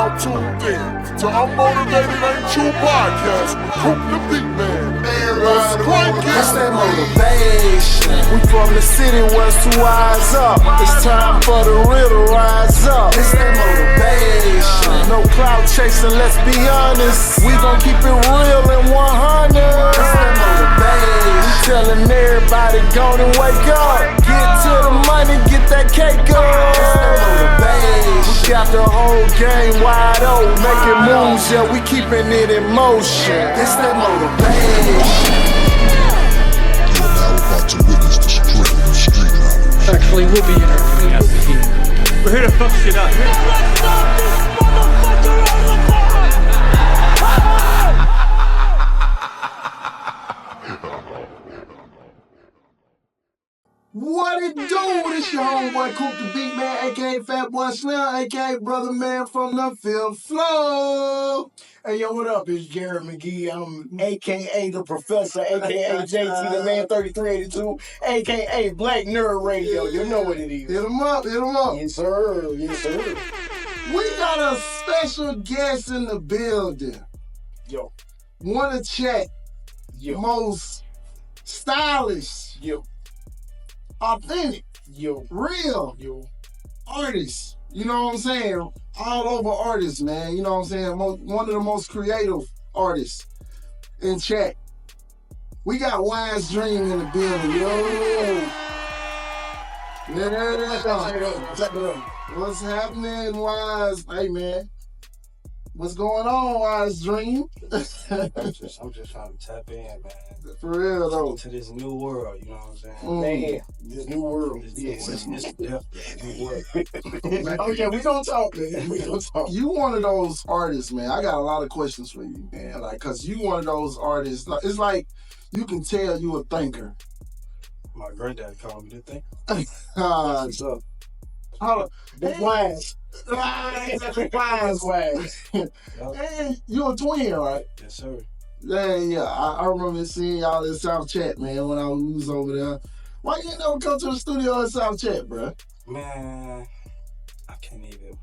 now tuned in to Unmotivated Ain't You podcast. Coop the Beat Man. Let's crank it. It's that motivation. We from the city, west to wise up. It's time for the real to rise up. It's that motivation. No cloud chasing, let's be honest. We gon' keep it real and 100. It's that motivation. We telling everybody go and wake up. Get to the money, get that cake up. It's that motivation. We got the whole game wide open, making moves, yeah, we keeping it in motion. It's that motivation. You are now about to witness the strength of street knowledge. Actually, we'll be interviewing as we hear. We're here to fuck shit up. What it do? It's your homeboy Coop the Beat Man, aka Fat Boy Slim, aka Brother Man from the Fifth Floor. Hey yo, what up? It's Jared McGee. I'm aka the Professor, aka JT the Man 3382, aka Black Nerd Radio. You know what it is. Hit him up, hit him up. Yes sir, yes sir. We got a special guest in the building. Yo, one of Chatt, most stylish, authentic, real, artists, you know what I'm saying? All over artists, man, you know what I'm saying? One of the most creative artists in Chatt. We got Wise Dream in the building, yo. What's happening, Wise? Hey, man. What's going on, Wise Dream? I'm just trying to tap in, man. For real, though. To this new world, you know what I'm saying? Man, this new world. This new world. Okay, we gonna talk, man. We gonna talk. You one of those artists, man. I got a lot of questions for you, man. Like, cause you one of those artists. It's like you can tell you a thinker. My granddad called me the thing. What's up? Hold on. That's Wise. Wise. Hey, you a twin, right? Yes, sir. Yeah. I remember seeing y'all in South Chat, man, when I was over there. Why you ain't never come to the studio in South Chat, bro? Man, I can't even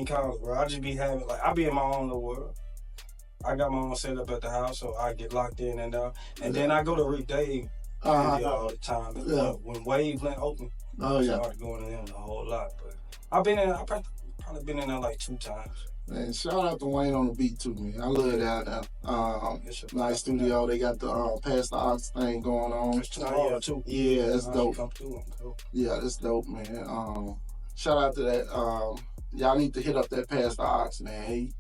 call it, bro. I just be having, I be in my own little world. I got my own setup at the house, so I get locked in and out. And then I go to Rick Dave all the time. And, when Waveland open, I started going in a whole lot. But I've probably been in there like 2 times. Man, shout out to Wayne on the beat too, man. I love that. Nice studio. They got the Pass the Ox thing going on. Yeah, that's dope. Yeah, that's dope, man. Shout out to that. Y'all need to hit up that Pass the Ox, man.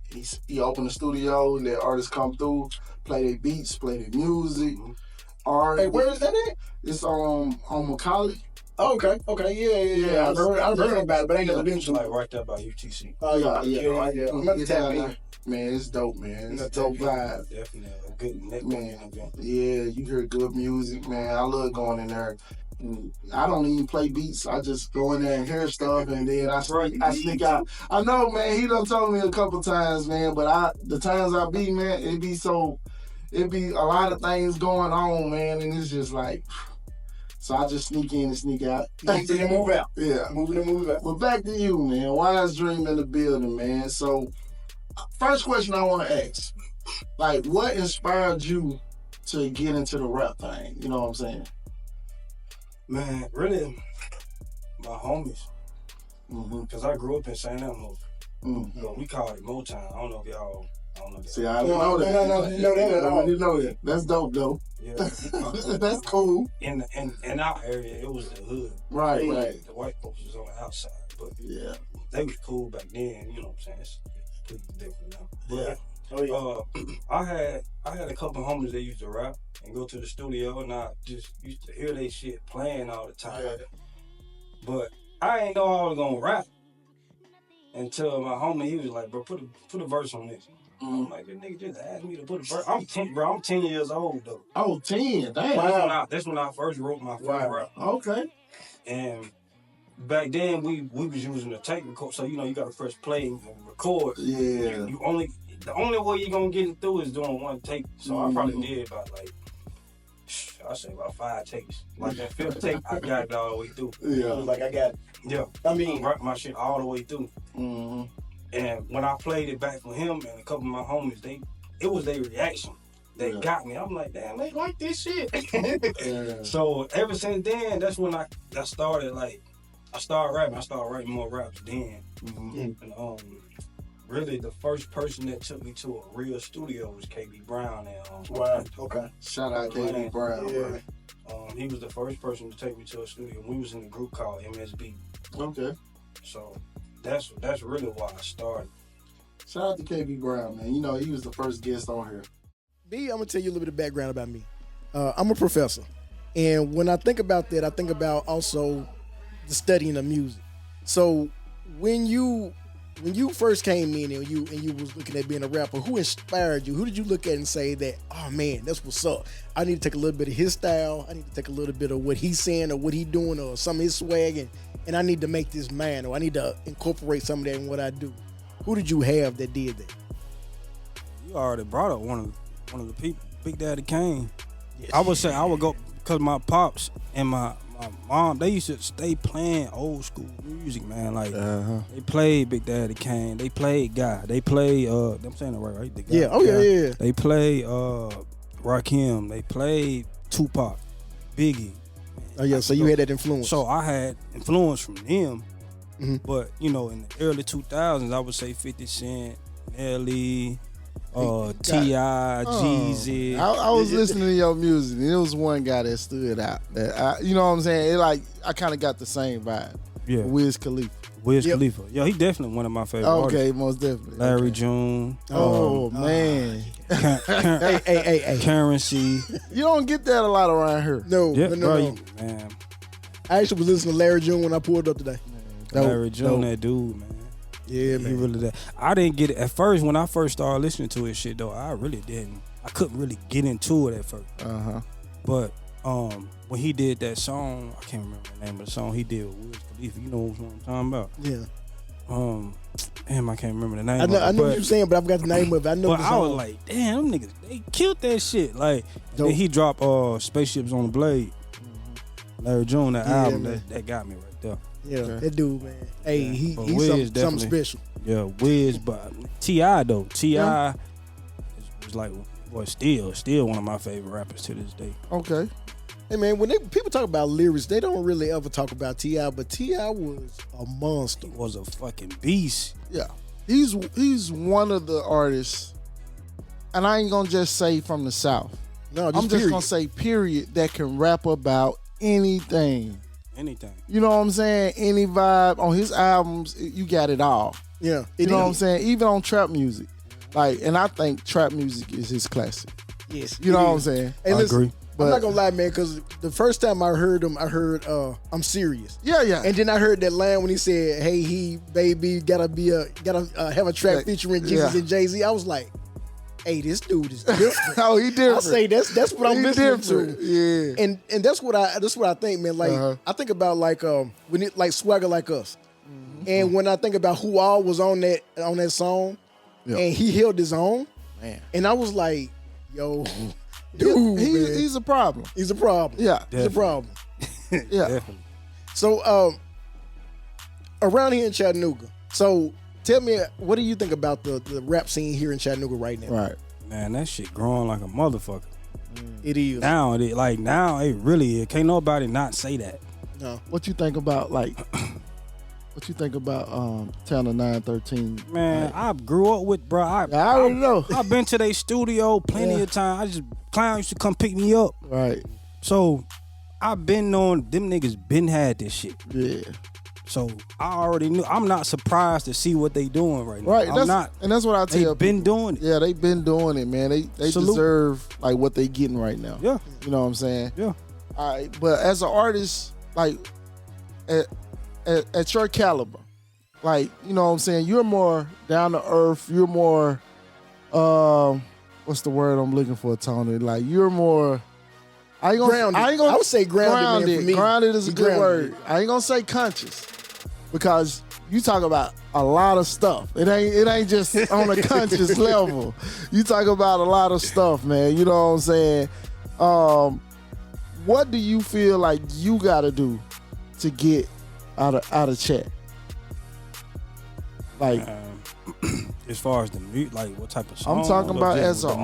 He opened the studio and let artists come through, play their beats, play their music. Hey, where is that at? It's on Macaulay. Oh, okay, yeah. I've heard about it, but I ain't never been to like right there by UTC. Oh, yeah. Man, it's dope, man. It's a dope vibe. Definitely a good networking event. Yeah, you hear good music, man. I love going in there. I don't even play beats. I just go in there and hear stuff, and then I sneak out. I know, man. He done told me a couple times, man. But the times I be, man, it be a lot of things going on, man, and it's just like. So I just sneak in and sneak out. Moving and move out. Yeah. Moving and move out. But back to you, man. Wise Dream in the building, man. So, first question I want to ask. Like, what inspired you to get into the rap thing? You know what I'm saying? Man, really, my homies. Because I grew up in St. Elmo. So we call it Motown. I don't know if y'all... See, I didn't know that. I didn't know that. That's dope, though. Yeah. That's cool. In our area, it was the hood. Right. The white folks was on the outside. But yeah, they was cool back then, you know what I'm saying? It's pretty different now. Yeah. I had a couple homies that used to rap and go to the studio, and I just used to hear they shit playing all the time. Yeah. But I ain't know I was gonna rap until my homie, he was like, bro, put a verse on this. I'm like, this nigga just asked me to put a verse. I'm 10 years old though. Oh, 10, damn. That's when I first wrote my first rap. Okay. And back then we was using a tape record, so you gotta first play and record. Yeah. The only way you gonna get it through is doing one take. So I probably did about about 5 takes. Like that 5th take, I got it all the way through. Yeah. Like I got, yeah. I mean, I rocked my shit all the way through. Mm-hmm. And when I played it back for him and a couple of my homies, it was their reaction that got me. I'm like, damn, they like this shit. So ever since then, that's when I started rapping. I started writing more raps then. And really the first person that took me to a real studio was KB Brown. And wow, okay. Shout out KB Brown. Yeah. Right. He was the first person to take me to a studio. We was in a group called MSB. Okay. So that's really why I started. Shout out to KB Brown, man. You know, he was the first guest on here. Me, I'm gonna tell you a little bit of background about me. I'm a professor, and when I think about that, I think about also the studying of music. So when you first came in and you was looking at being a rapper, who inspired you? Who did you look at and say that, oh man, that's what's up? I need to take a little bit of his style. I need to take a little bit of what he's saying or what he's doing or some of his swag, and I need to make this man, or I need to incorporate some of that in what I do. Who did you have that did that? You already brought up one of the people, Big Daddy Kane. Yes. I would say I would go because my pops and my mom, they used to stay playing old school music, man. Like they played Big Daddy Kane, they played Guy, they played I'm saying it right? The Guy, yeah, oh yeah. They played Rakim, they played Tupac, Biggie. Oh yeah, so you had that influence. So I had influence from them, but you know, in the early 2000s, I would say 50 Cent, Nelly, T.I., Jeezy. I was listening to your music, and there was one guy that stood out. You know what I'm saying? I kind of got the same vibe. Yeah, Wiz Khalifa. Khalifa. Yo, he definitely one of my favorite artists. Okay, most definitely. Larry June. Man. Hey. Currency. You don't get that a lot around here. No. Man. I actually was listening to Larry June when I pulled up today. Larry June, that dude, man. Yeah, man. He really did. I didn't get it at first when I first started listening to his shit though. I really didn't. I couldn't really get into it at first. But when he did that song, I can't remember the name of the song he did with Wiz Khalifa. You know what I'm talking about? Yeah. Damn, I can't remember the name. I know what you're saying, but I forgot the name of it. I know. But I was like, damn, them niggas, they killed that shit. Like, then he dropped Spaceships on the Blade. Larry June, that album, that got me right there. Yeah, that dude, man. Hey, he's something special. Yeah, Wiz, but T.I. though. T.I. was like, boy, still one of my favorite rappers to this day. Okay. Hey man, when people talk about lyrics, they don't really ever talk about T.I., but T.I. was a monster. He was a fucking beast. Yeah. He's one of the artists, and I ain't gonna just say from the South. No, I'm just gonna say period that can rap about anything. Anything. You know what I'm saying? Any vibe on his albums, you got it all. Yeah. You know what I'm saying? Even on trap music. Like, and I think trap music is his classic. Yes. You know what I'm saying? Hey, I agree. But I'm not gonna lie, man, because the first time I heard him, I heard I'm serious. Yeah. And then I heard that line when he said, "Hey, he baby gotta have a track featuring Jesus and Jay-Z." I was like, "Hey, this dude is different." Oh, he different. I say that's what I'm listening to. Yeah. And that's what I think, man. Like I think about like when it like Swagger Like Us, and when I think about who all was on that song, and he held his own, man. And I was like, yo. Dude, he's a problem. He's a problem. Yeah. Definitely. He's a problem. Yeah. Definitely. So around here in Chattanooga, so tell me, what do you think about the rap scene here in Chattanooga right now? Right. Man, that shit growing like a motherfucker. It is. Now it really is. Can't nobody not say that. No. What you think about what you think about Channel 913? Man, like, I grew up with, bro. I already know. I've been to their studio plenty of time. Clown used to come pick me up. Right. So I've been knowing them niggas been had this shit. Yeah. So I already knew. I'm not surprised to see what they doing right now. Right. And that's what I tell people. They've been doing it. Yeah, they've been doing it, man. They deserve like what they getting right now. Yeah. You know what I'm saying? Yeah. All right. But as an artist, like at your caliber, like, you know what I'm saying, you're more down to earth, you're more what's the word I'm looking for, Tony? Like, you're more grounded. I would say grounded, man, for me. Grounded is a good word. I ain't gonna say conscious, because you talk about a lot of stuff. It ain't just on a conscious level. You talk about a lot of stuff, man. You know what I'm saying? What do you feel like you gotta do to get out of Chat? Like, As far as the music, like what type of song? I'm talking about as an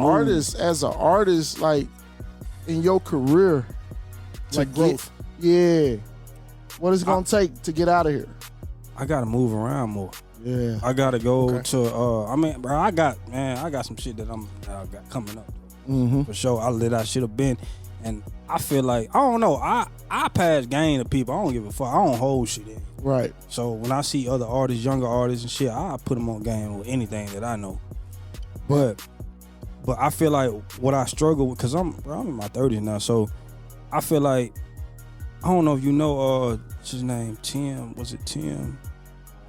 artist, like in your career, Like growth. Yeah. What is it gonna take to get out of here? I gotta move around more. Yeah. I gotta go to. I mean, bro, I got some shit that I got coming up. For sure, I lit. I should have been, and I feel like I don't know. I pass game to people. I don't give a fuck. I don't hold shit in. Right. So when I see other artists, younger artists and shit, I put them on game with anything that I know. But I feel like what I struggle with, cause I'm in my 30s now, so I feel like I don't know if you know what's his name, Tim. Was it Tim?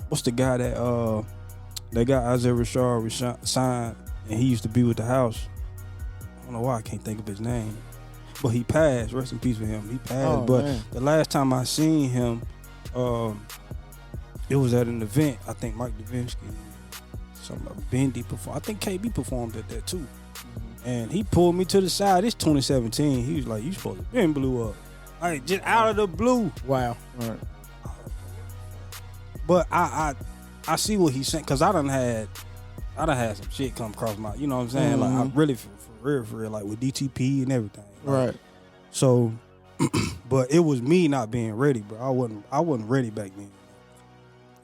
What's the guy that got Isaiah Rashad signed, and he used to be with the House. I don't know why I can't think of his name, but he passed. Rest in peace for him. He passed. But man. the last time I seen him, it was at an event. I think Mike Davinsky, Bendy performed. I think KB performed at that too. And he pulled me to the side. It's 2017. He was like, "You supposed to been blew up, like just out of the blue." Wow. Right. But I see what he's saying, cause I done had some shit come across my, you know what I'm saying? Like I really for real, like with DTP and everything. Like, Right. So, but it was me not being ready, bro. I wasn't ready back then.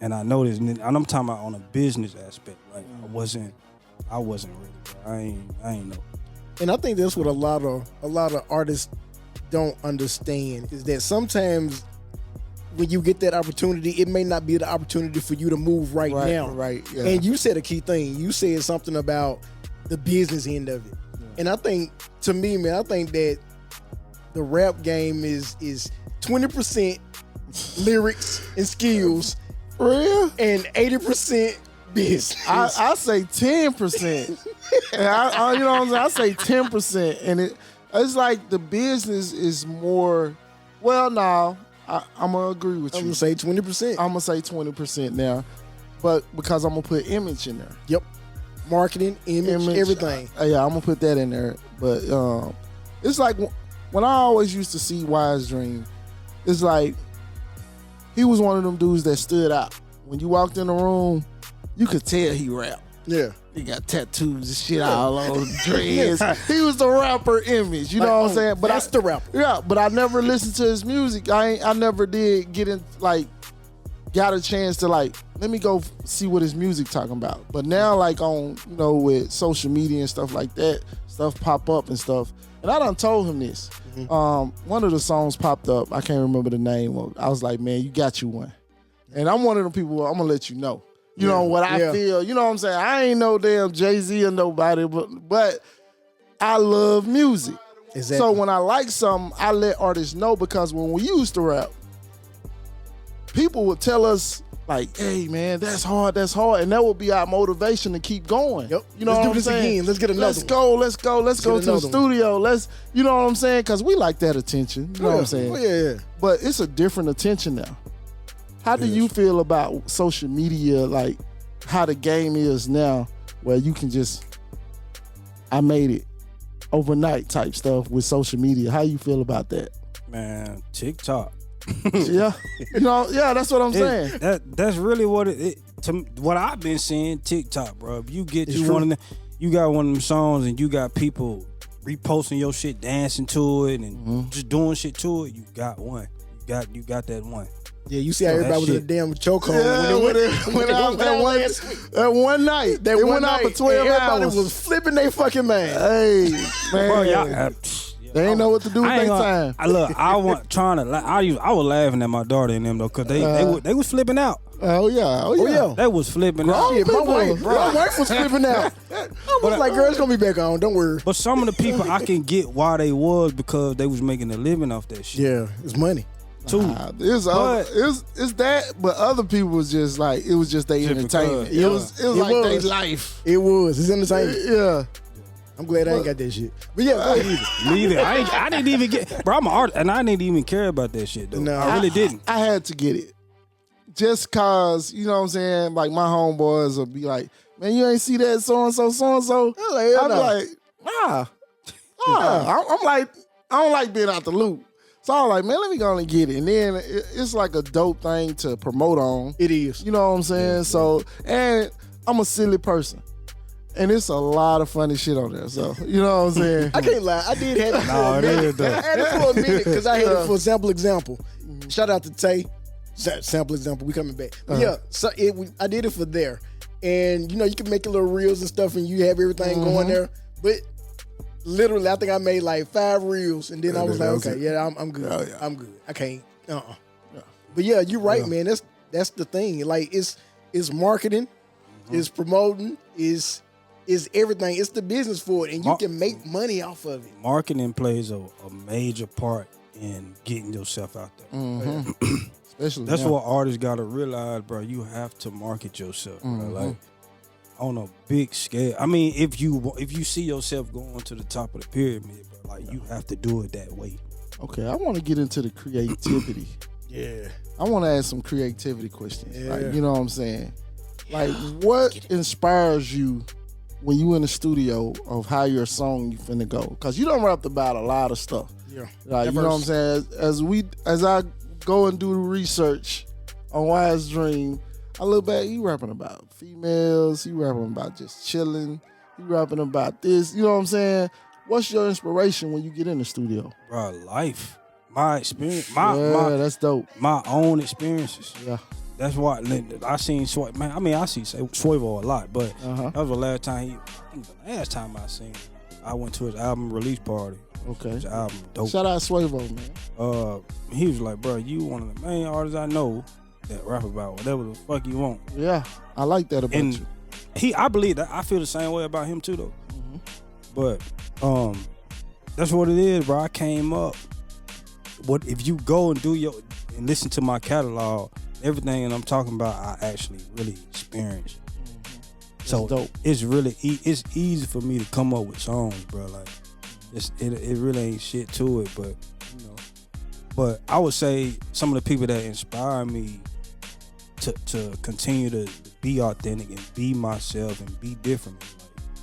And I noticed, and I'm talking about on a business aspect. Like I wasn't ready, bro. I ain't know. And I think that's what a lot of artists don't understand is that sometimes when you get that opportunity, it may not be the opportunity for you to move right now. Right. Yeah. And you said a key thing. You said something about the business end of it. Yeah. And I think, to me, man, I think that the rap game is 20% lyrics and skills, real, and 80% business. I say 10%. And I you know what I'm saying? I say 10%, and it's like the business is more. Well, no, I'm gonna agree with you. I'm gonna say 20%. I'm gonna say 20% now, but because I'm gonna put image in there. Yep. Marketing, image, everything. Yeah, I'm gonna put that in there. But it's like when I always used to see Wise Dream, it's like he was one of them dudes that stood out. When you walked in the room, you could tell he rapped. Yeah. He got tattoos and shit all over the dreads. He was the rapper image, you know what I'm saying? But that's the rapper. Yeah, but I never listened to his music. I never did get in, like, got a chance to, like, let me go see what his music talking about. But now, like, on, you know, with social media and stuff like that, stuff pop up and stuff. And I done told him this. One of the songs popped up. I can't remember the name of it. I was like, man, you got you one. And I'm one of the people, I'm going to let you know. You know what I feel. You know what I'm saying? I ain't no damn Jay-Z or nobody, but I love music. Exactly. So when I like something, I let artists know, because when we used to rap, people would tell us, like, hey, man, that's hard. And that would be our motivation to keep going. Yep. You know Let's what do I'm this saying? again. Let's get another Let's go to the studio. You know what I'm saying? Because we like that attention. You know what I'm saying? Yeah. But it's a different attention now. How do you feel about social media, like how the game is now, where you can just, I made it overnight type stuff with social media? How you feel about that? Man, TikTok. Yeah, you know, yeah, that's what I'm saying. That's really what what I've been seeing. TikTok, bro. If you get you got one of them songs and you got people reposting your shit, dancing to it, and just doing shit to it, you got one. You got that one. Yeah, you see how everybody was in a damn chokehold. Yeah, when it went out that one night. It went out for 12 everybody hours. was flipping their fucking man. Hey, man. Bro, they ain't know what to do with their time. I was laughing at my daughter and them though, cause they was flipping out. Oh yeah. They was flipping out. Shit, my wife was flipping out. I was like, girl, it's gonna be back on. Don't worry. But some of the people I can get why they was, because they was making a living off that shit. Yeah, it's money. It's that, but other people was just like, it was just their entertainment. It was like their life. It was. It's entertainment. Yeah. I'm glad I ain't got that shit. But yeah, go ahead. Me either. I didn't even get, bro, I'm an artist, and I didn't even care about that shit, though. No, I really didn't. I had to get it. Just cause, you know what I'm saying? Like, my homeboys will be like, man, you ain't see that so-and-so, so-and-so? I'm like, I'm like, I don't like being out the loop. So I was like, man, let me go and get it. And then it's like a dope thing to promote on. It is. You know what I'm saying? So, and I'm a silly person. And it's a lot of funny shit on there. So, you know what I'm saying? I can't lie. I did have it for a minute. I had it for a minute because I had it for a sample example. Shout out to Tay. Sample example. We coming back. Yeah, so I did it for there. And, you know, you can make your little reels and stuff and you have everything going there. But literally, I think I made like 5 reels. And then I was like, okay, yeah, I'm good. Oh, yeah. I'm good. I can't. Yeah. But yeah, you're right, man. That's the thing. Like, it's marketing. It's promoting. Is everything. It's the business for it, and you can make money off of it. Marketing plays a major part in getting yourself out there. Especially that's now. what artists got to realize, bro. You have to market yourself, bro. Like on a big scale. I mean, if you see yourself going to the top of the pyramid, bro, like you have to do it that way. Okay, I want to get into the creativity. Yeah, I want to ask some creativity questions. Yeah. Like, you know what I'm saying? Like, what inspires you when you in the studio of how your song you finna go? Because you done rapped about a lot of stuff. Yeah. Like, you know what I'm saying? As I go and do the research on Wise Dream, I look back, you rapping about females, you rapping about just chilling, you rapping about this, you know what I'm saying? What's your inspiration when you get in the studio? Bro, life. My experience. That's dope. My own experiences. Yeah. That's why I seen Swervo. Man, I mean, I see Swervo a lot, but that was the last time I seen him. I went to his album release party. Okay. His album, dope. Shout out Swervo, man. He was like, bro, you one of the main artists I know that rap about whatever the fuck you want. Yeah, I like that about you. I believe that. I feel the same way about him too, though. But that's what it is, bro. I came up. What if you go and and listen to my catalog? Everything that I'm talking about, I actually really experienced. So dope. It's really it's easy for me to come up with songs, bro. Like it really ain't shit to it, but you know. But I would say some of the people that inspire me to continue to be authentic and be myself and be different, like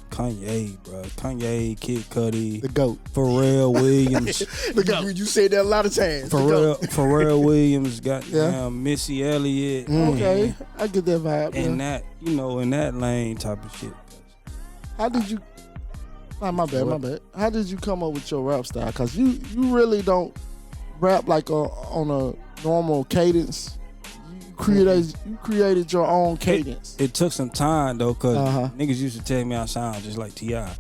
Kanye, bro. Kanye, Kid Cudi, the GOAT, Pharrell Williams. The GOAT. You said that a lot of times. Pharrell Williams, goddamn Missy Elliott. Okay, I get that vibe. And that, you know, in that lane type of shit. How did you? My bad. How did you come up with your rap style? Because you really don't rap like on a normal cadence. You created your own cadence. It took some time though, cause niggas used to tell me I sound just like T.I.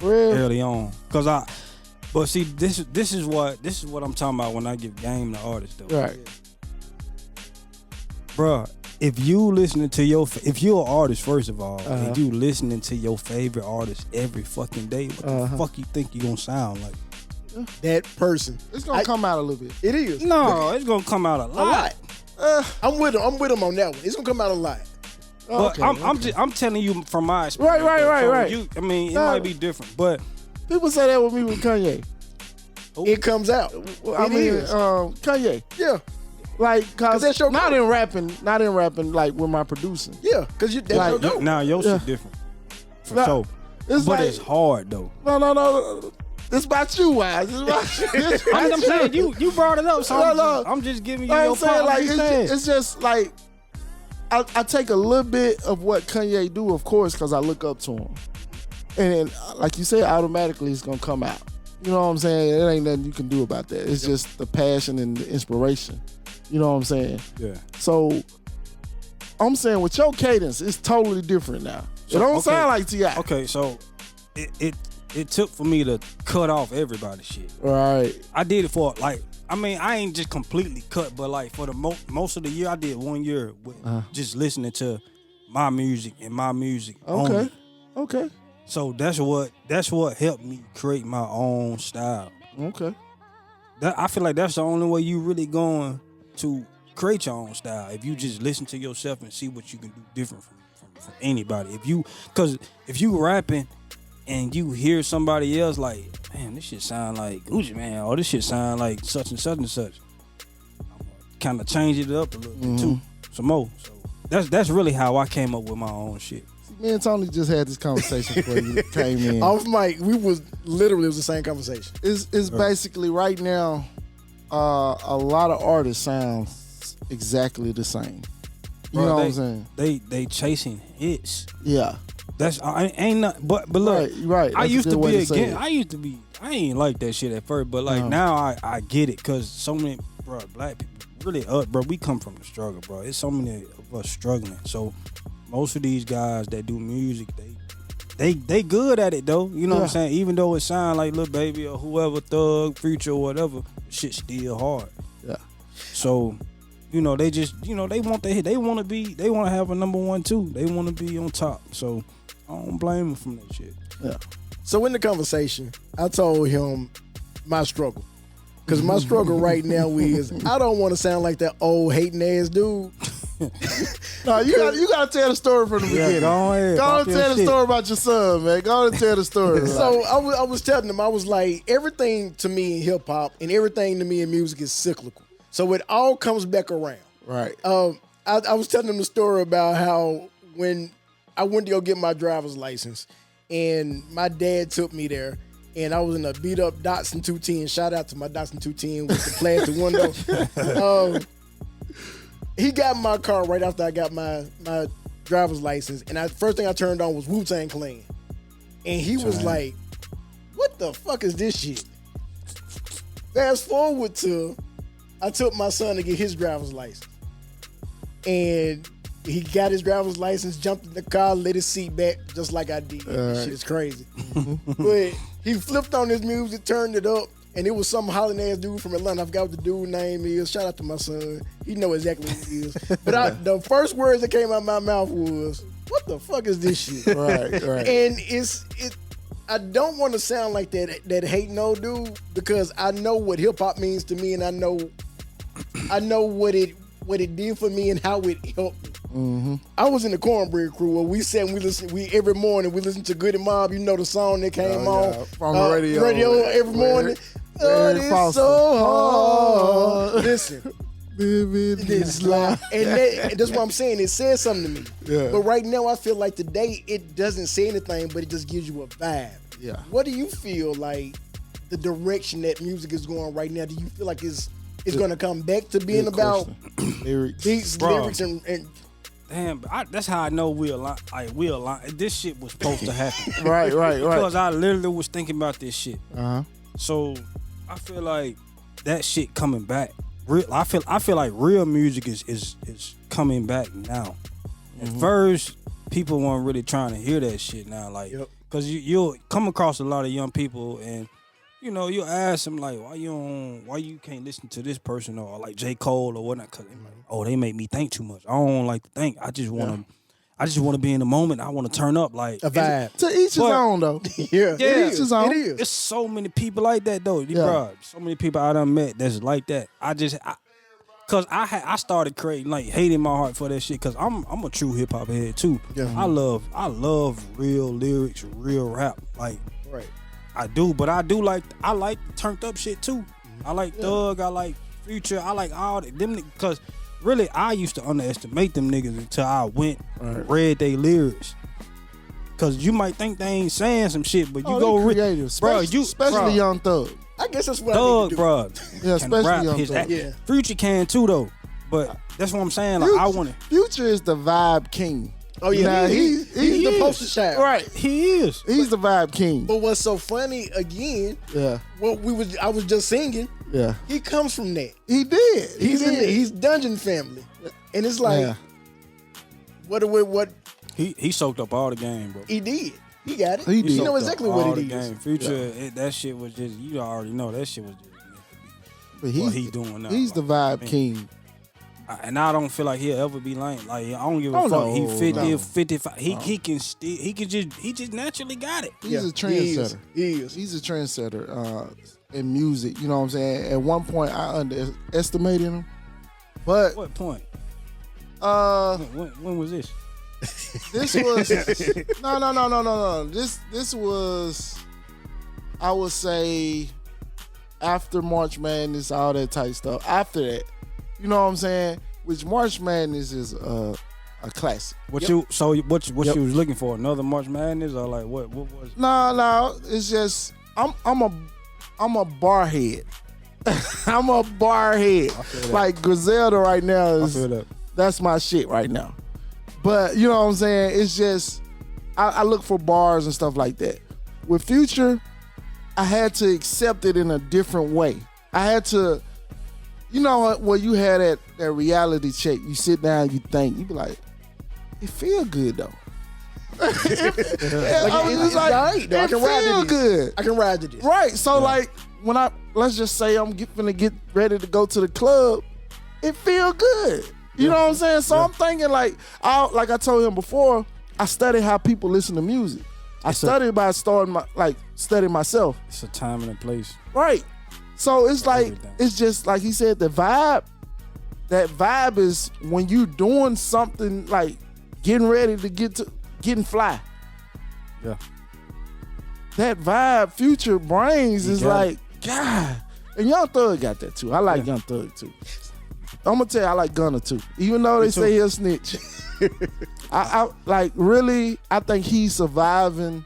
Really? Early on, but see, this is what I'm talking about when I give game to artists though. Right, bruh. If you listening to if you're an artist first of all, and you listening to your favorite artist every fucking day, what the fuck you think you gonna sound like? That person. It's gonna come out a little bit. It is. No, it's gonna come out a lot. I'm with him on that one. It's gonna come out a lot. But I'm telling you from my experience. Right. I mean, it might be different, but people say that with me with Kanye. It comes out. Kanye. Yeah. Like, cause that's your not in rapping, like with my producing. Yeah, cause that's your dope. Now your shit different. For sure. It's hard though. No. It's about you, Wise. It's about you. I'm saying you brought it up, so I'm just giving you your saying, part. It's just like I take a little bit of what Kanye do, of course, because I look up to him, and like you said, automatically it's gonna come out. You know what I'm saying? It ain't nothing you can do about that. It's just the passion and the inspiration. You know what I'm saying? Yeah. So I'm saying with your cadence, it's totally different now. It don't sound like T.I. Okay, so it took for me to cut off everybody's shit. Right. I did it for I ain't just completely cut, but like for the most of the year, I did 1 year with just listening to my music and my music only. Okay. So that's what helped me create my own style. Okay. I feel like that's the only way you really going to create your own style. If you just listen to yourself and see what you can do different from anybody. Because if you rapping and you hear somebody else like, man, this shit sound like Gucci Man, or this shit sound like such and such and such, kind of change it up a little bit too, some more. So that's really how I came up with my own shit. Me and Tony just had this conversation before you came in. Off mic, it was the same conversation. It's basically right now, a lot of artists sound exactly the same. You know what I'm saying? They chasing hits. Yeah. That's ain't not. But look, right. I That's a used good to way be say again. it. I used to be. I ain't like that shit at first, but like now I get it because so many black people really bro. We come from the struggle, bro. It's so many of us struggling. So most of these guys that do music, they good at it though. You know what I'm saying? Even though it sound like Lil Baby or whoever, Thug, Future, or whatever, shit still hard. Yeah. So, you know, they just, you know, they want the hit. They want to have a number one too. They want to be on top. So I don't blame them from that shit. Yeah. So in the conversation, I told him my struggle. Because my struggle right now is I don't want to sound like that old hating ass dude. No, you gotta tell the story from the beginning. Go ahead. Go Pop and your tell the shit. story about your son, man. Go and tell the story. So I was telling him, I was like, everything to me in hip hop and everything to me in music is cyclical. So it all comes back around. Right. I was telling him the story about how when I went to go get my driver's license and my dad took me there and I was in a beat up Datsun 210. Shout out to my Datsun 210 with the plastic window. He got in my car right after I got my driver's license, and first thing I turned on was Wu-Tang Clan. And he was like, what the fuck is this shit? Fast forward to, I took my son to get his driver's license. And he got his driver's license, jumped in the car, let his seat back, just like I did. This shit is crazy. But he flipped on his music, turned it up, and it was some hollering ass dude from Atlanta. I forgot what the dude name is. Shout out to my son. He know exactly what it is. But the first words that came out of my mouth was, what the fuck is this shit? Right. And I don't want to sound like that hating old dude because I know what hip hop means to me and I know what it did for me and how it helped me. Mm-hmm. I was in the Cornbread crew where we sat and we every morning we listened to Goody Mob. You know the song that came on from the radio every morning. It's so hard. Listen. This life. And that's what I'm saying. It says something to me. Yeah. But right now I feel like today it doesn't say anything, but it just gives you a vibe. Yeah. What do you feel like the direction that music is going right now? Do you feel like it's going to come back to being about lyrics, beats, lyrics, and Damn, that's how I know we align. This shit was supposed to happen. right. Because I literally was thinking about this shit. Uh-huh. So I feel like that shit coming back. I feel like real music is coming back now. At first, people weren't really trying to hear that shit now, like, because you'll come across a lot of young people and. You know, you ask them like, why you can't listen to this person or like J. Cole or whatnot? Cause they make me think too much. I don't like to think. I just want to be in the moment. I want to turn up like a vibe. To each his own though. Yeah, To each his own. It is. It's so many people like that though, bro. So many people I done met that's like that. Cause I started creating like hating my heart for that shit. Cause I'm a true hip hop head too. Yeah. I love real lyrics, real rap. Like Right. I do, but I like turned up shit too. I like Thug, I like Future, I like all them because really I used to underestimate them niggas until I went and read their lyrics. Cause you might think they ain't saying some shit, but you go creative, especially Young Thug. I guess that's what Thug, I need to do. bro. Yeah, especially rap Young his Thug. Yeah. Future can too though, but that's what I'm saying. Like I want to. Future is the vibe king. Oh yeah, Nah, he's the poster child. Right. He is. He's the vibe king. But what's so funny again? Yeah. I was just singing. Yeah. He comes from that. He did. He's Dungeon Family, and it's like, what He soaked up all the game, bro. he did. He got it. He did. You know exactly what all it the is. game. Future, that shit was just, you already know that shit was just But what he doing now. He's the vibe king. And I don't feel like he'll ever be lame. Like I don't give a Oh, fuck. no, He 50 no. or 55. He just naturally got it. He's a He trendsetter. is. He's a trendsetter in music. You know what I'm saying? At one point, I underestimated him. But What point? When was this? this was no. This was, I would say, after March Madness, all that type stuff. After that, you know what I'm saying? Which March Madness is a classic. What you was looking for? Another March Madness or like what was it? No, it's just I'm a bar head. I'm a bar head. Like Griselda right now I feel that. That's my shit right now. But you know what I'm saying? It's just I look for bars and stuff like that. With Future, I had to accept it in a different way. I had to, you know what? When you had that reality check, you sit down, you think, you be like, it feel good though. It's right, though. I can ride to this. Good. I can ride to this. Right. So like when let's just say I'm finna get ready to go to the club, it feel good. You know what I'm saying? So I'm thinking like I told him before, I study how people listen to music. I studied by studying myself. It's a time and a place. Right. So it's like Everything. it's just like he said, the vibe. That vibe is when you doing something like getting ready to getting fly. Yeah. That vibe Future brings is got like, God. And Young Thug got that too. I like Young Thug too. I'm gonna tell you, I like Gunna too. Even though they say he'll snitch. I like really, I think he's surviving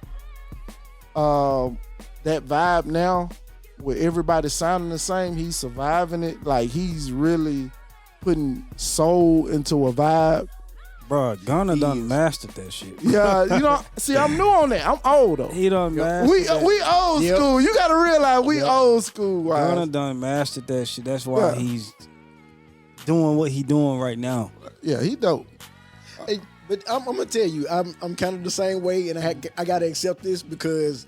that vibe now with everybody sounding the same. He's surviving it. Like he's really putting soul into a vibe. Bro, Gunna done mastered that shit. Yeah, you know, see, I'm new on that. I'm old though. He done mastered We that. old school. You gotta realize we old school. Gunna Right? done mastered that shit. That's why he's doing what he doing right now. Yeah, he dope. Hey, but I'm gonna tell you, I'm kind of the same way, and I gotta accept this because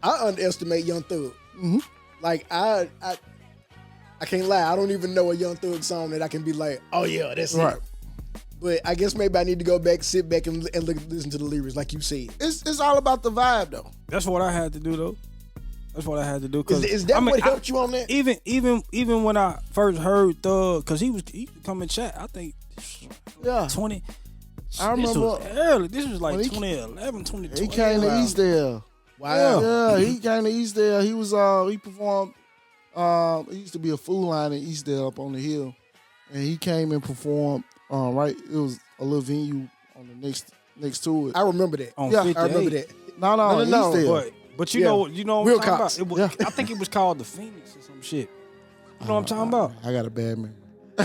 I underestimate Young Thug. Mm-hmm. Like I can't lie, I don't even know a Young Thug song that I can be like, oh yeah, that's Right. it. But I guess maybe I need to go back, sit back, and listen to the lyrics, like you said. It's all about the vibe though. That's what I had to do though. That's what I had to do. Cause Is that what helped you on that? Even when I first heard Thug, cause he come in chat. I think Yeah. 20. I This remember was early. This was like when he- 2011, 2012. He came to Eastdale. Wow. Yeah, he came to Eastdale. He was he performed. It used to be a food line in Eastdale up on the hill, and he came and performed. Right, it was a little venue on the next to it. I remember that. On Yeah, I 58. I remember that. No, No. Eastdale. But you Yeah. know what I'm talking Wilcox. about. I think it was called the Phoenix or some shit. You know what I'm talking about? I got a bad memory.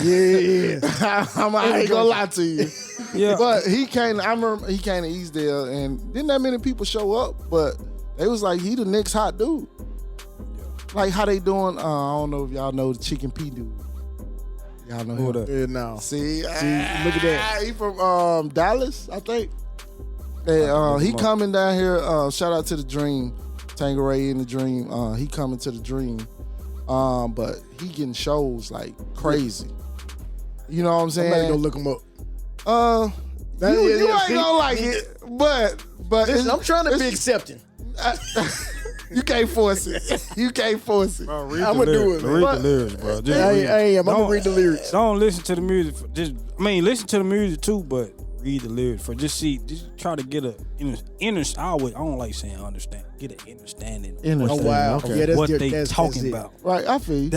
Yeah. I ain't gonna lie to you. Yeah. But he came. I remember he came to Eastdale, and didn't that many people show up? But they was like, he the next hot dude. Like how they doing? I don't know if y'all know the Chicken P dude. Y'all know Who him. that? Yeah, no. See, look at that. He from Dallas, I think. And, he coming down here. Shout out to the Dream, Tangeray in the Dream. He coming to the Dream, but he getting shows like crazy. You know what I'm I'm saying? about to go look him up. You ain't gonna like it, but Listen, I'm trying to be it's- accepting. you can't force it. You can't force it. Bro, read I'ma the lyrics. do it, Read man. the lyrics, bro. Just I read. am. I'm Don't- gonna read the lyrics. Don't listen to the music. Listen to the music too, but read the lyrics for just try to get a I don't like saying understand. Get an understanding. Of Oh wow. Okay. Yeah, that's what good. they That's talking it. about. Right, I feel you.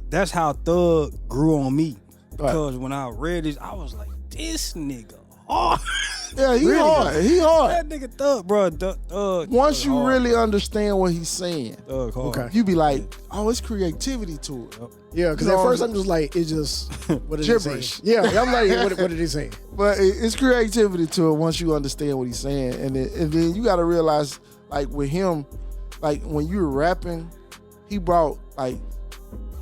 That's how Thug grew on me. Right. Because when I read this, I was like, this nigga hard. Yeah, he hard. He hard. That nigga Thug, bro. Thug. Once Thug you hard. really understand what he's saying, Thug hard. Okay. you be like, oh, it's creativity to it. Yeah, because You at know, first I'm just like, it's just what is gibberish. he saying? Yeah, I'm like, what are they saying? But it's creativity to it once you understand what he's saying. And then you got to realize, like with him, like when you were rapping, he brought like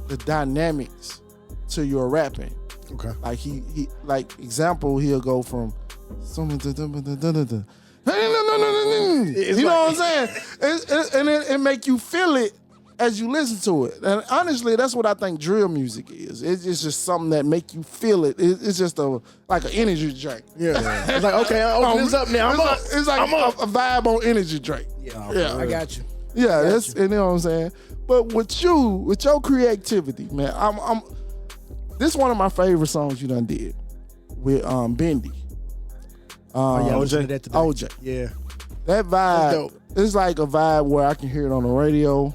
the dynamics to your rapping. Okay. Like he like example, he'll go from something to you know what I'm saying? And it make you feel it as you listen to it. And honestly, that's what I think drill music is. It's just something that make you feel it. It's just like an energy drink. Yeah. It's like, okay, I'll open this up now. I'm up. It's like a vibe on energy drink. Yeah, I got you. Yeah, that's you know what I'm saying. But with your creativity, man, I'm this is one of my favorite songs you done did with Bendy. I listened to that today. OJ. Yeah. That That's vibe dope. is like a vibe where I can hear it on the radio.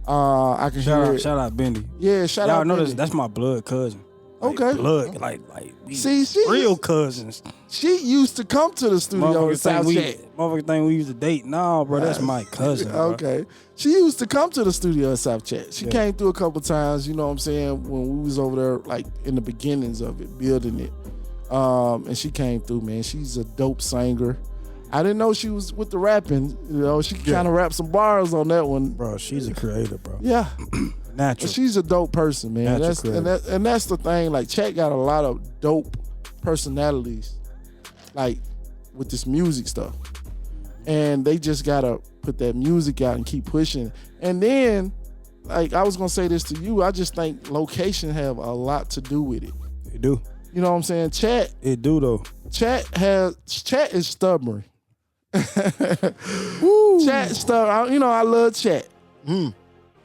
I can hear it. Shout out Bendy. Yeah, shout Y'all out. know Bendy. this. That's my blood cousin. Okay. Blood, like we See, she real cousins. She used to come to the studio in South Chat. Motherfuckers think we used to date. No, bro, that's my cousin. Bro. Okay. She used to come to the studio in South Chat. She came through a couple times, you know what I'm saying, when we was over there, like, in the beginnings of it, building it. And she came through, man. She's a dope singer. I didn't know she was with the rapping. You know, she kind of rap some bars on that one. Bro, she's a creator, bro. Yeah. Natural. But she's a dope person, man. Natural And that's the thing. Like, Chat got a lot of dope personalities, like, with this music stuff. And they just got to put that music out and keep pushing. And then, like, I was going to say this to you, I just think location have a lot to do with it. It do. You know what I'm saying? Chat. It do, though. Chat is stubborn. Chat stubborn. You know, I love Chat.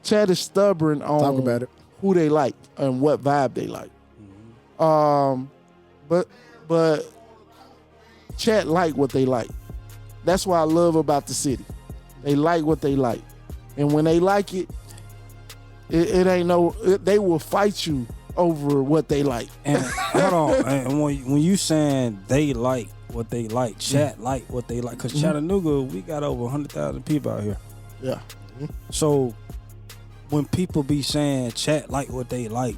Chat is stubborn on Talk about it. who they like and what vibe they like. But Chat like what they like. That's what I love about the city. They like what they like, and when they like it, it ain't no. They will fight you over what they like. And hold on, and when you saying they like what they like, Chat like what they like, because Chattanooga, we got over 100,000 people out here. Yeah. So when people be saying Chat like what they like,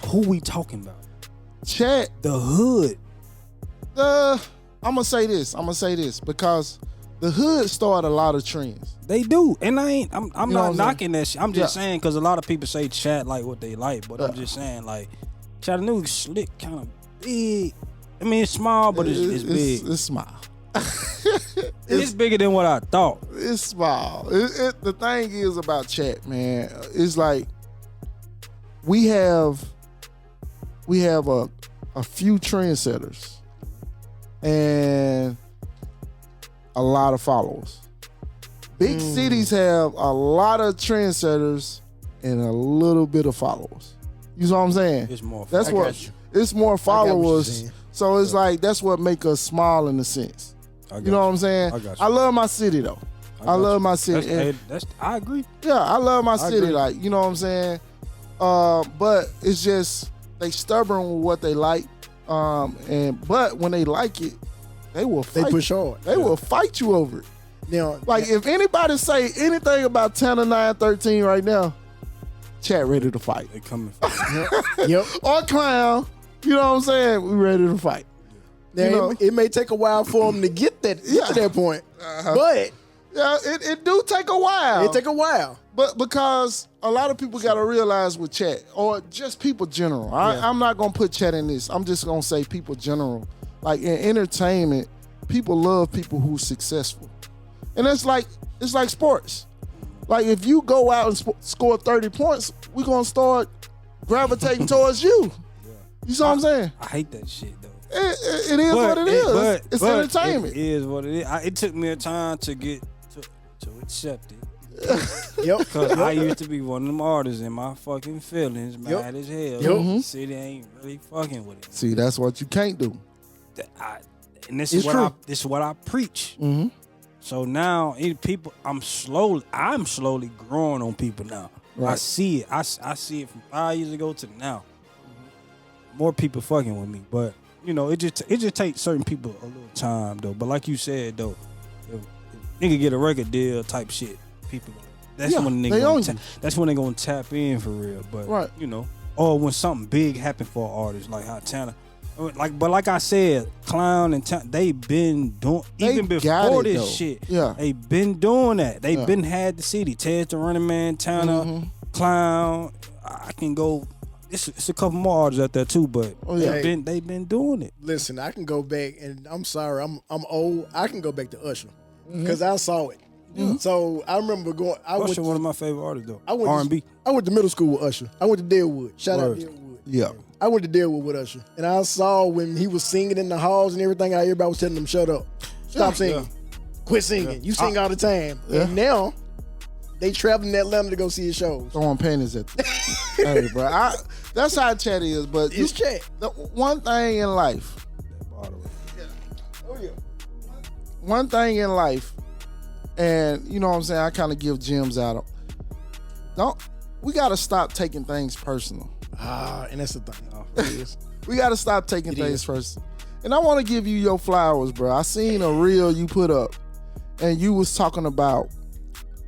who we talking about? Chat. The hood. I'm gonna say this because the hood started a lot of trends. They do, and I'm not knocking saying? that shit. I'm just saying because a lot of people say Chat like what they like, but I'm just saying like Chattanooga slick, kind of big. I mean, it's small, but it's big. It's small. It's bigger than what I thought. It's small. The thing is about Chat, man, it's like we have a few trendsetters and a lot of followers. Big cities have a lot of trendsetters and a little bit of followers. You know what I'm saying? It's more. That's what. It's more followers. So it's like that's what make us small in a sense. You know what I'm saying? I got you. I love my city though. I love my city. I agree. Yeah, I love my city. agree. Like, you know what I'm saying? But it's just they stubborn with what they like. But when they like it, they will fight. They push hard. They will fight you over it. Now, Like if anybody say anything about 10 or 9, 13 right now, Chat ready to fight. They coming. yep. Or clown. You know what I'm saying? We ready to fight. Now, You know? it may take a while for them to get to that point, but Yeah, it do take a while. it take a while. But because a lot of people got to realize with Chat, or just people general. I'm not going to put Chat in this. I'm just going to say people general. Like in entertainment, people love people who's successful. And it's like sports. Like if you go out and score 30 points, we're going to start gravitating towards you. You see what I'm saying? I hate that shit though. It is what it is. It's entertainment. It is what it is. It took me a time to get to accept it. Yep. Because I used to be one of them artists in my fucking feelings, mad as hell. The city ain't really fucking with it. See, that's what you can't do. And this is what I preach. Mm-hmm. So now I'm slowly growing on people now. Right. I see it. I see it from 5 years ago to now. More people fucking with me, but you know, it just takes certain people a little time though. But like you said though, if nigga get a record deal type shit, people that's when that's when they gonna tap in for real. But you know, or when something big happen for an artist like how Tana. Like I said, Clown and they been doing even before this shit. Yeah, they been doing that. They been had the city. Ted the Running Man, Tana, Clown. I can go. It's a couple more artists out there too, but they been doing it. Listen, I can go back, and I'm sorry, I'm old. I can go back to Usher because I saw it. So I remember going. Usher, one of my favorite artists though. R&B. I went to middle school with Usher. I went to Deadwood. Shout out Deadwood. Yeah. I went to Deadwood with Usher, and I saw when he was singing in the halls and everything. Everybody was telling him, "Shut up, stop singing, quit singing. You sing all the time." And now they traveling to Atlanta to go see his shows. Throwing panties at them. Hey, bro, that's how Chat is. But it's Chat. The one thing in life. Oh yeah. One thing in life, and you know what I'm saying. I kind of give gems out. We got to stop taking things personal. And that's the thing. We got to stop taking things first. And I want to give you your flowers, bro. I seen a reel you put up, and you was talking about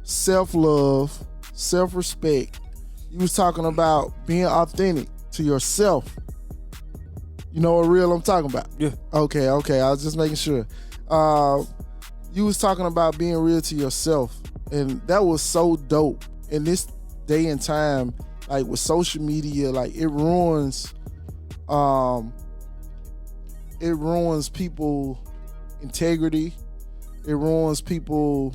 self-love, self-respect. You was talking about being authentic to yourself. You know what reel I'm talking about? Yeah. Okay. I was just making sure. You was talking about being real to yourself, and that was so dope. In this day and time, like with social media, like it ruins people integrity. It ruins people.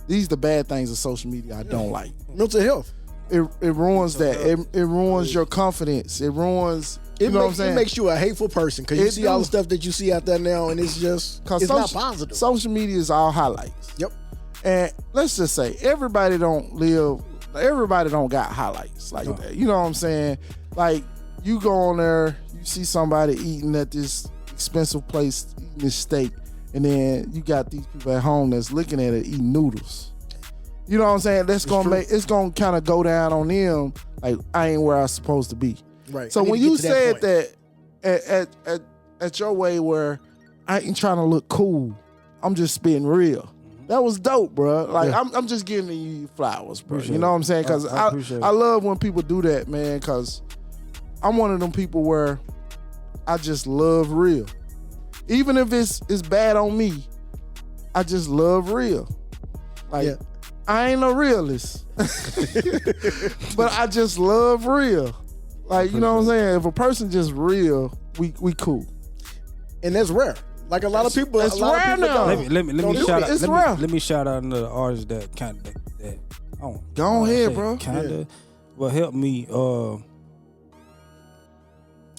These are the bad things of social media I don't like. Mental health. It ruins that. It ruins your confidence. It ruins. You know what I'm saying? It makes you a hateful person because you see all the stuff that you see out there now, and it's just it's not positive. Social media is all highlights. Yep. And let's just say everybody don't got highlights like that. You know what I'm saying? Like you go on there, you see somebody eating at this expensive place, eating this steak, and then you got these people at home that's looking at it eating noodles. You know what I'm saying? It's gonna kind of go down on them like I ain't where I'm supposed to be. Right. So when you said that at your way where I ain't trying to look cool, I'm just being real. That was dope, bro. Like I'm just giving you flowers, bro. You know what I'm saying? Because I love when people do that, man. Because I'm one of them people where I just love real. Even if it's bad on me, I just love real. Like I ain't no realist, but I just love real. Like you know what I'm saying? If a person just real, we cool, and that's rare. Like a lot of people, it's rare now. Let me shout out another artist that kind of that. Go ahead, bro. Kinda, well, help me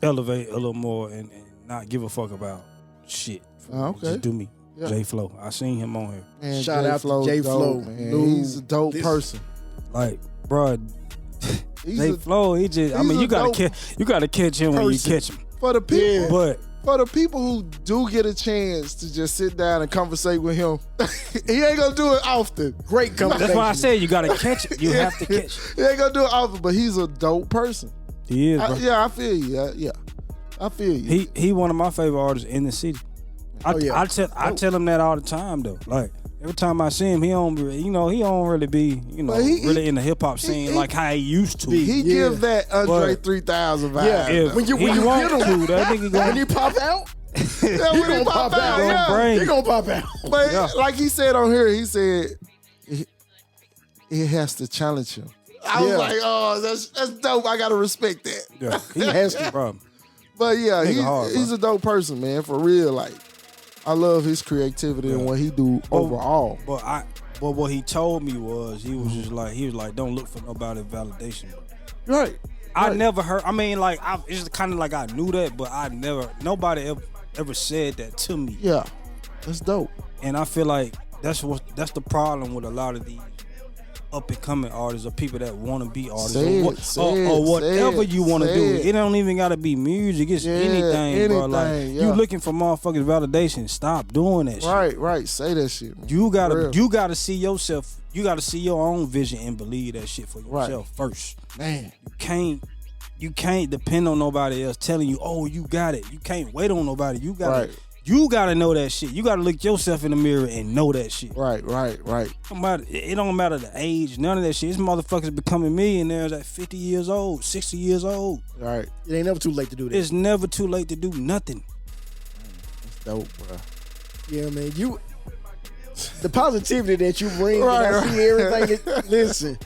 elevate a little more and not give a fuck about shit. Okay, just do me. Yeah. J Flow. I seen him on here. Man, shout out to J Flow. He's a dope person. Like, bro, J Flow. He just. I mean, you gotta catch him when you catch him. For the people, but for the people who do get a chance to just sit down and conversate with him, he ain't gonna do it often. Great conversation. That's why I said you gotta catch it. You have to catch it. He ain't gonna do it often, but he's a dope person. He is, bro. I feel you. I feel you. He one of my favorite artists in the city. I tell him that all the time though. Like every time I see him, he don't really be, really in the hip hop scene like how he used to. He gives that Andre 3000 vibe. Yeah, when you get him, that nigga when he pop out. When he pop out, he gonna pop out. But like he said on here, he said it has to challenge him. I was like, oh, that's dope. I gotta respect that. Yeah, he has to, bro. But yeah, he's a dope person, man, for real. Like, I love his creativity and what he do overall. But what he told me was he was like, don't look for nobody validation. Right. I never heard. I mean, like, it's kind of like I knew that, but nobody ever said that to me. Yeah, that's dope. And I feel like that's the problem with a lot of these up and coming artists or people that want to be artists or whatever you want to do. It don't even gotta be music. It's anything, bro. Like you looking for motherfuckers validation. Stop doing that shit. Right. Say that shit, man. You gotta see yourself. You gotta see your own vision and believe that shit for yourself first. Man, you can't depend on nobody else telling you, oh, you got it. You can't wait on nobody. You gotta know that shit. You gotta look yourself in the mirror and know that shit. Right. It don't matter the age, none of that shit. These motherfuckers becoming millionaires at 50 years old, 60 years old. Right. It ain't never too late to do that. It's never too late to do nothing. That's dope, bro. Yeah, man. The positivity that you bring, I see everything. Listen,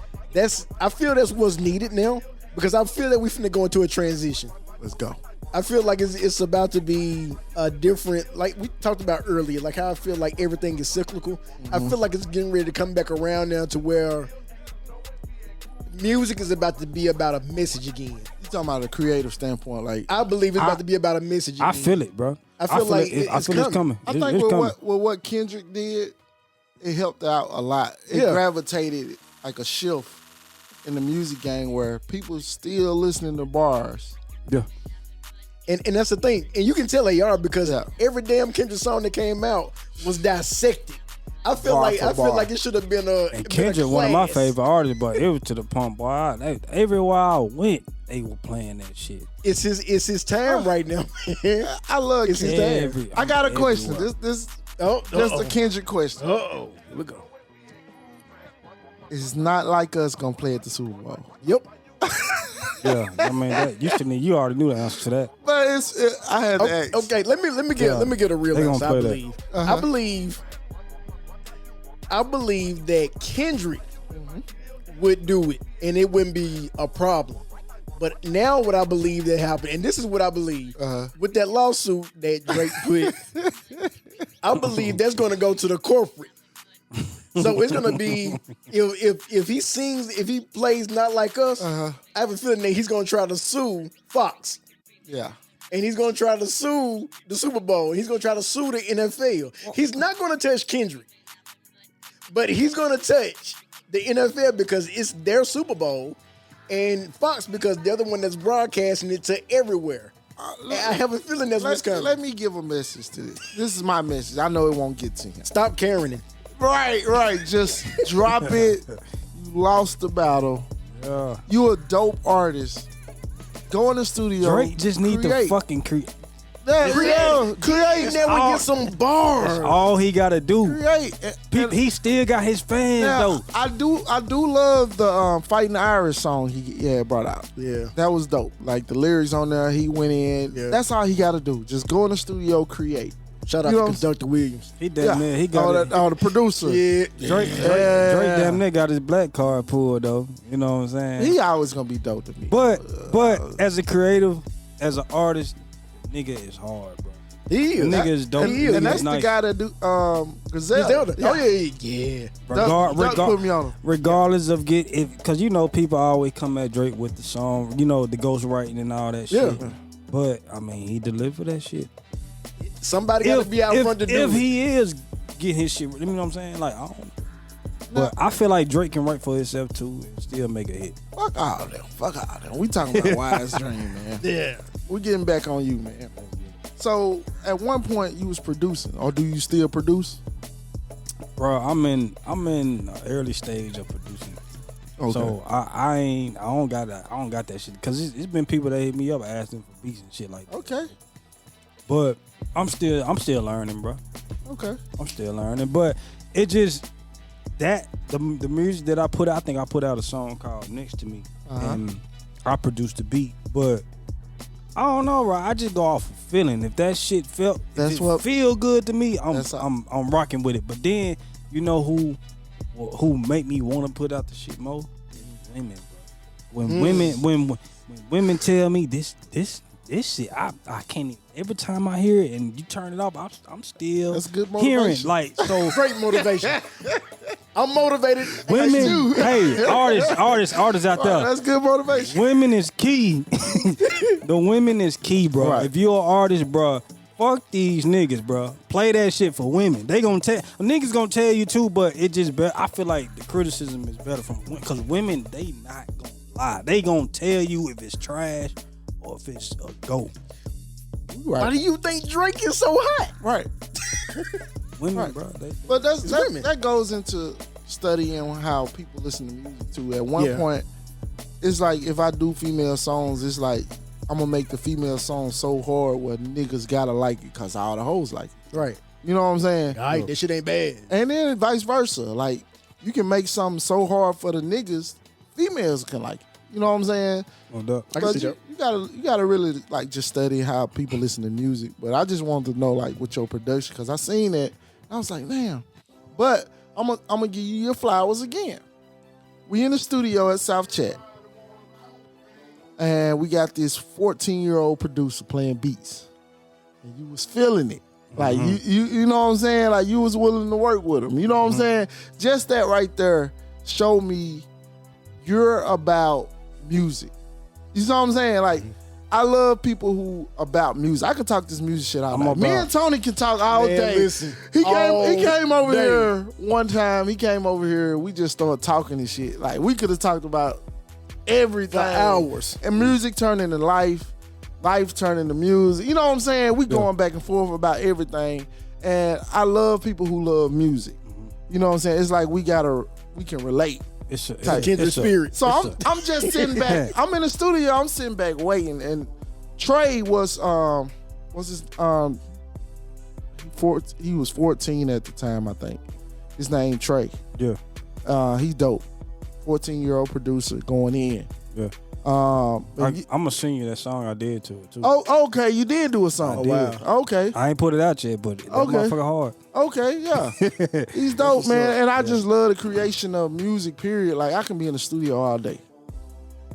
I feel that's what's needed now because I feel that we finna go into a transition. Let's go. I feel like it's about to be a different, like we talked about earlier, like how I feel like everything is cyclical. Mm-hmm. I feel like it's getting ready to come back around now to where music is about to be about a message again. You talking about a creative standpoint, like I believe it's about to be about a message again. I feel it, bro. I feel like it's coming. I think with what Kendrick did, it helped out a lot. It gravitated like a shift in the music game where people still listening to bars. Yeah. And that's the thing. And you can tell they are because every damn Kendrick song that came out was dissected. I feel bar like for I feel bar. like it should have been a. And been a Kendrick, one of my class. favorite artists, but it was to the point, boy. Everywhere I went, they were playing that shit. It's his time right now. Man. I love It's his Kendrick. time. I got a question. Everywhere. This Oh, just a Kendrick question. Uh-oh. Here we go. It's not like us gonna play at the Super Bowl. Yep. Yeah, I mean, you already knew the answer to that. But I had to ask. Okay, let me get a real They gonna answer. I play that. believe. Uh-huh. I believe that Kendrick would do it, and it wouldn't be a problem. But now, what I believe that happened, and this is what I believe with that lawsuit that Drake put, I believe that's going to go to the corporate. So it's going to be if he sings, if he plays Not Like Us, I have a feeling that he's going to try to sue Fox. Yeah. And he's going to try to sue the Super Bowl. He's going to try to sue the NFL. He's not going to touch Kendrick. But he's going to touch the NFL because it's their Super Bowl and Fox because they're the one that's broadcasting it to everywhere. And I have a feeling that's what's coming. Let me give a message to this. This is my message. I know it won't get to him. Stop carrying it. Right. Just drop it. You lost the battle. Yeah. You a dope artist. Go in the studio. Drake just need to fucking create. Create. Then we get some bars. All he gotta do. Create. He still got his fans though. I do love the Fighting the Irish song he brought out. Yeah. That was dope. Like the lyrics on there, he went in. Yeah. That's all he gotta do. Just go in the studio, create. Shout out You to know what I'm Conductor Williams. He damn near he got it. the producer. Yeah. Drake damn near got his black card pulled though. You know what I'm saying? He always gonna be dope to me. But as a creative, as an artist, nigga is hard, bro. He is. The nigga is dope. And, and that's nice. the guy that do Griselda. Oh, yeah. Doug put me on him. Regardless of because you know people always come at Drake with the song, you know, the ghostwriting and all that shit. Yeah. But I mean, he delivered that shit. Somebody got to be out front to do If it. he is getting his shit, you know what I'm saying? Like I don't. But I feel like Drake can write for himself too and still make a hit. Fuck all them. We talking about Wise Dream, man. Yeah. We getting back on you, man. So at one point you was producing, or do you still produce? Bro, I'm in the early stage of producing. Okay. So I don't got that shit because it's been people that hit me up asking for beats and shit like that. Okay. But I'm still learning, bro. Okay. I'm still learning, but it just that the music that I put out, I think I put out a song called Next to Me, and I produced the beat, but I don't know, bro. I just go off of feeling. If that shit feel good to me, I'm rocking with it. But then you know who make me want to put out the shit more? Women, bro. When women tell me this shit, I can't even, every time I hear it and you turn it off, I'm still That's good hearing motivation. like so. Great motivation. I'm motivated. Women, hey, artists out there. That's good motivation. Women is key. The women is key, bro. Right. If you're an artist, bro, fuck these niggas, bro. Play that shit for women. They gonna tell niggas gonna tell you too, but it just better. I feel like the criticism is better from because women they not gonna lie. They gonna tell you if it's trash or if it's a goat. Right. Why do you think Drake is so hot? Right. Women, Right. bro. But women. that goes into studying how people listen to music too. At one Yeah. point, it's like if I do female songs, it's like I'm gonna make the female song so hard where niggas gotta like it because all the hoes like it. Right. You know what I'm saying? All right, that shit ain't bad. And then vice versa. Like you can make something so hard for the niggas, females can like it. You know what I'm saying? No doubt. I can But see you, that. you gotta really like just study how people listen to music. But I just wanted to know like with your production because I seen it. I was like, damn. But I'm gonna give you your flowers again. We in the studio at South Chatt, and we got this 14-year-old producer playing beats, and you was feeling it. Like you know what I'm saying? Like you was willing to work with him. You know what I'm saying? Just that right there showed me you're about music. You know what I'm saying? Like I love people who about music. I can talk this music shit all night. Me and Tony can talk all Man, day. listen, He all came over day. here one time. He came over here. We just started talking and shit. Like we could have talked about everything For hours. And music turned into life. Life turned into music. You know what I'm saying? We going back and forth about everything. And I love people who love music. You know what I'm saying? It's like we can relate. It's a Kindred spirit. So I'm just sitting back. I'm in the studio. I'm sitting back waiting, and Trey was his he was 14 at the time, I think. His name Trey. Yeah. He's dope. 14-year-old producer going in. Yeah. I'm gonna sing you that song I did to it too. Oh, okay. You did do a song. I did. Wow. Okay. I ain't put it out yet, but that motherfucker hard. Okay, yeah. He's dope, man. And I just love the creation of music, period. Like, I can be in the studio all day.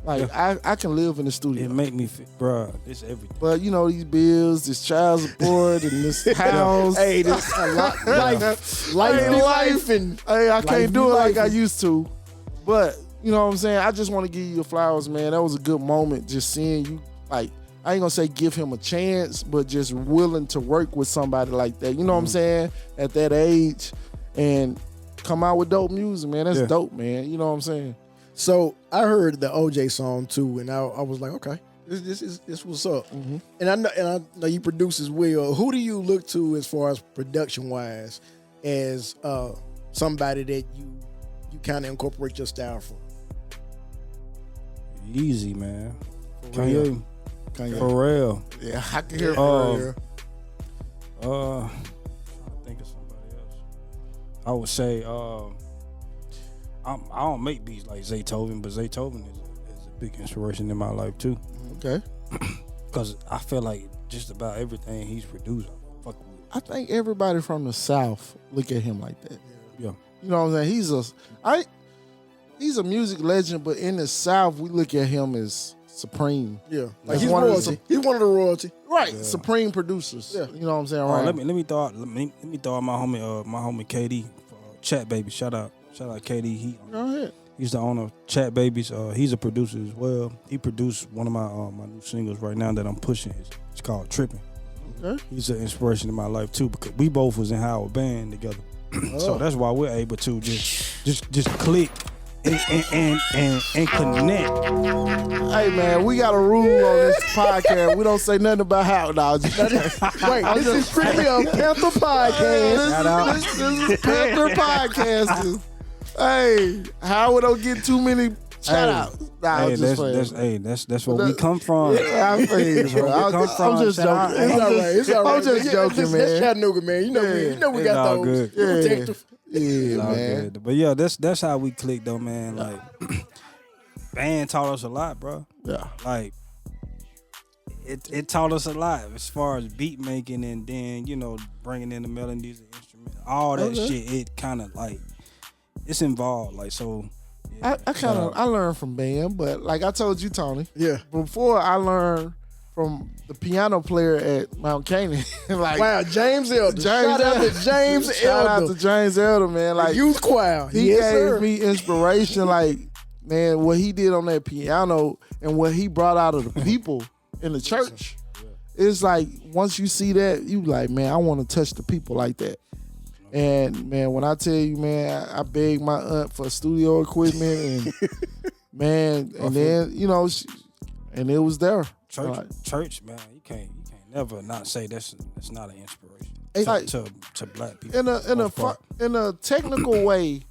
Like, I can live in the studio. It make me feel, bruh, this everything. But, you know, these bills, this child support, and this house. Hey, this life and Hey, I can't do it like I life. used to. But, you know what I'm saying? I just want to give you your flowers, man. That was a good moment just seeing you, like, I ain't gonna say give him a chance, but just willing to work with somebody like that. You know what I'm saying? At that age, and come out with dope music, man. That's dope, man. You know what I'm saying? So I heard the OJ song too, and I was like, okay, this what's up. Mm-hmm. And I know you produce as well. Who do you look to as far as production wise, as somebody that you kind of incorporate your style from? Easy, man. Kanye. For real. Yeah, I can hear for real. I'm trying to think of somebody else. I would say I don't make beats like Zaytoven, but Zaytoven is a big inspiration in my life too. Okay. Because I feel like just about everything he's produced, fuck with. I think everybody from the South look at him like that. Yeah. You know what I'm saying? He's a music legend, but in the South, we look at him as supreme. Yeah, like He's he's one of the- royalty. He's one of the royalty. Right. Supreme producers. Yeah. You know what I'm saying? Oh, Right. let me throw out my homie KD, Chatt Baby. Shout out KD. Go ahead. He's the owner of Chatt Babies. He's a producer as well. He produced one of my new singles right now that I'm pushing. It's called Tripping. Okay. He's an inspiration in my life too because we both was in Howard band together. So that's why we're able to just click and connect. Hey man, we got a rule on this podcast. We don't say nothing about how. No, just, Wait, this is strictly a Panther podcast. Shout out. This is Panther podcast. Hey, Howard don't get too many shout outs. Nah, I'm just playing. That's where we come from. Yeah, I feel you, bro. I'm just joking. It's all right. It's all right. I'm just joking, man. That's Chattanooga, man. You know, you know we It's got all those. good. Protective. Yeah, It's all man. good. But yeah, that's how we click though, man. Like band taught us a lot, bro. Yeah. Like it taught us a lot as far as beat making and then, you know, bringing in the melodies and instruments. All that shit, it kind of like it's involved. Like so yeah, I learned from band, but like I told you, Tony, Yeah. before I learned from the piano player at Mount Canaan. Like, Wow, James Elder. Shout out to James shout out Elder. to James Elder, man. Like Youth choir. he Yes, gave sir. me inspiration. Like, man, what he did on that piano and what he brought out of the people in the church. It's like once you see that, you like, man, I want to touch the people like that. And man, when I tell you, man, I begged my aunt for studio equipment and man, and then you know, and it was there. church, man. You can't never not say that's not an inspiration It's like- to black people. In a technical way,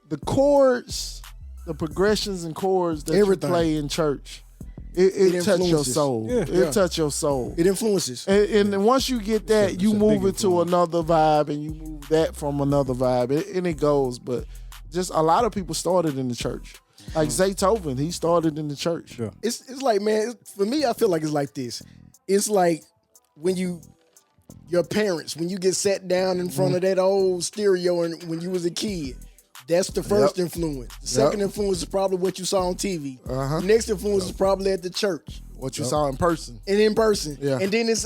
the chords, the progressions and chords that Everything. you play in church, it touch your influences. soul. Yeah. It touch your soul. It influences. And then once you get that, It's you a move big it to influence. another vibe, and you move that from another vibe, and it goes. But just a lot of people started in the church. Like Zaytoven, he started in the church. Yeah. It's like, man, for me, I feel like it's like this. It's like when your parents, when you get sat down in front of that old stereo and when you was a kid, that's the first influence. The second influence is probably what you saw on TV. Uh-huh. The next influence is probably at the church What you saw in person. and in person. Yeah. And then it's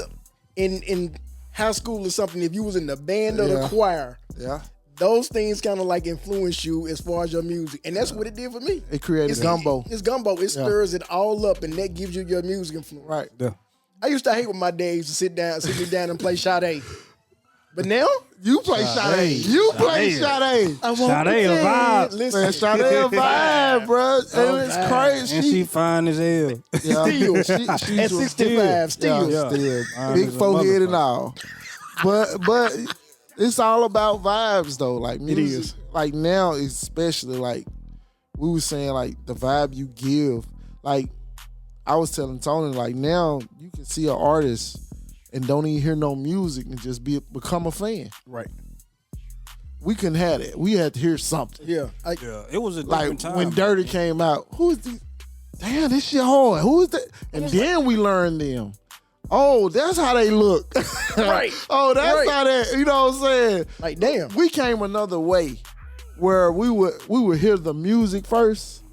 in high school or something, if you was in the band or the Yeah. choir, Yeah. those things kind of like influence you as far as your music. And that's what it did for me. It created gumbo. It's gumbo. It stirs it all up, and that gives you your music influence. Right. Yeah. I used to hate when my days to sit me down and play Sade. But now, You play Sade. You play Sade. I want Sade a vibe. Listen, Man, Sade a vibe, bro. And it's crazy. And she fine as hell. Yeah. Still. She's At 65, still. Yeah, still. Yeah. Big forehead and all. But it's all about vibes though. Like music, is. like now especially like we were saying like the vibe you give. Like I was telling Tony, like now you can see an artist and don't even hear no music and just become a fan. Right. We couldn't have that. We had to hear something. Yeah. Yeah, it was a Like different time. when Dirty came out, who is the damn, this shit hard. Who is that? And then we learned them. Oh, that's how they look. Right. Oh, that's Right. how that, you know what I'm saying? Like, damn. We came another way where we would hear the music first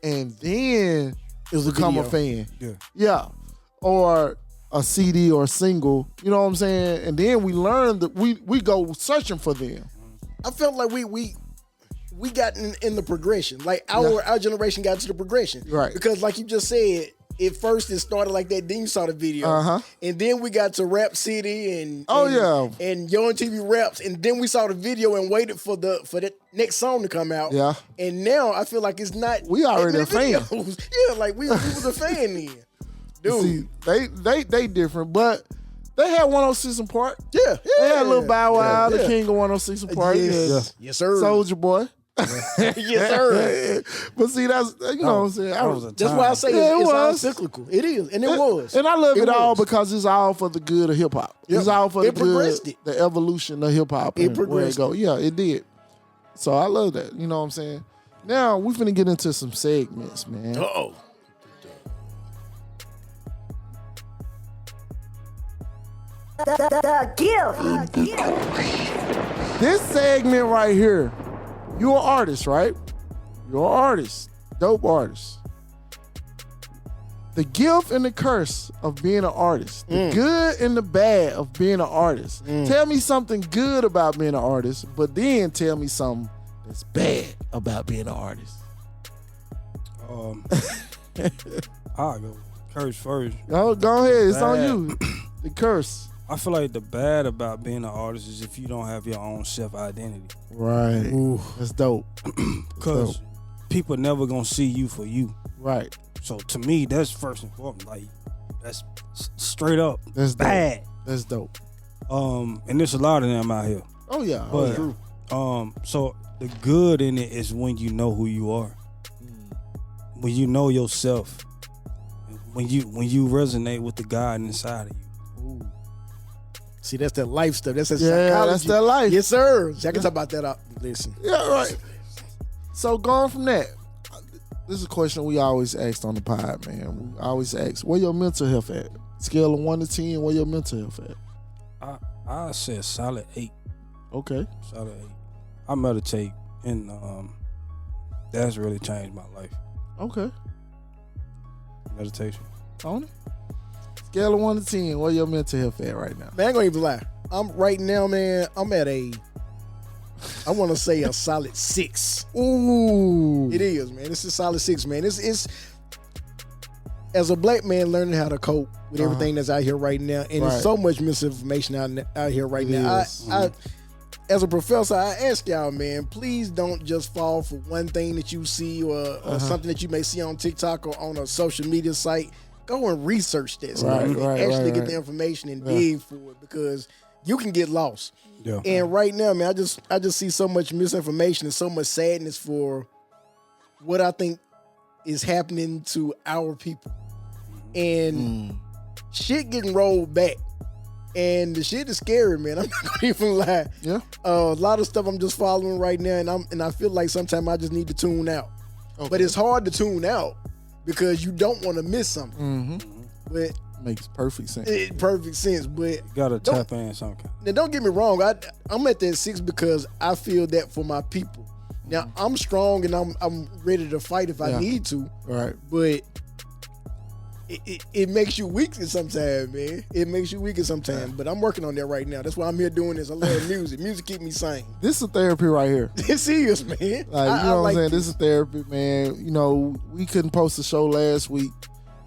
and then It was a become a video. fan. Yeah. Yeah. Or a CD or a single, you know what I'm saying? And then we learned that we go searching for them. I felt like we got in the progression. Like our generation got to the progression. Right. Because like you just said, at first it started like that, then you saw the video. Uh-huh. And then we got to Rap City and Yo on TV Raps, and then we saw the video and waited for the next song to come out. Yeah. And now I feel like it's not We already a fan. videos. Yeah, like we was a fan then. Dude. See, they different, but they had 106 and Park. Yeah. They had a little Bow Wow, Yeah. the king of 106 and Park. Yes. Yes, sir. Soldier Boy. Yes, sir. But see, that's, you know what I'm saying? That was a That's time. why I say Yeah, it it's all was. cyclical. It is, and it was. And I love it all was. because it's all for the good of hip hop. Yep. It's all for It the progressed good, it. the evolution of hip hop. It and where progressed go. Yeah, it did. So I love that. You know what I'm saying? Now we finna get into some segments, man. Uh-oh. This segment right here, you're an artist, right? You're an artist, dope artist. The gift and the curse of being an artist. The good and the bad of being an artist. Tell me something good about being an artist, but then tell me something that's bad about being an artist. I'll go curse first. Go ahead, it's on Bad. you. The curse. I feel like the bad about being an artist is if you don't have your own self-identity. Right. Ooh. That's dope. Because people never going to see you for you. Right. So to me, that's first and foremost. Like, that's straight up That's dope. bad. That's dope. And there's a lot of them out here. Oh yeah. But Oh, yeah. so the good in it is when you know who you are. When you know yourself. When you resonate with the God inside of you. Ooh. See, that's that life stuff. That's that Yeah, psychology. that's that life. Yes, sir. See, I can talk about that. Listen. Yeah, right. So going from that, this is a question we always asked on the pod, man. We always ask, where your mental health at? Scale of 1 to 10, where your mental health at? I said solid 8. Okay. Solid 8. I meditate, and that's really changed my life. Okay. Meditation. Tony? Scale of 1 to 10, where your mental health at right now? Man, I ain't gonna even lie. I'm right now, man. I'm at I want to say a solid 6. Ooh. It is, man. It's a solid 6, man. It's as a black man learning how to cope with everything that's out here right now, and Right. there's so much misinformation out here right now. Yes. I as a professor, I ask y'all, man, please don't just fall for one thing that you see or something that you may see on TikTok or on a social media site. Go and research that stuff and actually get the information and dig for it, because you can get lost. Yeah. And right now, man, I just see so much misinformation and so much sadness for what I think is happening to our people. And shit getting rolled back. And the shit is scary, man. I'm not gonna even lie. Yeah. A lot of stuff I'm just following right now, and I feel like sometimes I just need to tune out. Okay. But it's hard to tune out because you don't want to miss something. Mm-hmm. But Makes perfect sense. it perfect sense. But You gotta tap in some kind. now, don't get me wrong. I'm at that 6 because I feel that for my people. Now I'm strong and I'm ready to fight if I need to. Right. But it makes you weak sometimes, man. It makes you weak sometimes. But I'm working on that right now. That's why I'm here doing this. I love music. Music keep me sane. This is therapy right here. It's serious, man. Like, you know I what I'm like saying? This is therapy, man. You know, we couldn't post a show last week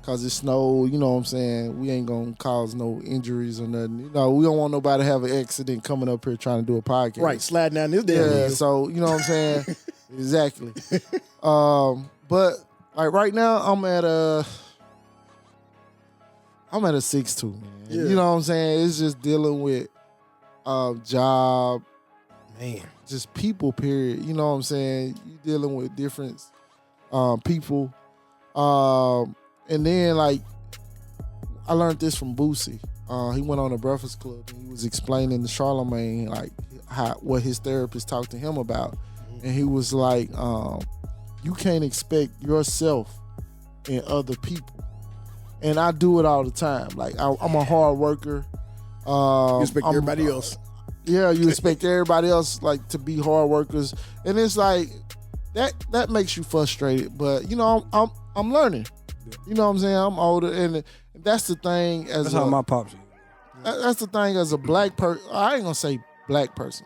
because it snowed. You know what I'm saying? We ain't going to cause no injuries or nothing. You know, we don't want nobody to have an accident coming up here trying to do a podcast. Right, slide down this damn Yeah, hill. so, you know what I'm saying? Exactly. But, like, right now, I'm at a 6'2", man. Yeah. You know what I'm saying? It's just dealing with job, Man. just people, period. You know what I'm saying? You dealing with different people. And then, like, I learned this from Boosie. He went on the Breakfast Club and he was explaining to Charlamagne, like, what his therapist talked to him about. And he was like, you can't expect yourself in other people. And I do it all the time. Like, I'm a hard worker. You expect everybody else. Yeah, you expect everybody else like to be hard workers, and it's like that makes you frustrated. But you know, I'm learning. You know what I'm saying? I'm older, and that's the thing. That's how my pops is. That's the thing as a black person. I ain't gonna say black person.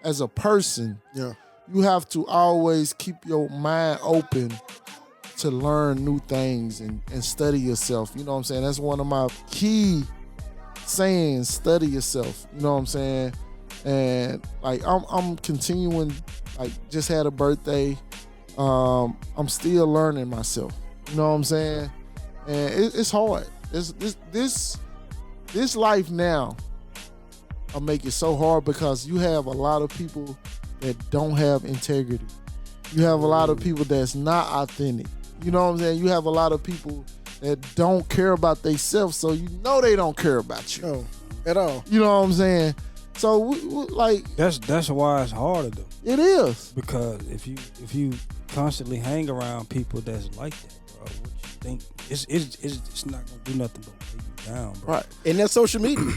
As a person. Yeah. You have to always keep your mind open to learn new things and study yourself. You know what I'm saying? That's one of my key sayings, study yourself. You know what I'm saying? And like I'm continuing, like just had a birthday. I'm still learning myself. You know what I'm saying? And it's hard. This life now, I make it so hard because you have a lot of people that don't have integrity. You have a lot of people that's not authentic. You know what I'm saying? You have a lot of people that don't care about themselves, so you know they don't care about you. No, at all. You know what I'm saying? So we like That's why it's harder though. it is. Because if you constantly hang around people that's like that, bro, what you think it's not gonna do nothing but take you down, bro. Right. And that's social media.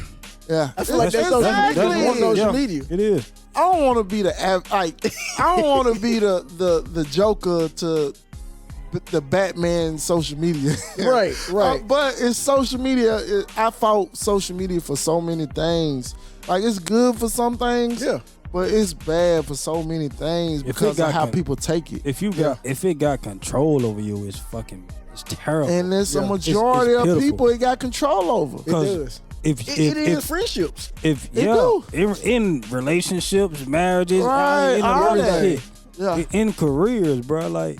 Yeah. I feel like that's social media. Exactly. That's more social Yeah, media. It is. I don't want to be I don't want to be the Joker to the Batman social media. Right. But it's social media. I fought social media for so many things. Like, it's good for some things. Yeah. But it's bad for so many things because of how people take it. If it got control over you, it's terrible. And there's a majority it's of people it got control over. It does. If It is friendships. In relationships, marriages, Right, in all the that. shit, Yeah. in careers, bro, like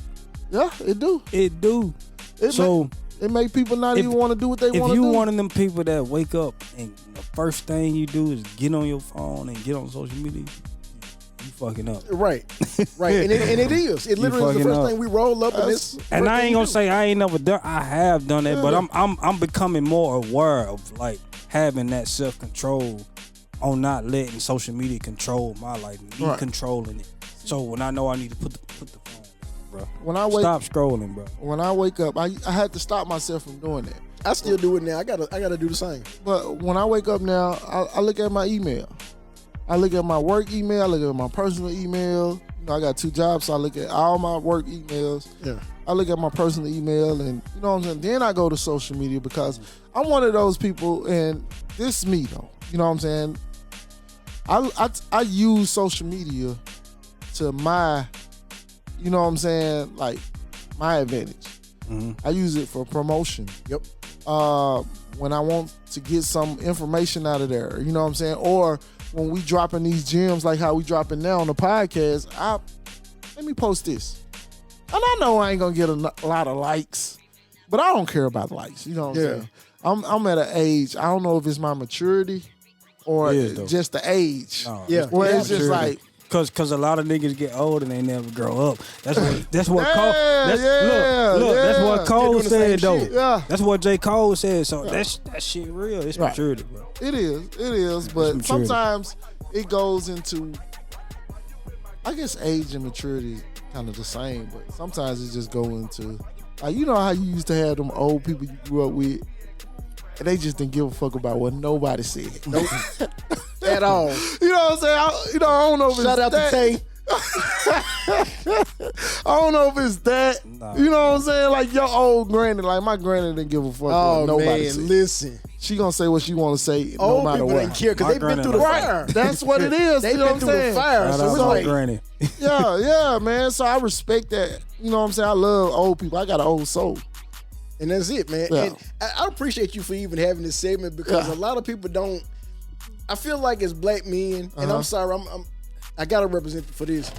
Yeah, it do. it do. It make people not even want to do what they want to do. If you one of them people that wake up and the first thing you do is get on your phone and get on social media, you fucking up. Right. And it is. It literally is the fucking first up. thing we roll up, and it's. And I ain't gonna say I ain't never done. I have done it, but I'm becoming more aware of like having that self control on not letting social media control my life, me controlling it. So when I know I need to put the phone down, bro. Stop scrolling, bro. When I wake up, I had to stop myself from doing that. I still do it now. I gotta do the same. But when I wake up now, I look at my email. I look at my work email. I look at my personal email. You know, I got 2 jobs, so I look at all my work emails. Yeah. I look at my personal email, and you know what I'm saying. Then I go to social media because I'm one of those people, and this is me though. You know what I'm saying. I use social media to my, you know what I'm saying, like my advantage. Mm-hmm. I use it for promotion. Yep. When I want to get some information out of there, you know what I'm saying? Or when we dropping these gems like how we dropping now on the podcast, let me post this. And I know I ain't gonna get a lot of likes, but I don't care about likes. You know what I'm saying? I'm at an age, I don't know if it's my maturity or just the age. No, Yeah. Where it's just maturity. like, Cause a lot of niggas get old and they never grow up. That's what Yeah, Cole. That's what Cole doing the same said though. shit. Yeah. That's what J. Cole said. So that shit real. It's maturity, bro. it is, but maturity. sometimes it goes into, I guess age and maturity kind of the same, but sometimes it just go into, like, you know how you used to have them old people you grew up with, and they just didn't give a fuck about what nobody said. Nope. At all. You know what I'm saying? I don't know if Shout out to Tay. I don't know if it's that. Nah. You know what I'm saying? Like your old granny, like my granny didn't give a fuck what nobody man, said. listen. She gonna say what she want to say no Old matter people what. didn't care because My they've been through the granny fire. That's what it is. They've you know been what through I'm the saying? fire. Shout So out it's to my like, granny. Yeah, man. So I respect that. You know what I'm saying? I love old people. I got an old soul. and that's it, man. Yeah. And I appreciate you for even having this segment because a lot of people don't. I feel like as black men, and I'm sorry, I gotta represent for this,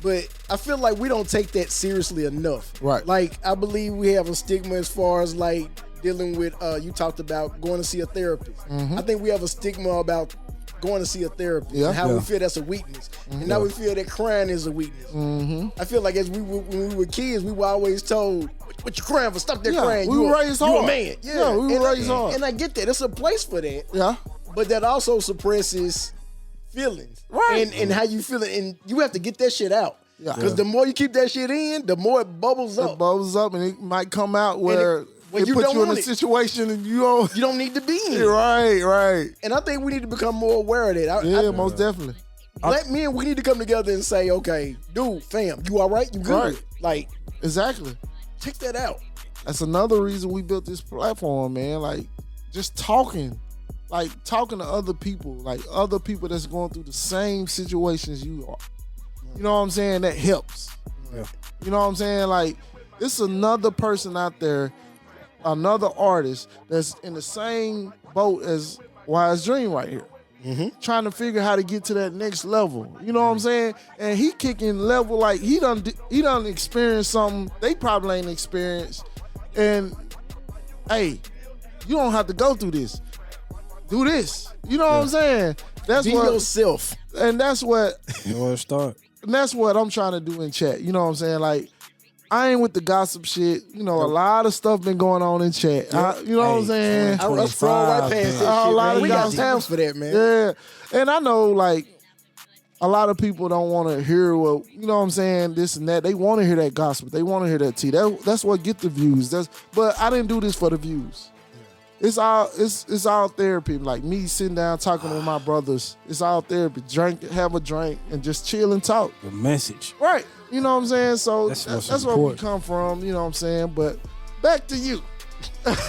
but I feel like we don't take that seriously enough. Right. Like I believe we have a stigma as far as like dealing with. You talked about going to see a therapist. I think we have a stigma about going to see a therapist. Yeah. And how Yeah. we feel that's a weakness. And now we feel that crying is a weakness. I feel like when we were kids, we were always told, what you crying for? Stop that Yeah, crying. we You were a- raised you hard. a man. Yeah, we were raised hard. And I get that. There's a place for that. Yeah. But that also suppresses feelings. Right. And how you feel it. And you have to get that shit out. Yeah. Because the more you keep that shit in, the more it bubbles It up. bubbles up and it might come out where when it you puts don't you in a want it. situation and you don't. You don't need to be in. Right. And I think we need to become more aware of that. Yeah, most definitely. Black men, we need to come together and say, okay, dude, fam, you all right? You good? Right. Like, Exactly. check that out. That's another reason we built this platform, man. Like, just talking. Like, talking to other people. Like, other people that's going through the same situations you are. You know what I'm saying? That helps. Yeah. You know what I'm saying? Like, it's another person out there, another artist that's in the same boat as Wise Dream right here. Trying to figure how to get to that next level. You know what I'm saying? And he kicking level like he done experienced something they probably ain't experienced. And hey, you don't have to go through this. Do this. You know what I'm saying? That's Be what yourself. and that's what You know where to start. and that's what I'm trying to do in chat. You know what I'm saying? Like, I ain't with the gossip shit. You know, a lot of stuff been going on in chat. You know what I'm saying? I scroll right past that shit, A lot man. of We got gossip. time for that, man. Yeah. And I know, like, a lot of people don't want to hear what, you know what I'm saying, this and that. They want to hear that gospel. They want to hear that tea. That's what get the views. But I didn't do this for the views. It's all therapy. Like me sitting down talking with my brothers. It's all therapy. Have a drink, and just chill and talk. The message. Right. You know what I'm saying? So That's that's, what's where we important. come from. You know what I'm saying? But back to you.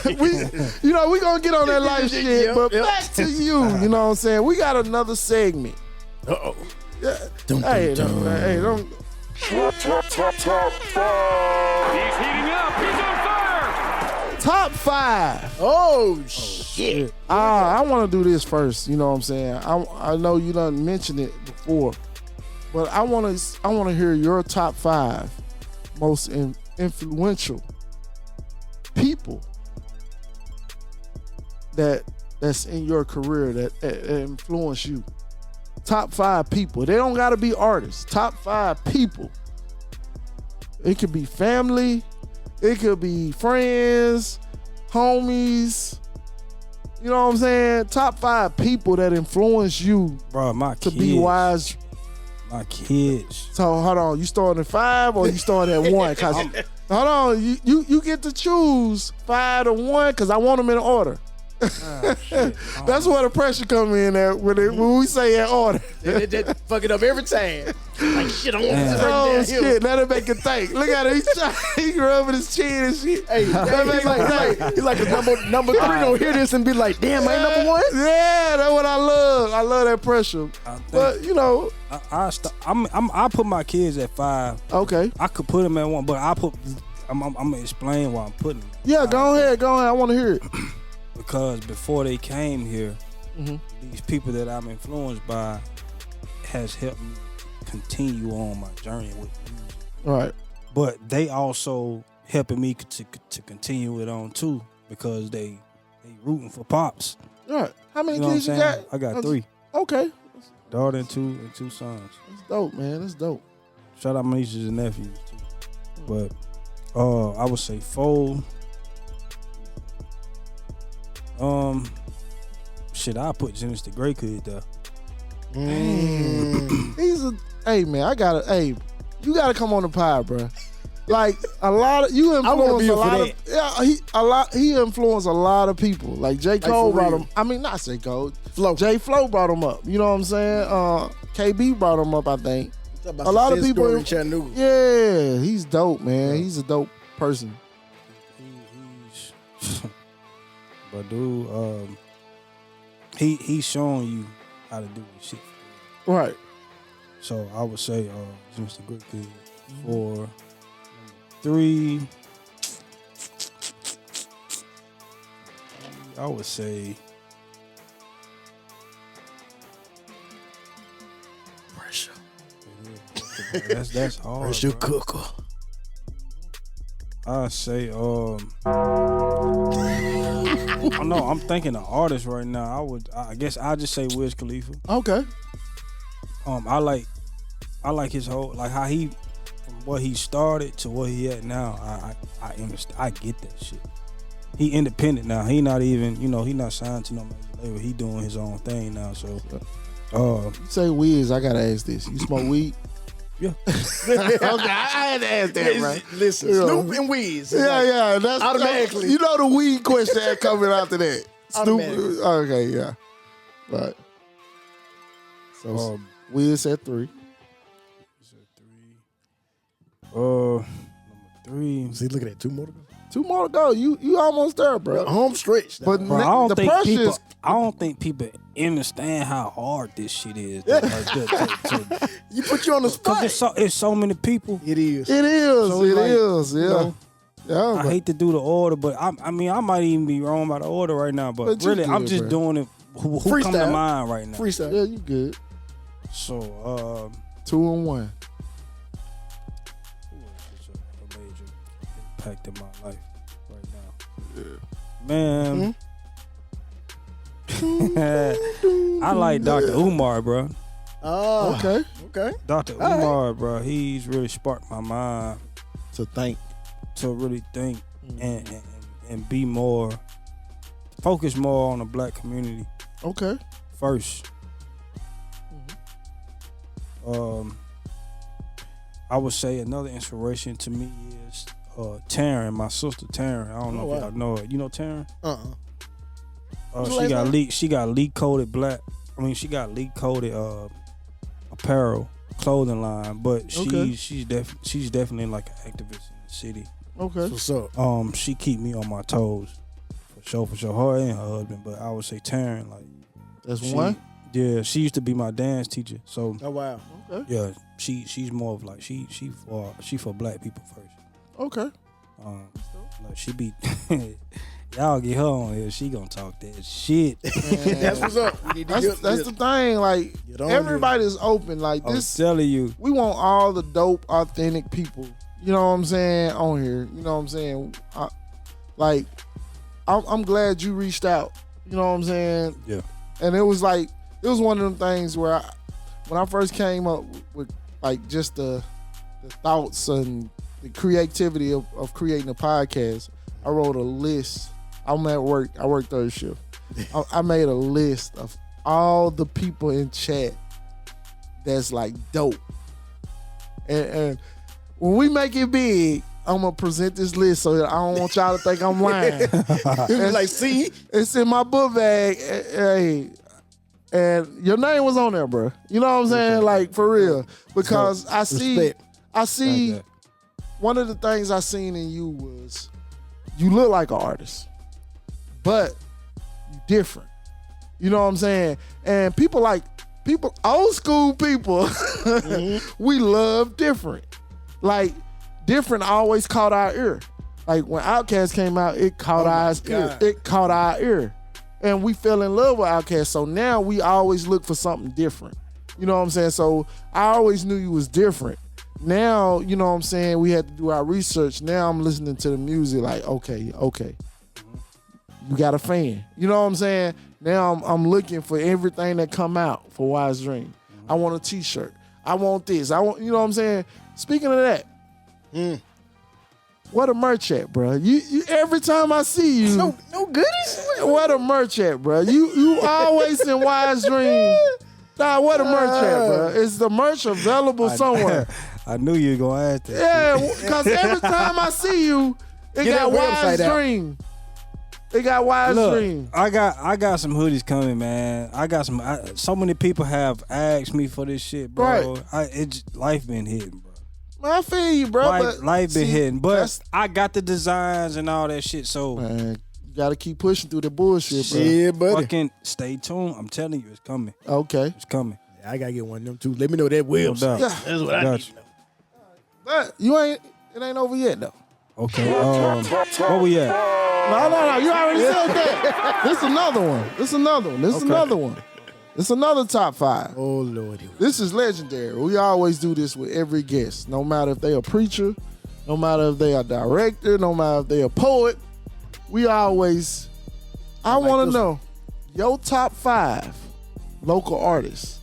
we gonna get on that life shit. Yep, But yep. back to you. You know what I'm saying? We got another segment. Uh-oh. Yeah. Dum, Hey, dum, dum. hey, don't. Top 5. He's heating up. He's on fire. Top 5. Oh, shit. I want to do this first. You know what I'm saying? I know you done mentioned it before, but I want to hear your top 5 most influential people that's in your career that influence you. Top 5 people. They don't got to be artists. Top 5 people. It could be family. It could be friends, homies. You know what I'm saying? Top 5 people that influence you Bro, my to kids. be wise. My kids. So hold on, you starting at 5 or you starting at 1? Cause hold on, you get to choose 5 to 1 because I want them in order. That's where the pressure come in at when we say in order. That fuck it up every time. Like, shit, I want Yeah. this Oh right down here. shit! Let it make it think. Look at him. He rubbing his chin and shit. Hey, he's like the number 3 gonna hear this and be like, damn, I ain't number 1? Yeah, that's what I love. I love that pressure. But you know, I put my kids at 5. okay. I could put them at 1, but I'm gonna explain why I'm putting them. Yeah, go ahead. I want to hear it. Because before they came here, Mm-hmm. these people that I'm influenced by has helped me continue on my journey with music. Right. But they also helping me to continue it on too, because they rooting for Pops. Right. How many You know what I'm kids you saying? got? I got 3. Okay. Daughter and two sons. That's dope, man. That's dope. Shout out my nieces and nephews too. But I would say 4. Shit, I put Janice the Great Kid there. Hey man, you gotta come on the pod, bro. Like a lot of you influence be a here for lot of he influenced a lot of people. Like J. Cole for brought real. him. I mean, not J. Cole. Flo. J. Flo brought him up. You know what I'm saying? KB brought him up. I think. A lot of people in Chattanooga. Yeah, he's dope, man. He's a dope person. He's but dude, he's showing you how to do this shit. Right. So I would say Mr. Good Kid. 4, 3. I would say Pressure. that's hard. Pressure Bro. cooker. I say, I know I'm thinking of artists right now. I guess I'll just say Wiz Khalifa. Okay. I like his whole, like how he, from what he started to what he at now. I understand. I get that shit. He independent now. He not even, he not signed to no major label. He doing his own thing now. So, You say Wiz, I gotta ask this. You smoke weed? yeah. Okay, I had to ask that, right? Listen, Yeah. Snoop and Wiz. Yeah, that's automatically. You know the weed question that coming after that. Automatically. Stupid. Okay, yeah. Right. So Wiz at 3. Number 3. See, look at that. 2 more to go. 2 more to go. You almost there, bro. Home stretch. But Bro, I the don't think pressure people. is I don't think people understand how hard this shit is. You put you on the spot. Because it's so many people. It is. It is. So It like, is. Yeah. know, Yeah. I hate to do the order, but I might even be wrong about the order right now. But But you really, I'm good, just bro. doing it. Who come to Freestyle. mind right now? Freestyle. Yeah, you good. So, 2 and 1. who else is a major impact in my life right now? Man, I like Dr. Umar, bro. Oh, Okay. okay. Dr. All right. Umar, bro. He's really sparked my mind To think. to really think and be more, focus more on the black community Okay. first. I would say another inspiration to me is Taryn, my sister Taryn. I don't know if y'all know her. You know Taryn? She got leak coated black. I mean, she got leak coated apparel clothing line, but she's definitely like an activist in the city. Okay. What's up? She keep me on my toes for sure. Her and her husband, but I would say Taryn, like That's she, 1. Yeah, she used to be my dance teacher. So Oh, wow. Okay. yeah, she's more of like she for black people first. Okay. Like she be y'all get her on here, she gonna talk that shit. That's what's up. We need to That's the thing. Like Get on everybody's open. Like I'm this. telling you. We want all the dope, authentic people. You know what I'm saying on here. You know what I'm saying. I'm glad you reached out. You know what I'm saying. Yeah. And it was one of them things where when I first came up with like just the thoughts and the creativity of creating a podcast, I wrote a list. I'm at work. I work third shift. I made a list of all the people in chat that's like dope. And when we make it big, I'm gonna present this list so that I don't want y'all to think I'm lying. It's like, see? It's in my book bag. Hey, and your name was on there, bro. You know what I'm saying? Like for real. Because I see Like one of the things I seen in you was you look like an artist, but you different. You know what I'm saying? And people, old school people, we love different. Like different always caught our ear. Like when Outkast came out, it caught our ear. It caught our ear. And we fell in love with Outkast. So now we always look for something different. You know what I'm saying? So I always knew you was different. Now, you know what I'm saying, we had to do our research. Now I'm listening to the music like, okay. You got a fan. You know what I'm saying? Now I'm looking for everything that come out for Wise Dream. I want a t-shirt. I want this. I want, you know what I'm saying? Speaking of that, what a merch at, bro? You every time I see you, No goodies? what a merch at, bro? You always in Wise Dream. Nah, what a merch at, bro? Is the merch available somewhere? I knew you were gonna ask that. Yeah, because every time I see you, it Get got that Wise website out. Dream. It got Wise Look, Dream. I got some hoodies coming, man. I got some. So many people have asked me for this shit, bro. Right. Life been hitting, bro. Man, I feel you, bro. Life been hitting, but that's- I got the designs and all that shit. So man, you gotta keep pushing through the bullshit, bro. Yeah, buddy. fucking stay tuned. I'm telling you, it's coming. Okay. It's coming. I gotta get one of them too. Let me know that No website. doubt. Yeah. That's what I Got need. you. But it ain't over yet, though. Okay. Where we at? No. You already said that. This another one. This another one. This another top 5. Oh, Lord. This is legendary. We always do this with every guest. No matter if they a preacher, no matter if they are director, no matter if they a poet, we always, I like want to this know your top 5 local artists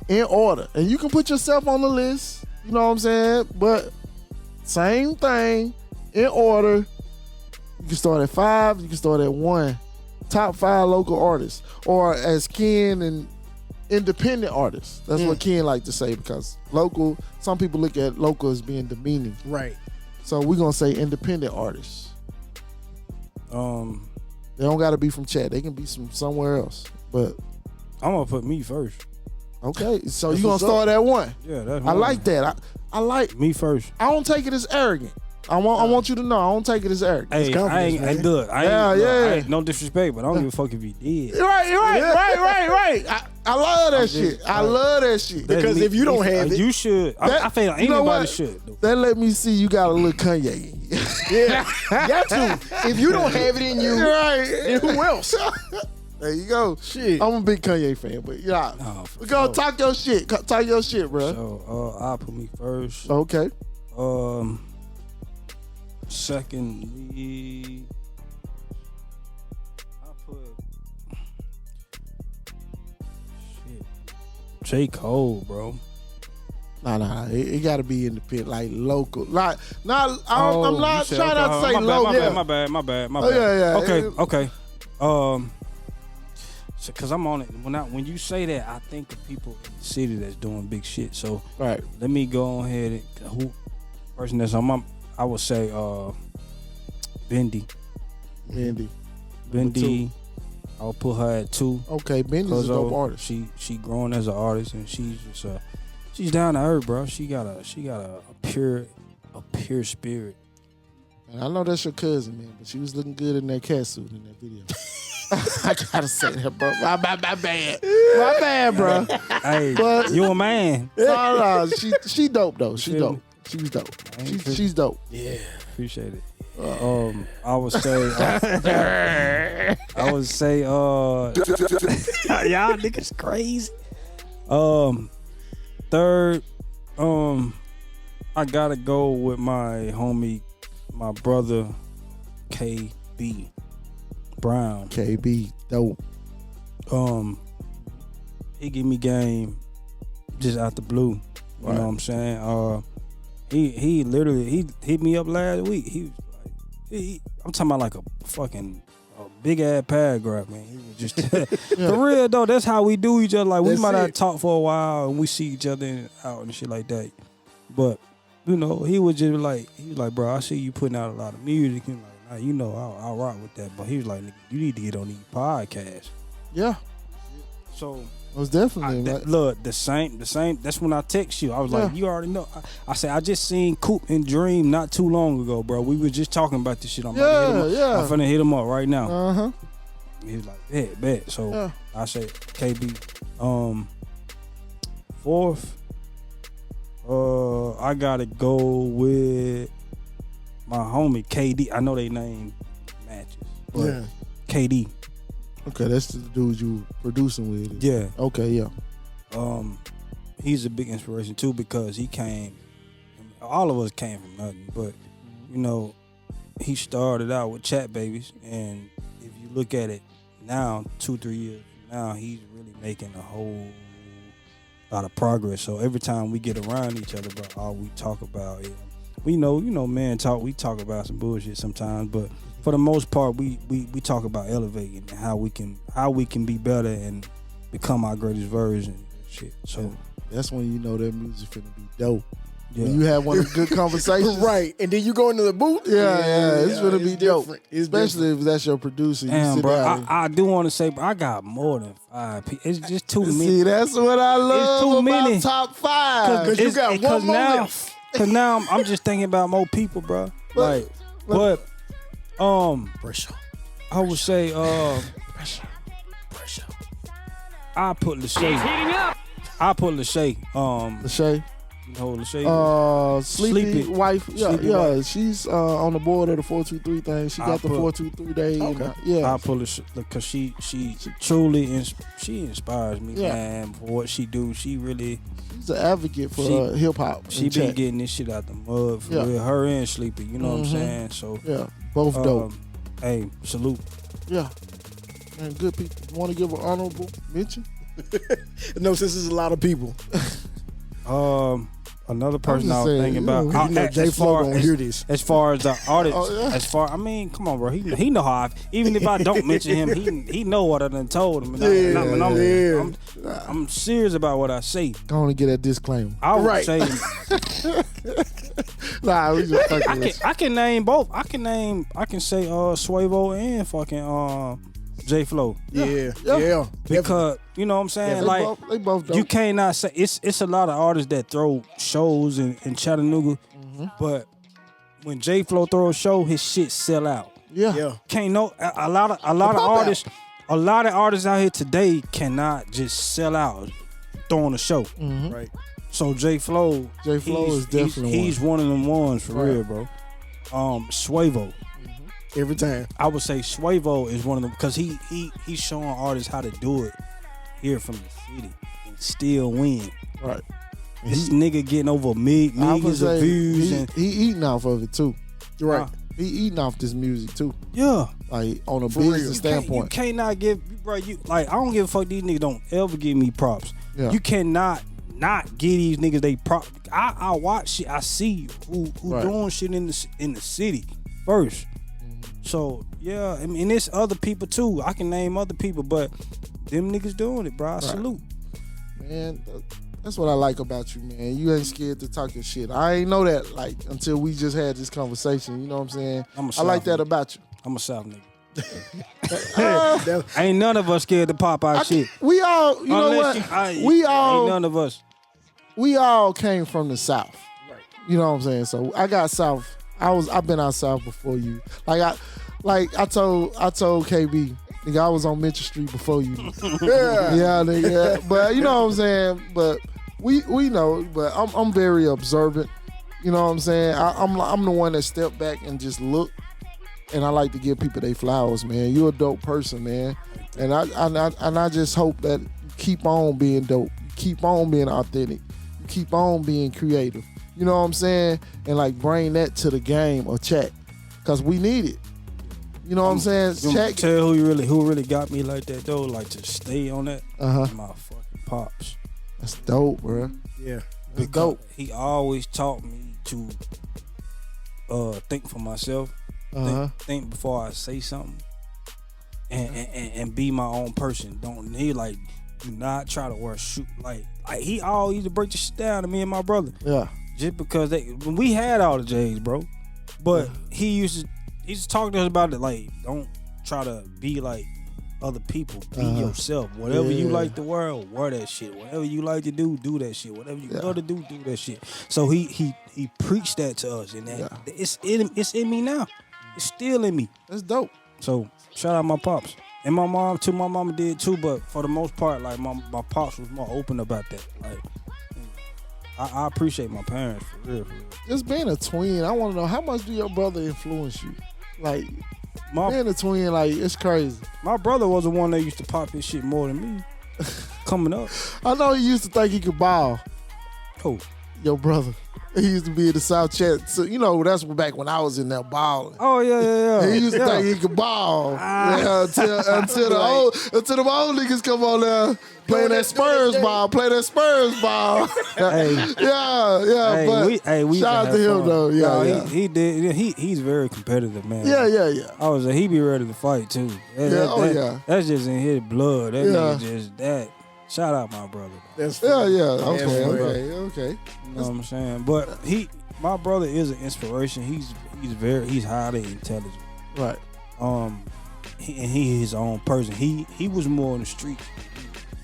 in order. And you can put yourself on the list, you know what I'm saying? But same thing, in order. You can start at 5, you can start at 1. Top 5 local artists. Or as Ken and independent artists. That's what Ken like to say, because local, some people look at local as being demeaning. Right. So we're going to say independent artists. They don't got to be from Chatt. They can be somewhere else. But I'm gonna put me first. okay, so That's you're going what's to start at 1. Yeah, that's I one. like that. I like, Me first. I don't take it as arrogant. I want you to know, I don't take it as arrogant. Hey, I confidence, ain't, man. hey, look, I ain't, I ain't no disrespect, but I don't give a fuck if he did. Right. I love that shit. I love that shit. Because That's if you don't have it- you should. I feel like you know anybody what? should. Though. That let me see you got a little Kanye in you. Yeah, got to. If you don't have it in you, Right. then who else? There you go. Shit. I'm a big Kanye fan, but yeah. No, for We gonna sure. talk your shit. Talk your shit, bro. So I'll put me first. Okay. Secondly, I put shit. J. Cole, bro. Nah. It gotta be independent, like local. Like, I'm Oh, not you said trying not to say local. My bad. Oh, yeah. Okay. So, cause I'm on it. When you say that, I think of people in the city that's doing big shit. So Right. let me go ahead and who person that's on my. I would say Bendy. Bendy. I'll put her at 2. Okay, Bendy's a dope artist. She growing as an artist, and she's just she's down to earth, bro. She got a pure spirit. And I know that's your cousin, man, but she was looking good in that cat suit in that video. I gotta say that, bro. My bad. My bad, bro. Hey, But- you a man. No, she dope though. She feel dope. She's dope. I ain't tripping. She's dope. Yeah. Appreciate it. I would say y'all niggas crazy. Third, I gotta go with my homie, my brother, KB Brown. KB, dope. He give me game just out the blue. You Right. know what I'm saying? He literally he hit me up last week. He was like, I'm talking about like a fucking big ass paragraph, man. He was just for real though. That's how we do each other. Like we That's might not it. talk for a while and we see each other out and shit like that. But you know, he was like, bro, I see you putting out a lot of music. He was like, nah, you know, I'll rock with that. But he was like, nigga, you need to get on these podcasts. Yeah, So most definitely. man. look, the same. That's when I text you. I was like, Yeah. you already know. I said, I just seen Coop and Dream not too long ago, bro. We were just talking about this shit. I'm Yeah. finna hit him up right now. Uh-huh. He was like, bet. So Yeah. I say, KB. Fourth, I gotta go with my homie KD. I know they name matches, but Yeah. KD. Okay, that's the dude you producing with. Yeah. Okay, yeah. He's a big inspiration too because he came. All of us came from nothing, but you know, he started out with Chatt Babies, and if you look at it now, 2-3 years from now, he's really making a whole lot of progress. So every time we get around each other, bro, all we talk about is, we know, man, we talk about some bullshit sometimes, but for the most part, we talk about elevating and how we can be better and become our greatest version and shit. So That's when you know that music finna be dope. yeah. When you have one of the good conversations. Right. And then you go into the booth. Yeah, it's gonna be dope. different. It's Especially if that's your producer. You Damn, sit bro, down and- I do want to say, bro, I got more than 5 people. It's just too many. See, that's what I love too about many. top 5. Because you got one more now, left. Cause now I'm just thinking about more people, bro. But- But Pressure. I would say Pressure. I put Lachey. I put Lachey. Lachey. Hold the shade. Sleepy Sleepy. wife. Yeah, Sleepy yeah. wife. She's on the board of the 423 thing. She got the 423 day. Okay. And, yeah. I pull it because she truly she inspires me, Yeah. man. For what she do, she really She's an advocate for hip hop. she been getting this shit out the mud for real. Her and Sleepy, you know what I'm saying? So Yeah, both dope. Hey, salute. Yeah. Man, good people. You want to give an honorable mention? No, since there's a lot of people. Another person I was saying, thinking you about. know, You know, J Flow gonna hear this. As far as the artist, Oh, yeah. I mean, come on, bro. He know how. Even if I don't mention him, he know what I done told him. And I'm serious about what I say. Go on and get that disclaimer. I would Right. say Nah, we just fucking with you. I can name both. I can say Swavo and fucking J Flow. Yeah. Because you know what I'm saying? They like they both dope. you cannot say it's a lot of artists that throw shows in Chattanooga, but when J Flow throw a show, his shit sell out. Yeah. Can't know a lot of artists out here today cannot just sell out throwing a show. Right. So J Flow is definitely he's one of them ones for real, bro. Swavo. Every time. I would say Swavo is one of them because he's showing artists how to do it here from the city and still win. Right. This nigga getting over millions of views and he eating off of it too. You're right. He eating off this music too. yeah. Like on a For real. business standpoint. You cannot give, bro. You like I don't give a fuck. These niggas don't ever give me props. Yeah. You cannot not give these niggas they prop. I watch shit. I see who Right. doing shit in the city first. So yeah, I mean, and there's other people too. I can name other people, but them niggas doing it, bro. I salute. Man, that's what I like about you, man. You ain't scared to talk your shit. I ain't know that like until we just had this conversation. You know what I'm saying? I'm a I like South that nigga. about you. I'm a South nigga. Ain't none of us scared to pop our shit. We all, you know what? We ain't all, none of us. we all came from the South. Right. You know what I'm saying? So I got South. I've been out South before you. I told KB, nigga, I was on Mitchell Street before you. Yeah, nigga. But you know what I'm saying? But we know, but I'm very observant. You know what I'm saying? I'm the one that stepped back and just look. And I like to give people their flowers, man. You're a dope person, man. And I just hope that you keep on being dope. You keep on being authentic. You keep on being creative. You know what I'm saying? And like bring that to the game or Chat. Cause we need it. You know what I'm saying? Chat. Tell who really got me like that though, like to stay on that. My fucking pops. That's dope, bro. Yeah. That's dope. He always taught me to think for myself. Think before I say something. And be my own person. Do not try to wear shoot like he always used to break the shit down to me and my brother. Yeah. Just because when we had all the J's, bro. But he used to talk to us about it like, don't try to be like other people. Be yourself. Whatever you like to wear that shit. Whatever you like to do that shit. Whatever you love to do that shit. So he preached that to us, and that it's in me now. It's still in me. That's dope. So shout out my pops. And my mom too. My mama did too, but for the most part, like my pops was more open about that. Like I appreciate my parents for real. Just being a twin, I want to know how much do your brother influence you? Like My being a twin, like it's crazy. my brother was the one that used to pop his shit more than me. Coming up. I know he used to think he could ball. Oh. Your brother. He used to be in the South Chat. So, you know, that's back when I was in there balling. Oh yeah. He used to think he could ball until the old niggas come on there playing that Spurs ball, Hey. yeah. But we shout out to him though. No, Yeah. He did. He's very competitive, man. Yeah. I was he be ready to fight too. That's just in his blood. That nigga just that. Shout out my brother. That's Yeah. funny. Okay. You know what I'm saying? But my brother is an inspiration. He's highly intelligent. Right. He his own person. He was more on the street.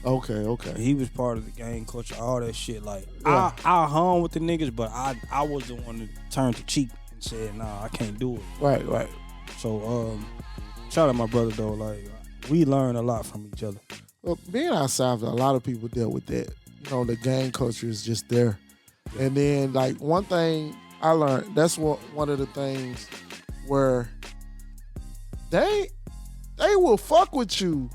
Okay. He was part of the gang culture, all that shit. Like I hung with the niggas, but I was the one that turned the cheek and said, nah, I can't do it. Right. So shout out my brother though. Like we learn a lot from each other. Well, being outside, a lot of people deal with that. You know, the gang culture is just there. And then like one thing I learned, that's one of the things where they will fuck with you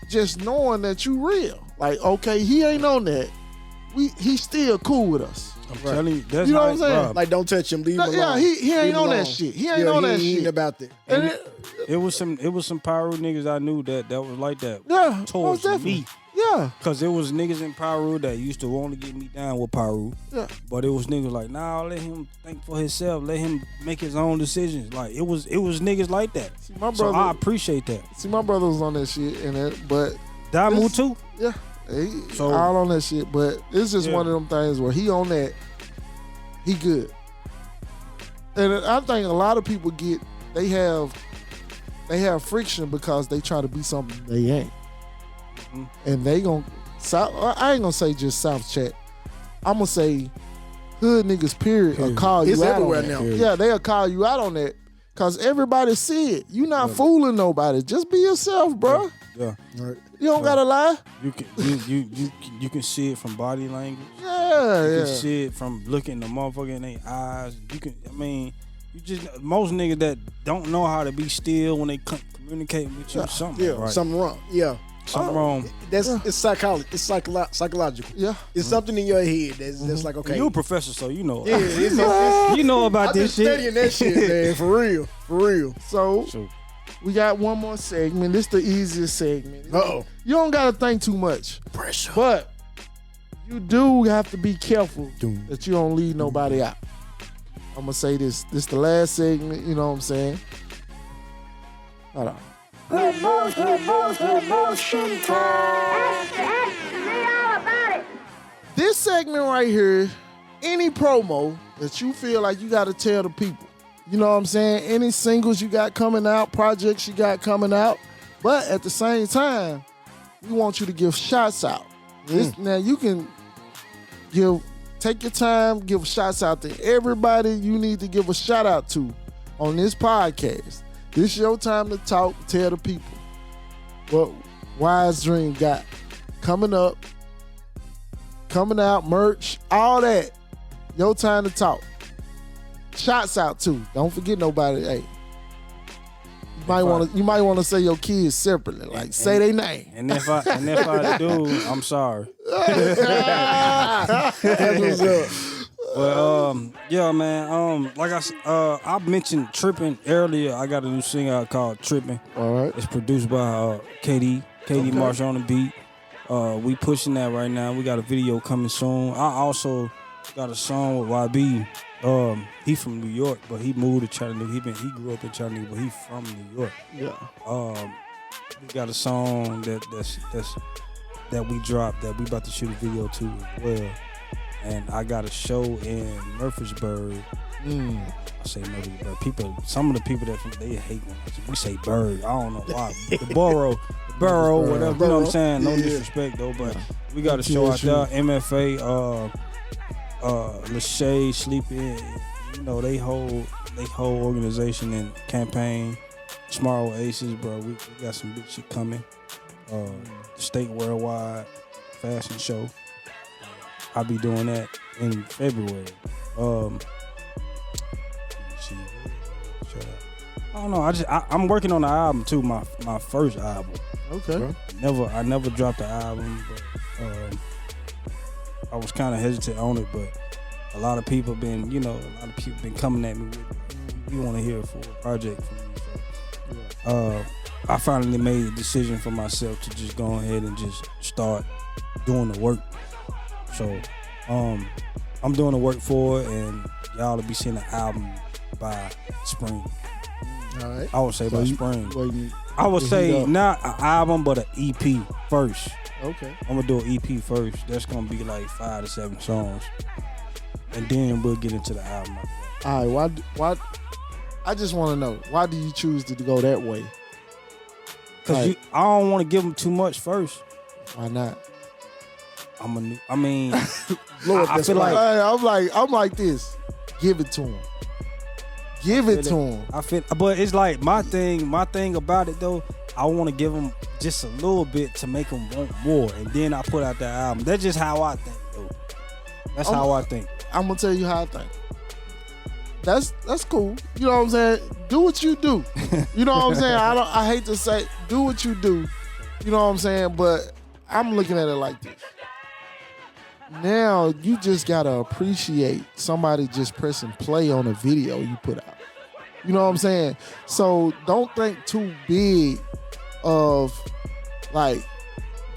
just knowing that you real. Like, okay, he ain't on that. He's still cool with us. I'm telling you, that's You know how what I'm saying? bro, Like, don't touch him. Leave him alone. Yeah, he ain't Leave him on that alone. shit. He ain't on that he ain't shit. about that. And it was some Pyro niggas I knew that was like that yeah, most towards definitely. me. Yeah, Cause there was niggas in Pyro that used to want to get me down with Pyro. yeah. But it was niggas like, nah, let him think for himself. Let him make his own decisions. Like it was niggas like that. See, my So brother. I appreciate that. See, my brother was on that shit, but Damu This- too. yeah, he So- all on that shit. But it's just Yeah. one of them things where he on that, he good. And I think a lot of people they have friction because they try to be something they ain't, Mhm. and they gon' I ain't gonna say just South Chat. I'm gonna say hood niggas period will call It's you out everywhere on that. now. Yeah, they'll call you out on that because everybody see it. You not fooling nobody. Just be yourself, bro. Yeah. Right. You don't gotta lie. You can see it from body language. Yeah, You yeah. can see it from looking the motherfucker in their eyes. You just most niggas that don't know how to be still when they communicating with you. Something Yeah, right. something wrong. Yeah. Something wrong. It's psychology. It's psychological. Yeah. It's something in your head that's like, okay. You a professor, so you know. Yeah, it's You know about I've been this shit. studying that shit, man. For real. For real. So So, we got one more segment. This the easiest segment. Uh-oh. You don't gotta think too much, Pressure. but you do have to be careful that you don't leave nobody out. I'm gonna say this. This the last segment. You know what I'm saying? Hold on. This segment right here, any promo that you feel like you got to tell the people, you know what I'm saying? Any singles you got coming out, projects you got coming out, but at the same time, we want you to give shots out. Now you can take your time, give shots out to everybody you need to give a shout out to on this podcast. This your time to talk, tell the people what Wise Dream got coming up, coming out, merch, all that. Your time to talk. Shots out too. Don't forget nobody. Hey, you might want to say your kids separately. Like say their name. and if I do, I'm sorry. That's what's up. Well, yeah, man. Like I mentioned Trippin' earlier. I got a new single out called Trippin'. All right. It's produced by KD Marshall on the beat. We pushing that right now. We got a video coming soon. I also got a song with YB. He from New York, but he moved to Chattanooga. He grew up in Chattanooga, but he from New York. Yeah. We got a song that we dropped that we about to shoot a video to as well. And I got a show in Murfreesboro. I say Murfreesboro. Some of the people they hate when we say Bird. I don't know why. The borough, whatever. You know what I'm saying? No disrespect though, but we got a show out there. MFA, Lachey, Sleepy, you know, they whole organization and campaign. Smart Aces, bro. We got some big shit coming. State worldwide fashion show. I'll be doing that in February. I don't know. I'm working on the album too. My first album. Okay. I never dropped the album, but I was kind of hesitant on it. But a lot of people been coming at me with, you want to hear a full project from me. So, I finally made a decision for myself to just go ahead and just start doing the work. So, I'm doing the work for it, and y'all will be seeing the album by spring. All right. I would say by spring. Waiting. I would to say heat up. not an album, but an EP first. Okay. I'm gonna do an EP first. That's gonna be like 5 to 7 songs, and then we'll get into the album. All right. Why? I just want to know, why do you choose to go that way? Cause I don't want to give them too much first. Why not? I mean, Lord, I that's feel like Hey, I'm like this. Give it to him. Give it to him. but it's like my thing about it though. I want to give them just a little bit to make them want more, and then I put out that album. That's just how I think though. That's how I think. I'm gonna tell you how I think. That's cool. You know what I'm saying? Do what you do. You know what I'm saying? I hate to say do what you do. You know what I'm saying? But I'm looking at it like this. Now you just gotta appreciate somebody just pressing play on a video you put out. You know what I'm saying? So don't think too big of like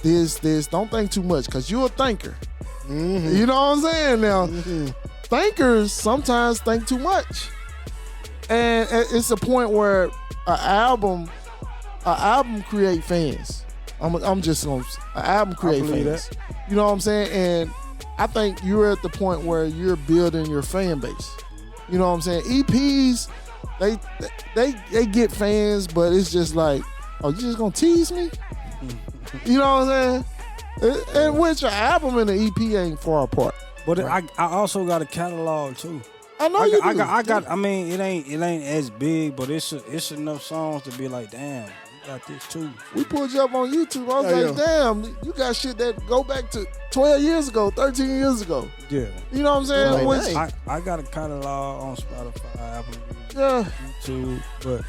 this. Don't think too much because you're a thinker. Mm-hmm. You know what I'm saying? Now, thinkers sometimes think too much. And it's a point where an album create fans. I'm just gonna an album create fans. That. You know what I'm saying? And I think you're at the point where you're building your fan base. You know what I'm saying? EPs, they get fans, but it's just like, oh, you just gonna tease me? You know what I'm saying? And which an album and an EP ain't far apart. But right. I also got a catalog too. I know you do. I got. I mean, it ain't as big, but it's enough songs to be like, damn. Got this too. We pulled you up on YouTube. I was like, damn, you got shit that go back to 12 years ago, 13 years ago. Yeah. You know what I'm saying? I got a catalog on Spotify, Apple Music, yeah, YouTube, but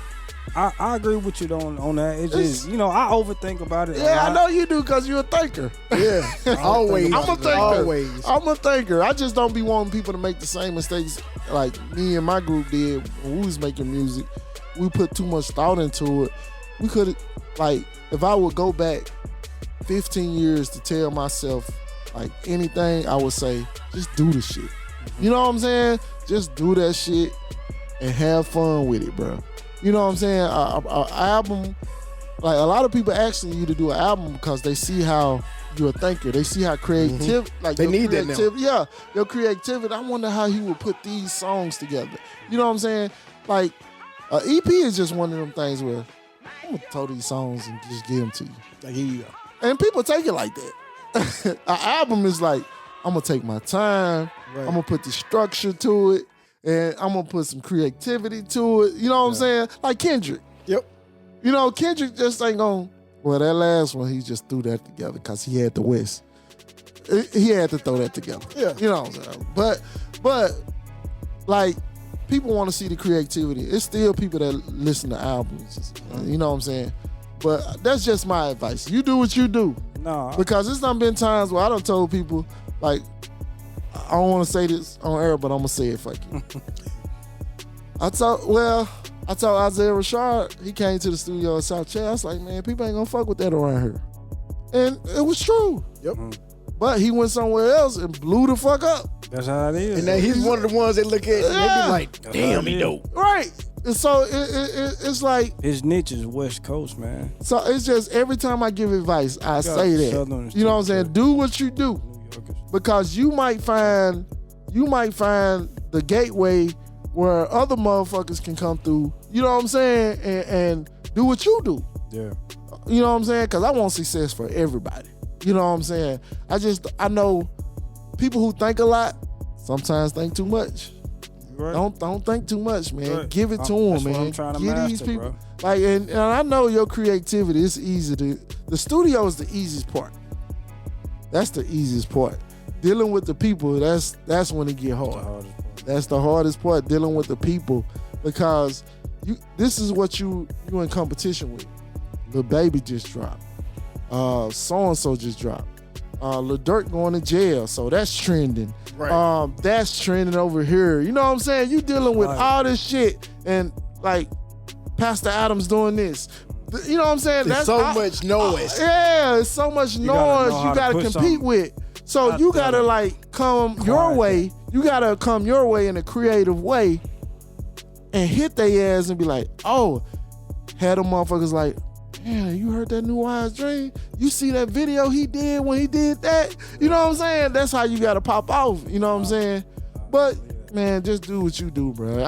I agree with you on that. It's just, you know, I overthink about it. Yeah, I know you do because you're a thinker. Yeah, always. I'm a thinker. Always. I'm a thinker. I just don't be wanting people to make the same mistakes like me and my group did when we was making music. We put too much thought into it. We could have, like, if I would go back 15 years to tell myself, like, anything, I would say, just do the shit. You know what I'm saying? Just do that shit and have fun with it, bro. You know what I'm saying? An album, like, a lot of people asking you to do an album because they see how you're a thinker. They see how creative, like, they need that now. Yeah, your creativity. I wonder how he would put these songs together. You know what I'm saying? Like, an EP is just one of them things where I'm gonna throw these songs and just give them to you. Like, here you go. And people take it like that. An album is like, I'm gonna take my time. Right. I'm gonna put the structure to it, and I'm gonna put some creativity to it. You know what I'm saying? Like Kendrick. Yep. You know, Kendrick just ain't gonna. Well, that last one, he just threw that together because he had the West. He had to throw that together. Yeah. You know what I'm saying? But like, people want to see the creativity. It's still people that listen to albums. You know what I'm saying? But that's just my advice. You do what you do. No. Because it's not been times where I done told people, like, I don't want to say this on air, but I'm going to say it, fuck you. I told Isaiah Rashad, he came to the studio at South Chatt. I was like, man, people ain't going to fuck with that around here. And it was true. Yep. But he went somewhere else and blew the fuck up. That's how it is. And now he's one of the ones that look at and they be like, damn, he dope. Right. And so it's like, his niche is West Coast, man. So it's just every time I give advice, I say that. You know what I'm saying? Do what you do. Because you might find the gateway where other motherfuckers can come through. You know what I'm saying? And do what you do. Yeah. You know what I'm saying? Because I want success for everybody. You know what I'm saying? I know people who think a lot sometimes think too much. Right. Don't think too much, man. Right. Give it to them, man. I'm trying to Give master, these people, bro. like, and I know your creativity. It's easy to. The studio is the easiest part. That's the easiest part. Dealing with the people, that's when it get hard. That's the hardest part. Dealing with the people, because this is what you in competition with. Lil Baby just dropped. So and so just dropped. Lil Durk going to jail, so that's trending. Right. That's trending over here. You know what I'm saying? You dealing with all this shit, and like Pastor Adams doing this. You know what I'm saying? There's so much noise. Yeah, it's so much noise you gotta compete with. So you gotta like come your way. You gotta come your way in a creative way and hit their ass and be like, oh, had them motherfuckers like, man, you heard that new Wise Dream? You see that video he did when he did that? You know what I'm saying? That's how you gotta pop off. You know what I'm saying? But man, just do what you do, bro.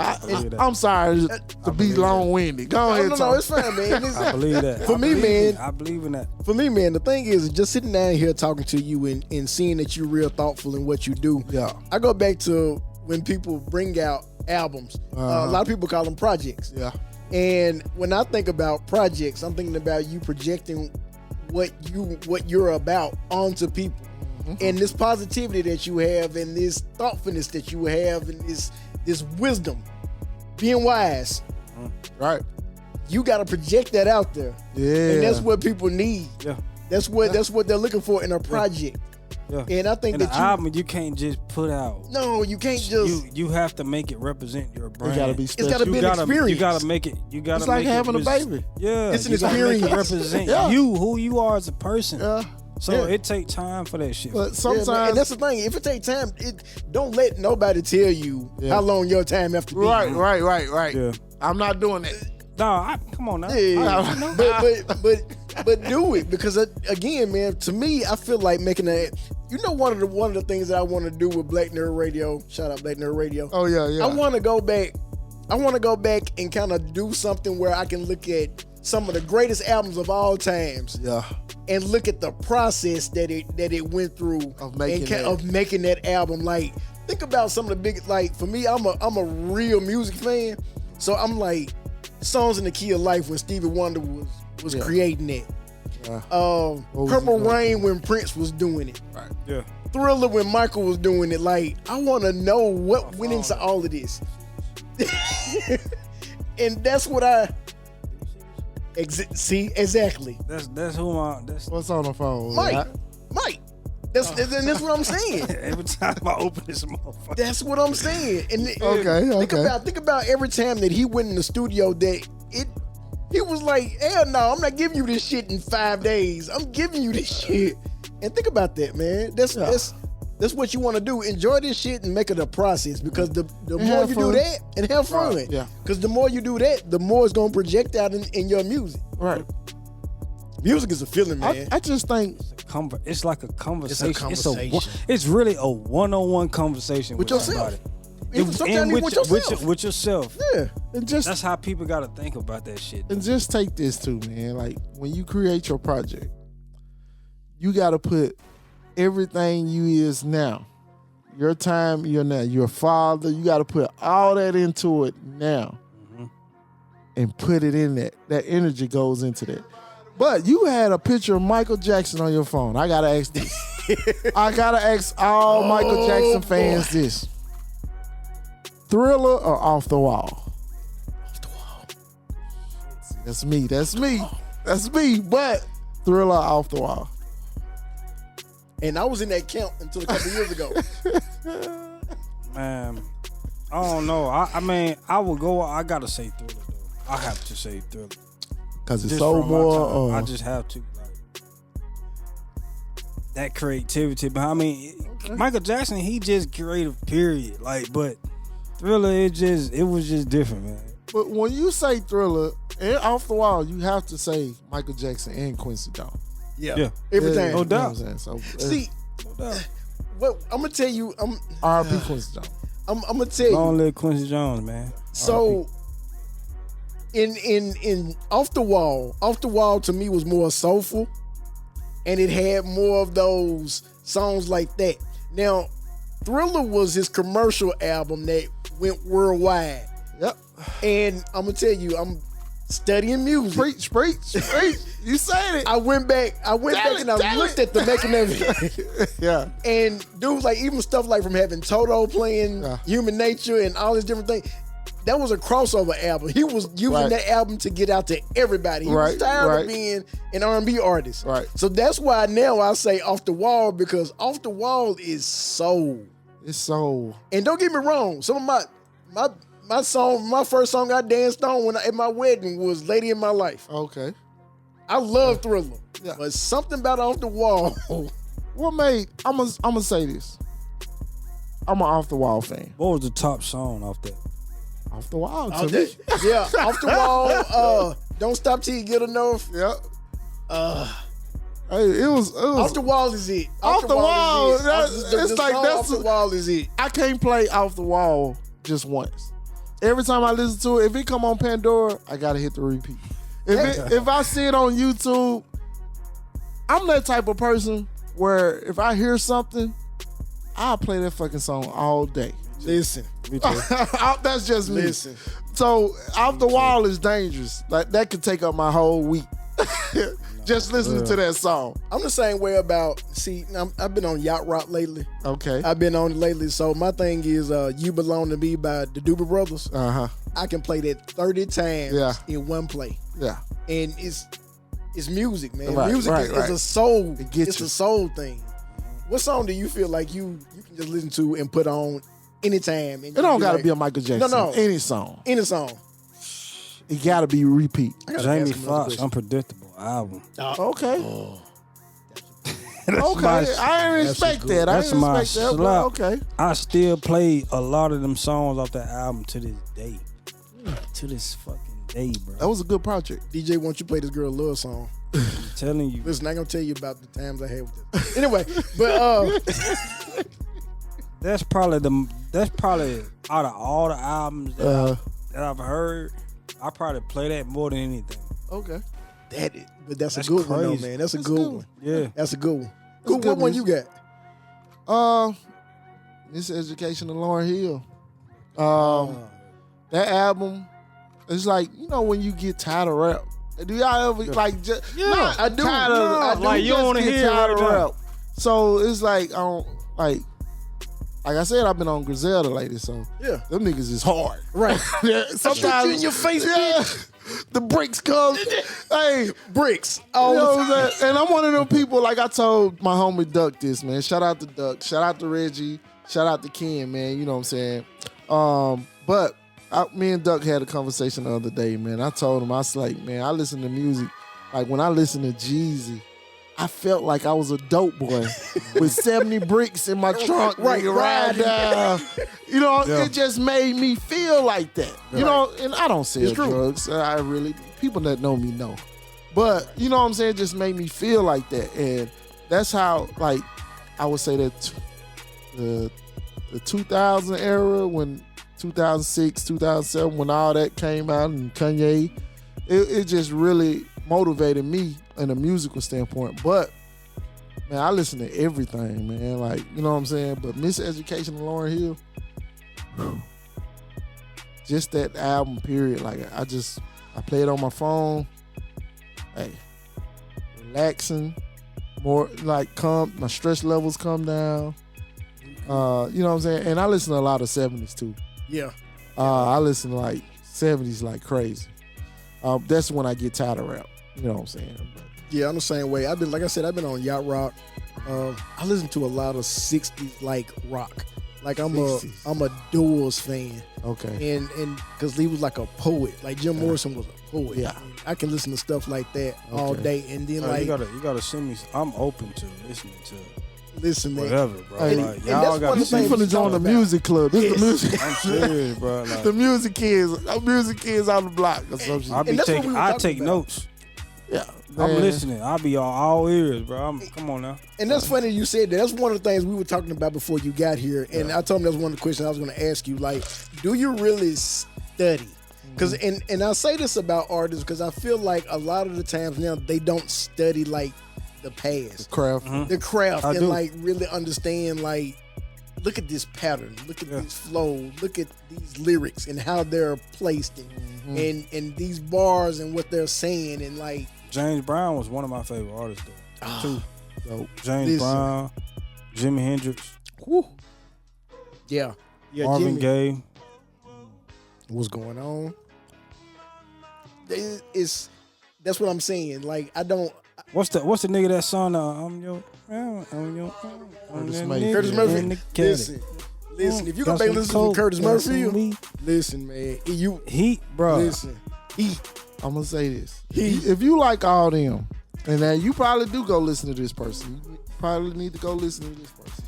I'm sorry to be long-winded. Go ahead. No, it's fine, man. I believe that. For me, man. I believe in that. For me, man, the thing is just sitting down here talking to you and seeing that you're real thoughtful in what you do. Yeah. I go back to when people bring out albums. A lot of people call them projects. Yeah. And when I think about projects, I'm thinking about you projecting what you're about onto people. and this positivity that you have, and this thoughtfulness that you have, and this wisdom, being wise. Right. You got to project that out there. Yeah. And that's what people need. Yeah. That's what they're looking for in a project. Yeah. And I think And that the album you can't just put out. No, you can't just. You have to make it represent your brand. It gotta be special. It's got to be an experience. You gotta make it. You gotta. It's like make having it a baby. Yeah, It's an you gotta make it experience. represent Yeah. you, who you are as a person. Yeah. So it take time for that shit. But Yeah, sometimes, man, and that's the thing. If it takes time, don't let nobody tell you how long your time have to be. right. Yeah. I'm not doing that. Come on now. Yeah, but do it, because again, man, to me, I feel like making that. One of the things that I want to do with Black Nerd Radio. Shout out Black Nerd Radio. Oh yeah. I want to go back. I want to go back and kind of do something where I can look at some of the greatest albums of all times. Yeah. And look at the process that it went through Of making of making that album. Like, think about some of the big, like, for me, I'm a real music fan, so I'm like, Songs in the Key of Life when Stevie Wonder was creating it. Yeah. Purple Rain when Prince was doing it. Right. Yeah. Thriller when Michael was doing it. Like, I want to know what went into all of this. And that's what see, exactly. That's who I. That's What's on the phone? Mike. That's what I'm saying. every time I open this motherfucker. That's what I'm saying. And Okay. Think about every time that he went in the studio he was like, hell no, I'm not giving you this shit in 5 days. I'm giving you this shit. And think about that, man. That's what you want to do. Enjoy this shit and make it a process, because the more you do that and have fun. Right. Yeah. Because the more you do that, the more it's gonna project out in your music. Right. Music is a feeling, man. I just think It's like a conversation. conversation. It's really a one-on-one conversation With yourself. somebody. Even sometimes even with yourself. With yourself. Yeah. and just That's how people got to think about that shit. and just take this too, man. Like, when you create your project, you got to put everything you is now, your time, your father. You got to put all that into it now, and put it in that. That energy goes into that. But you had a picture of Michael Jackson on your phone. I gotta ask this. I gotta ask all Michael Jackson fans this: Thriller or Off the Wall? Off the Wall. That's me. But Thriller or Off the Wall? And I was in that camp until a couple years ago. Man, I don't know. I mean, I would go. I gotta say Thriller though. I have to say Thriller. Because it's Just so from my more. time. I just have to. Like, that creativity. But I mean, Michael Jackson, he just creative. Period. Like, but Thriller, it was just different, man. But when you say Thriller and Off the Wall, you have to say Michael Jackson and Quincy Jones. Yeah. Every Yeah, time. No you know doubt. what I'm saying? So, See, what I'm gonna tell you, R.I.P. Quincy Jones. I'm gonna tell Long you. live Quincy Jones, man. So in Off the Wall to me was more soulful, and it had more of those songs like that. Now, Thriller was his commercial album that went worldwide. Yep. And I'm gonna tell you, I'm studying music. Preach. You said it. I went back and I looked at the making of it. Yeah. And dudes, like, even stuff like from having Toto playing Yeah. Human Nature and all these different things, that was a crossover album. He was using Right. that album to get out to everybody. He was Right, tired right. of being an R&B artist. Right. So that's why now I say Off the Wall, because Off the Wall is soul. It's so. And don't get me wrong, some of my first song I danced on at my wedding was Lady in My Life. Okay. I love Thriller. Yeah. But something about Off the Wall. What made? I'm gonna say this. I'm an Off the Wall fan. What was the top song off that? Off the Wall Oh, to me. yeah, Off the Wall. Don't Stop Till You Get Enough. Yep. Hey, it was. Off the Wall is it. Off the Wall, is it. it's like song that's Off the a- Wall is it. I can't play Off the Wall just once. Every time I listen to it, if it come on Pandora, I gotta hit the repeat. If I see it on YouTube, I'm that type of person where if I hear something, I'll play that fucking song all day. Listen. Me too. That's just me. Listen. So Off the Wall is dangerous. Like, that could take up my whole week. just listening to that song. I'm the same way about. See, I've been on Yacht Rock lately. Okay. I've been on it lately. So my thing is, "You Belong to Me" by the Doobie Brothers. I can play that 30 times in one play. Yeah. And it's music, man. Right, Music right, is a soul. It's a soul thing. What song do you feel like you can just listen to and put on anytime? And It don't got to be a Michael Jackson. No. Any song. Any song. It got to be repeat. Jamie Foxx, Unpredictable album. Okay. That's Okay. my- I didn't respect that. I That's didn't my respect that. slap. But okay. I still play a lot of them songs off that album to this day. To this fucking day, bro. That was a good project. DJ, why don't you play this girl a love song? I'm telling you. Listen, I ain't gonna tell you about the times I had with this. Anyway, but That's probably out of all the albums that I've heard, I probably play that more than anything. Okay. but that's a That's good one though, crazy. man. That's a good one. Yeah. That's a good one. That's What one you music. got? Miseducation of Lauryn Hill. That album, it's like, when you get tired of rap. Do y'all ever like just I do. tired of, No, I do like, you just wanna get hear tired it of right now. rap. So it's like I don't like I said, I've been on Griselda lately, so Yeah. them niggas is hard. Right. Sometimes you in your face, the bricks come. Hey, Bricks. you All know the what time. I'm saying? And I'm one of them people, like I told my homie Duck this, man. Shout out to Duck. Shout out to Reggie. Shout out to Ken, man. You know what I'm saying? But me and Duck had a conversation the other day, man. I told him, I was like, man, I listen to music. Like when I listen to Jeezy, I felt like I was a dope boy with 70 bricks in my trunk. Right, nigga, ride down. It just made me feel like that. You know, and I don't sell It's true. drugs. People that know me know. But, you know what I'm saying, it just made me feel like that. And that's how, like, I would say that the 2000 era, when 2006, 2007, when all that came out, and Kanye, it just really motivated me in a musical standpoint. But, man, I listen to everything, man. Like, you know what I'm saying? But Miseducation of Lauryn Hill, just that album, period. Like, I play it on my phone. Hey, relaxing, more like my stress levels come down. You know what I'm saying? And I listen to a lot of 70s too. Yeah. I listen to like 70s like crazy. That's when I get tired of rap. You know what I'm saying? But, Yeah, I'm the same way. I've been on Yacht Rock. I listen to a lot of 60s like rock. Like I'm 60s. a Doors fan. okay. And because he was like a poet. Like Jim Morrison was a poet. Yeah. And I can listen to stuff like that all Okay. day. And then Like, like you gotta send me. I'm open to listening to listen, man. whatever, bro. Hey, like, and y'all that's got one You of the things finna we join talked the about. music club. This is the music. I'm serious, bro. Like, The music kids on the block or some shit. I be And that's what taking. we were I talking take about. notes. Yeah. I'm man. listening. I'll be all ears, bro. Come on now. And that's funny you said that. That's one of the things we were talking about before you got here. And I told him that's one of the questions I was going to ask you. Like, do you really study? Because and I say this about artists because I feel like a lot of the times now they don't study like the past, Craft. the craft, I and do. like really understand like, look at this pattern, look at this flow, look at these lyrics and how they're placed, and these bars and what they're saying, and like. James Brown was one of my favorite artists, though. Too. Dope. James Listen. Brown, Jimi Hendrix, Yeah, Marvin Jimmy. Gaye. What's going on? That's what I'm saying. Like I don't. What's the nigga that song? I'm your Curtis Mayfield. Curtis in Murphy. the caddy. Listen. If you go Got back and some listen coke, to Curtis got some Murphy, weed. listen, man. Bro. Listen. I'm gonna say this. If you like all them, and then you probably do go listen to this person. You probably need to go listen to this person.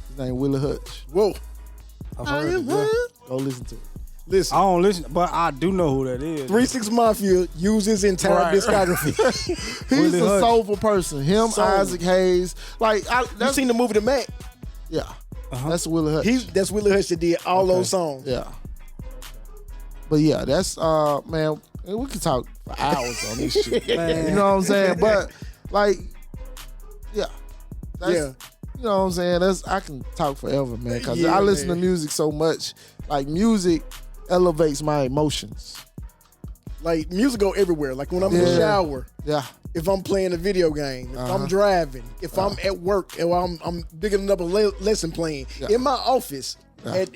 His name Willie Hutch. Whoa. I've heard it, yeah. Go listen to it. I Listen. don't listen, but I do know who that is. 3-6 Mafia uses entire Right. discography. He's Willie a Hutch. soulful person. Him, Soul. Isaac Hayes. Like you that's seen the movie The Mac? yeah. That's Willie Hutch. That's Willie Hutch that did all those songs. Yeah. But yeah, that's man, we could talk for hours on this shit. You know what I'm saying? But like, yeah. That's, Yeah. You know what I'm saying? I can talk forever, man. Cause Yeah, I listen man. to music so much. Like music elevates my emotions. Like music go everywhere. Like when I'm in the Yeah. shower, Yeah. if I'm playing a video game, if I'm driving, if I'm at work, and I'm picking up a lesson plan in my office at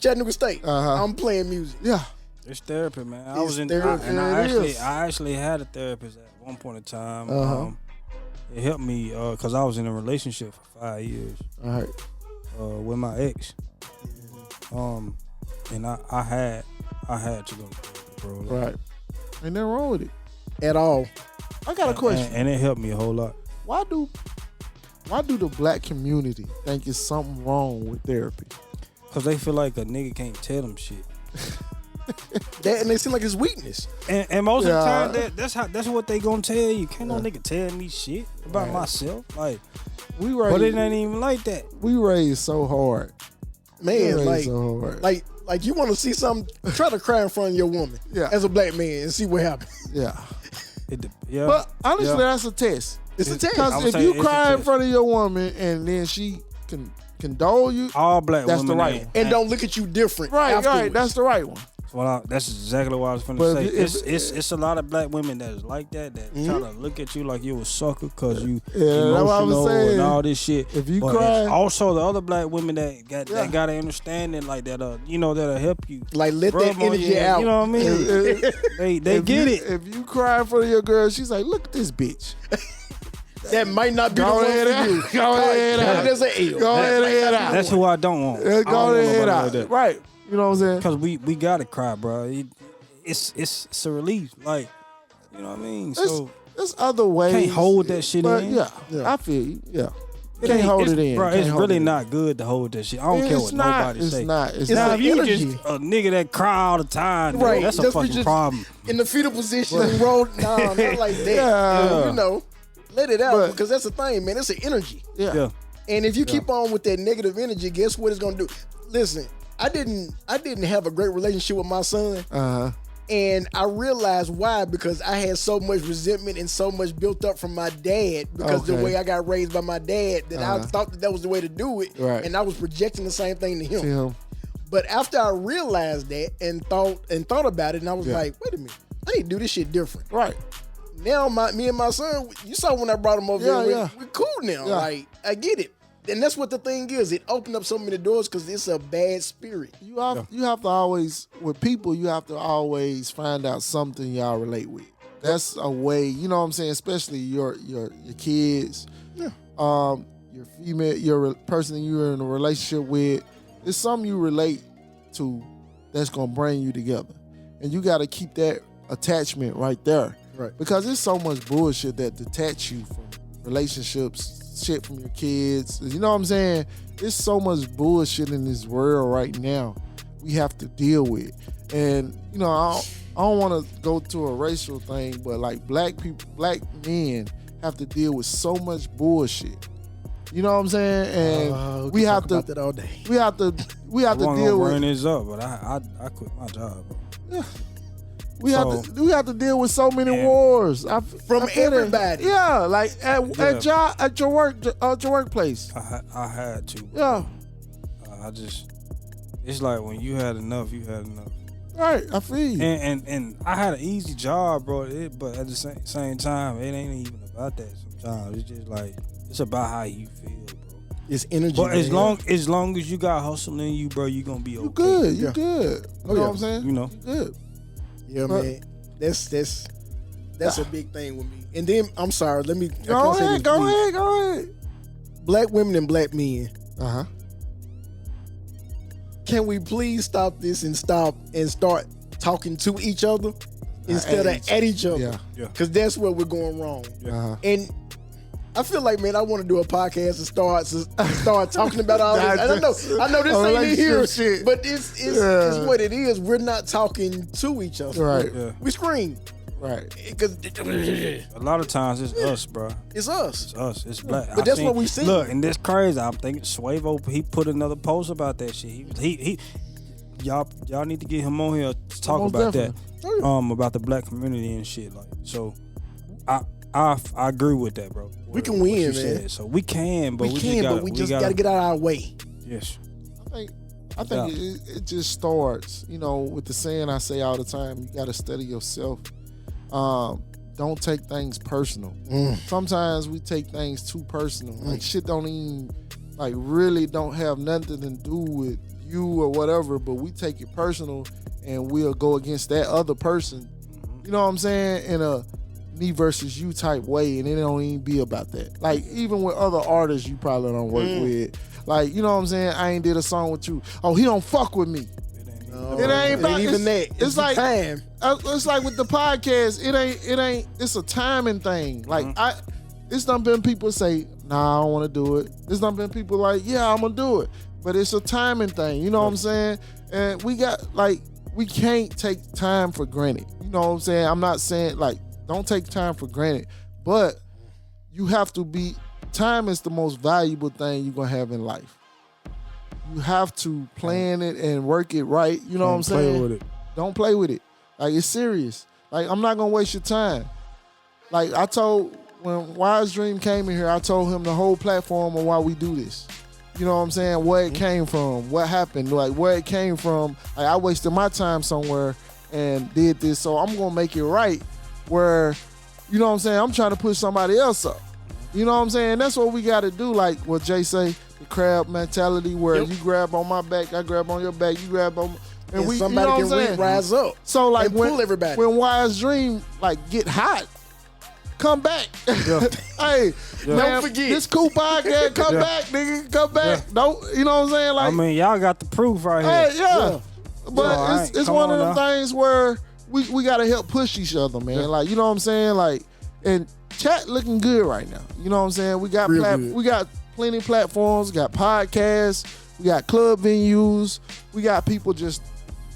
Chattanooga State, I'm playing music. Yeah. It's therapy, man. I It's was in, therapy. and It is. I actually had a therapist at one point in time. It helped me because I was in a relationship for 5 years All right. with my ex. And I had to go to therapy, bro. Like, Right. Ain't nothing wrong with it. At all. I got a question. and it helped me a whole lot. Why do the black community think it's something wrong with therapy? Cause they feel like a nigga can't tell them shit. And they seem like it's weakness. And most of the Yeah. time that's what they gonna tell you. Can't no nigga tell me shit about myself. Like, We but it raised, ain't even like that. we raised so hard. We Man, raised like, so hard. like you want to see something, try to cry in front of your woman Yeah. as a black man and see what happens. Yeah. Yeah. But honestly, Yeah. that's a test. It's a test. I Because would if say you it's a cry in test. front of your woman and then she can condole you, all black That's the women right ain't- one. And don't look at you different. right, afterwards. that's the right one. That's exactly what I was finna But say. if- It's a lot of black women that's like that try to look at you like you a sucker because you Yeah, that's what I was emotional saying. and all this shit. If you But cry- it's also the other black women that got Yeah. that got an understanding like that. That'll help you. Like let Rub that on energy you, out. You know what I mean? they If get you- it. If you cry in front of your girl, she's like, "Look at this bitch." That might not be Go the one ahead for out. you. Go ahead Count out. it as an L. Go ahead and head out. That's who I don't want. Yeah, go ahead out. Like Right. You know what I'm saying? Because we gotta cry, bro. It's a relief. Like, you know what I mean? So There's other ways. can't hold that shit but in. Yeah, I feel you. Yeah. Can't hold it in. Bro, Can't it's hold really it in. not good to hold that shit. I don't care what nobody it's say. Not. It's Now, not. if you energy. just a nigga that cry all the time, Right. that's a Just- fucking just- problem. In the fetal position and roll. Nah, not like that. Yeah. You know, let it out But- because that's the thing, man. It's an energy. Yeah. And if you keep on with that negative energy, guess what it's gonna do? Listen, I didn't have a great relationship with my son. And I realized why, because I had so much resentment and so much built up from my dad because the Okay. way I got raised by my dad that I thought that was the way to do it. Right. And I was projecting the same thing to him. Him. But after I realized that and thought about it, and I was like, wait a minute, I need to do this shit different. Right. Now me and my son, you saw when I brought him over Yeah, here, yeah. we're cool now. Yeah. Like, I get it. And that's what the thing is. It opened up so many doors because it's a bad spirit. You have to always, with people, you have to always find out something y'all relate with. That's a way, you know what I'm saying? Especially your kids, your female, your person you're in a relationship with. It's something you relate to that's gonna bring you together, and you got to keep that attachment right there. Right. Because there's so much bullshit that detach you from relationships, shit from your kids. You know what I'm saying? There's so much bullshit in this world right now we have to deal with. And, you know, I don't want to go to a racial thing, but like black men have to deal with so much bullshit. You know what I'm saying? And we have to about that all day. we have to I deal gonna with bring this up, but I quit my job, bro. we have to deal with so many wars From everybody. Yeah, like at your workplace. I had to. Bro. Yeah, It's like when you had enough, you had enough. right. I feel you. And I had an easy job, bro. But at the same time, it ain't even about that. Sometimes it's just like it's about how you feel, bro. It's energy. But as man. long as you got hustle in you, bro, you gonna be okay. You good. You Yeah. good. You know what I'm saying? You know. You good. Yeah, But- man. That's a big thing with me. And then I'm sorry, let me Go say ahead. this, please. Go ahead. Black women and black men. Uh-huh. Can we please stop this and start talking to each other instead of at each other? Yeah. Because that's where we're going wrong. Uh-huh. And I feel like, man, I want to do a podcast and start talking about all this. I know this ain't in here, relationship shit. but it's what it is. We're not talking to each other. Right. Yeah. We scream Right. because A lot of times it's us, bro. it's us. It's us. It's black. But that's what we see. Look, and this crazy. I'm thinking Swavo. He put another post about that shit. He y'all need to get him on here to talk Most about definitely. that. About the black community and shit. Like, so I agree with that, bro. We can What win, you man. said. So we can, but we we can, just but we just gotta get out of our way. Yes. I I think it just starts, with the saying I say all the time, you got to study yourself. Don't take things personal. Sometimes we take things too personal. Like shit don't even, really don't have nothing to do with you or whatever, but we take it personal and we'll go against that other person, you know what I'm saying, in a me versus you type way, and it don't even be about that. Like, even with other artists you probably don't work with, like, you know what I'm saying, I ain't did a song with you. Oh, he don't fuck with me. It ain't about even that. It's like time. It's like with the podcast. It ain't. It's a timing thing. Like it's done been people say, nah, I don't want to do it. It's done been people like, yeah, I'm gonna do it. But it's a timing thing. You know what I'm saying? And we can't take time for granted. You know what I'm saying? I'm not saying don't take time for granted, but you have to be. Time is the most valuable thing you're gonna have in life. You have to plan it and work it right. You know what I'm saying? Don't play with it. Don't play with it. Like, it's serious. Like, I'm not gonna waste your time. Like, I told, when Wise Dream came in here, I told him the whole platform of why we do this. You know what I'm saying? Where it came from, what happened, like where it came from. Like, I wasted my time somewhere and did this, so I'm gonna make it right where, you know what I'm saying, I'm trying to push somebody else up. You know what I'm saying? That's what we gotta do, like what Jay say, the crab mentality where you grab on my back, I grab on your back, you grab on and we, somebody you know what I'm can rise up. So like and pull everybody. When Wise Dream get hot, come back. Hey, don't forget. This cool podcast, come back, nigga, come back. Don't, you know what I'm saying? Like, I mean, y'all got the proof right here. Hey, yeah. But it's Come one on of them now. things where we gotta help push each other, man. Like, you know what I'm saying? Like, and Chatt looking good right now. You know what I'm saying? We got we got plenty of platforms, we got podcasts, we got club venues, we got people just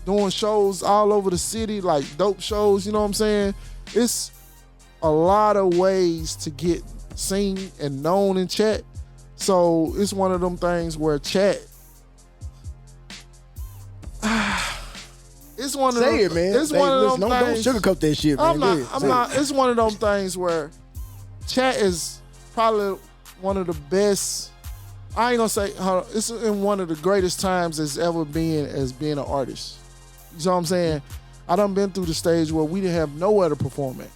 doing shows all over the city, like dope shows, you know what I'm saying? It's a lot of ways to get seen and known in Chatt. So it's one of them things where Chatt, it's one of Say them, it, man. It's one of them don't things. sugarcoat that shit, man. I'm not. It's one of them things where Chatt is probably one of the best. I ain't gonna say it's in one of the greatest times it's ever been as being an artist. You know what I'm saying? I done been through the stage where we didn't have nowhere to perform at.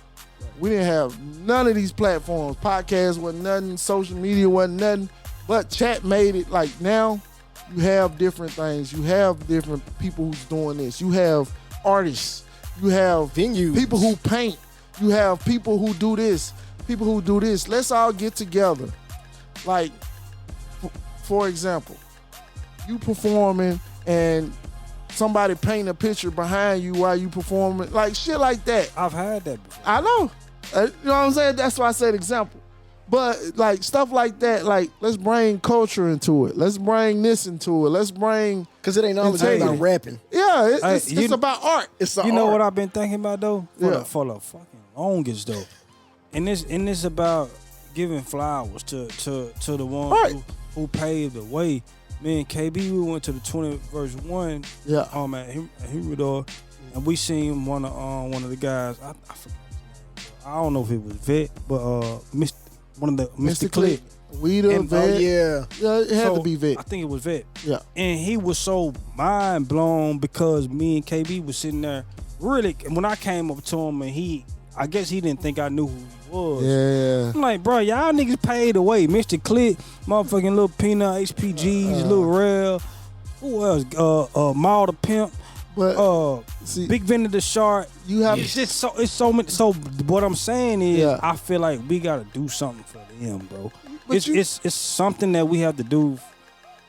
We didn't have none of these platforms. Podcasts wasn't nothing. Social media wasn't nothing. But Chatt made it like now. You have different things. You have different people who's doing this. You have artists. You have venues. People who paint. You have people who do this. People who do this. Let's all get together. Like, for example, you performing and somebody paint a picture behind you while you performing. Like, shit like that. I've had that before. I know. You know what I'm saying? That's why I said example. But like stuff like that, like let's bring culture into it. Let's bring this into it. Let's bring, because it ain't always about rapping. Yeah, it's about art. It's you know art. what I've been thinking about though? For the fucking longest though. And this about giving flowers to the ones who paved the way. Me and KB, we went to the 20 verse 1 at Humidor, and we seen one of the guys. I forgot his name. I don't know if it was Vet, but one of the Mr. Click. Weeder, Vet. Yeah, it had to be Vet. I think it was Vet. Yeah. And he was so mind blown because me and KB was sitting there. Really, when I came up to him and I guess he didn't think I knew who he was. Yeah. I'm like, bro, y'all niggas paid away. Mr. Click, motherfucking Lil Peanut, HPGs, Lil Rel. Who else? Maul the Pimp. But see, Big Vinny the Shark. You have it's so many. So what I'm saying is, I feel like we gotta do something for them, bro. It's something that we have to do.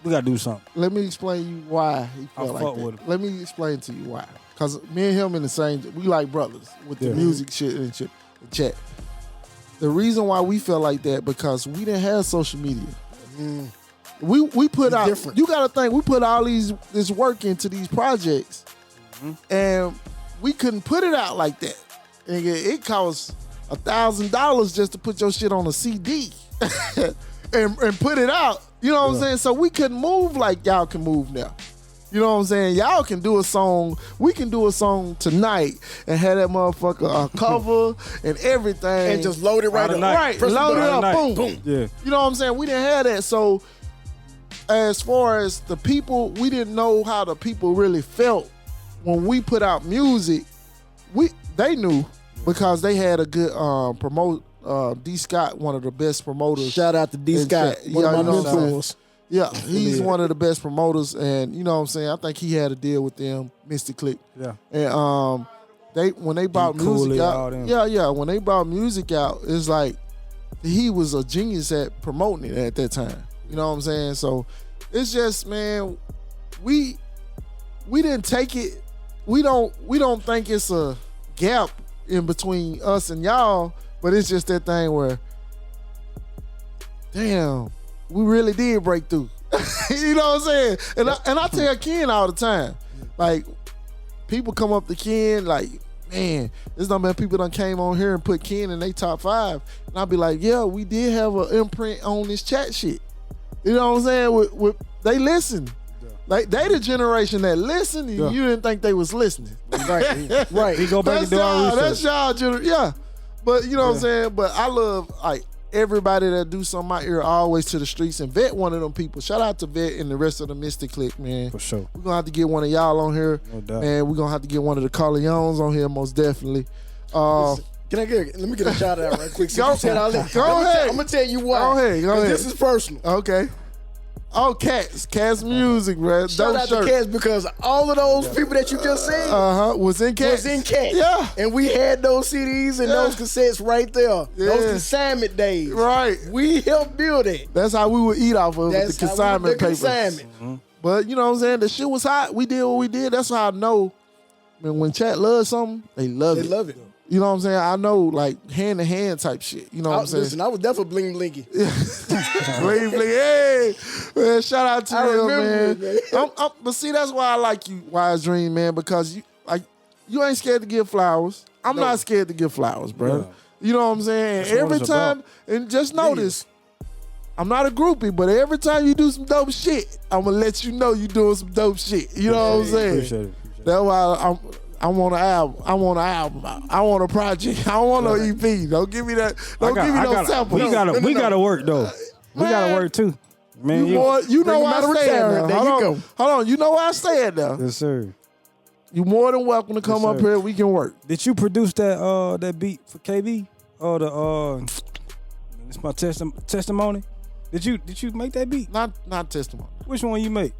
We gotta do something. Let me explain you why he felt like that. With him. Let me explain to you why. Cause me and him in the same. We like brothers with the music shit and shit. Chat. The reason why we felt like that because we didn't have social media. We put out. Different. You got to think we put all this work into these projects, and we couldn't put it out like that. And it costs $1,000 just to put your shit on a CD and put it out. You know what I'm saying? So we couldn't move like y'all can move now. You know what I'm saying? Y'all can do a song. We can do a song tonight and have that motherfucker a cover and everything. And just load it right up. Right. Load it up. Boom. Yeah. You know what I'm saying? We didn't have that. So as far as the people, we didn't know how the people really felt when we put out music. They knew because they had a good promote. D. Scott, one of the best promoters. Shout out to D. Scott, one of my mentors. Yeah, he's one of the best promoters, and you know what I'm saying. I think he had a deal with them, Mystic Click. Yeah, and when they brought music out, when they brought music out, it's like he was a genius at promoting it at that time. You know what I'm saying? So it's just, man, we didn't take it. We don't think it's a gap in between us and y'all, but it's just that thing where, damn, we really did break through. You know what I'm saying? And I tell Ken all the time, like, people come up to Ken like, man, there's not many people done came on here and put Ken in their top 5. And I'll be like, yeah, we did have an imprint on this chat shit. You know what I'm saying? They listen. Like, they the generation that listened, and you didn't think they was listening. Right. We go back and do our research. That's y'all generation. Yeah. But you know what I'm saying? But I love, like, everybody that do something out here always to the streets, and Vet one of them people. Shout out to Vet and the rest of the Mystic Clique, man. For sure. We're gonna have to get one of y'all on here. No doubt. And we're gonna have to get one of the Corleones on here, most definitely. Let me get a shout out right quick. Go ahead. I'm gonna tell you why. Go ahead. This is personal. Okay. Oh, Cats music, bro. Shout out to Cats, because all of those people that you just said was in Cats. Yeah. And we had those CDs and those cassettes right there. Those consignment days. Right. We helped build it. That's how we would eat off of That's the consignment how we papers. did the consignment. But you know what I'm saying? The shit was hot. We did what we did. That's how I know. Man, when Chat loves something, they love it. They love it. You know what I'm saying? I know, like, hand-to-hand type shit. You know what I'm saying? Listen, I was definitely bling blingy. Bling, bling. Hey, man, shout out to you, man. It, man. But see, that's why I like you, Wise Dream, man, because you ain't scared to give flowers. I'm not scared to give flowers, bro. Yeah. You know what I'm saying? That's what Every it's time, about. and just notice, I'm not a groupie, but every time you do some dope shit, I'm going to let you know you doing some dope shit. You know what I'm saying? Appreciate it. That's why I want an album. I want an album. I want a project. I don't want no EP. Don't give me that. Don't give me no sample. We gotta work though. We gotta work too. Man, You know where I stay at now. Hold on. You know where I stay at now. Yes, sir. You more than welcome to come Yes, up sir. here. We can work. Did you produce that beat for KB? Or it's my testimony? Did you make that beat? Not testimony. Which one you make?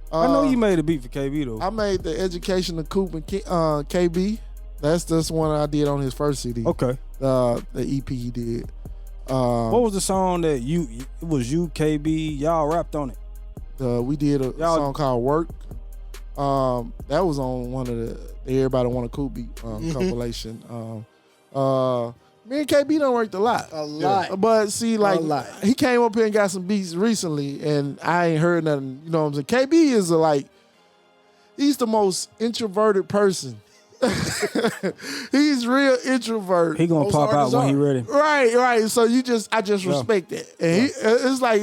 I know you made a beat for KB though. I made the Education of Coop and KB. That's just one I did on his first CD. Okay. The EP he did. What was the song that it was you, KB, y'all rapped on it? We did a song called Work. That was on one of the Everybody Want a Coop beat compilation. Me and KB done worked a lot. A lot. But see, like, A lot. he came up here and got some beats recently, and I ain't heard nothing. You know what I'm saying? KB is he's the most introverted person. He's real introvert. He gonna Most pop out artists when he are. ready. Right. So I just respect that. And it's like,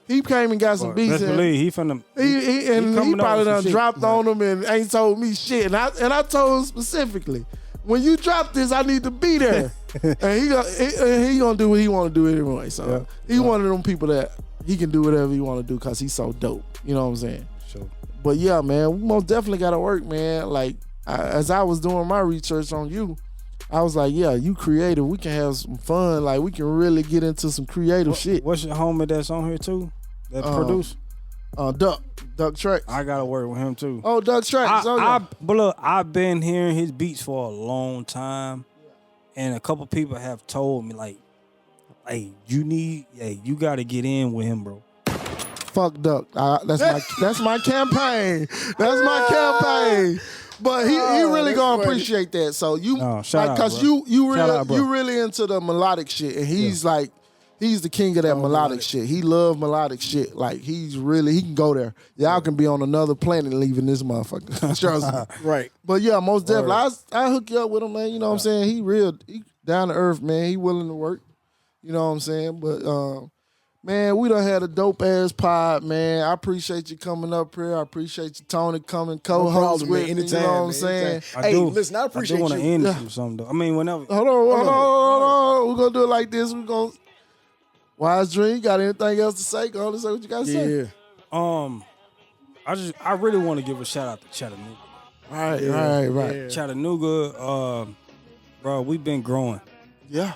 he came and got some beats. Best And believe he finna. he coming up probably with some done shit. dropped on him and ain't told me shit. And I told him specifically, when you drop this, I need to be there. And he gonna do what he want to do anyway. So he one of them people that he can do whatever he want to do because he's so dope. You know what I'm saying? Sure. But yeah, man, we most definitely got to work, man. Like, as I was doing my research on you, I was like, yeah, you creative. We can have some fun. Like, we can really get into some creative shit. What's your homie that's on here too? That produce? Duck Tracks. I gotta work with him too. Oh, Duck Tracks. But look, I've been hearing his beats for a long time, and a couple people have told me like, "Hey, you got to get in with him, bro." Fuck Duck. That's my campaign. That's my campaign. But he really gonna appreciate that. So shout out, because bro. you really into the melodic shit, and he's like. He's the king of that melodic shit. He love melodic shit. Like, he can go there. Y'all can be on another planet leaving this motherfucker. Trust me. Right. But yeah, most definitely. I hook you up with him, man. You know what I'm saying? He down to earth, man. He willing to work. You know what I'm saying? But man, we done had a dope ass pod, man. I appreciate you coming up here. I appreciate you, Tony, coming co-host with me. Anytime, you know what I'm man, saying? Anytime. Listen, I appreciate I do want to you. end it with something though. I mean, whenever. Hold on. We're gonna do it like this. We're gonna Wise Dream, you got anything else to say? Go on and say what you got to say. Yeah. I really want to give a shout out to Chattanooga. Right. Chattanooga, bro, we've been growing. Yeah.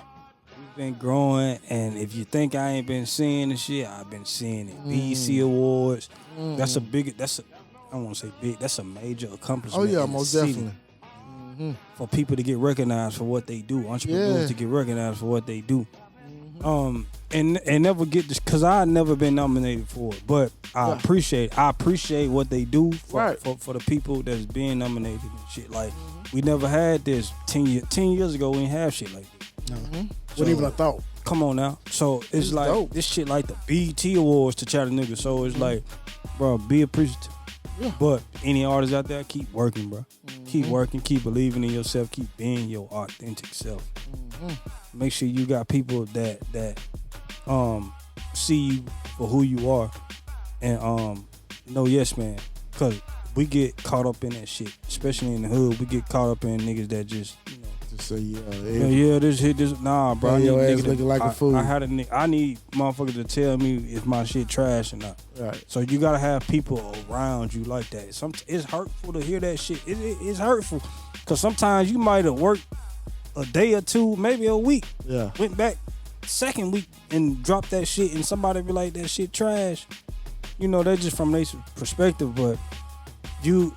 We've been growing, and if you think I ain't been seeing the shit, I've been seeing it. BEC Awards. That's a I don't want to say big. That's a major accomplishment. Oh yeah, in the most city. definitely. For people to get recognized for what they do, entrepreneurs to get recognized for what they do. And never get this, because I never been nominated for it, but I appreciate what they do for the people that's being nominated and shit. Like we never had this 10 years ago. We didn't have shit like this. Wasn't even a thought. Come on now. So it's like dope. this shit like the BET Awards to Chattanooga. So it's like, bro, be appreciative. Yeah. But any artists out there, keep working, bro. Keep working, keep believing in yourself, keep being your authentic self. Make sure you got people that see you for who you are, and no yes man, cause we get caught up in that shit, especially in the hood. We get caught up in niggas that just Just say this nah, bro. I need your ass nigga looking like a fool. I need motherfuckers to tell me if my shit trash or not. Right. So you gotta have people around you like that. It's hurtful to hear that shit. It's hurtful, cause sometimes you might have worked a day or two, maybe a week. Yeah. Went back second week and dropped that shit, and somebody be like, that shit trash. You know, that's just from their perspective, but you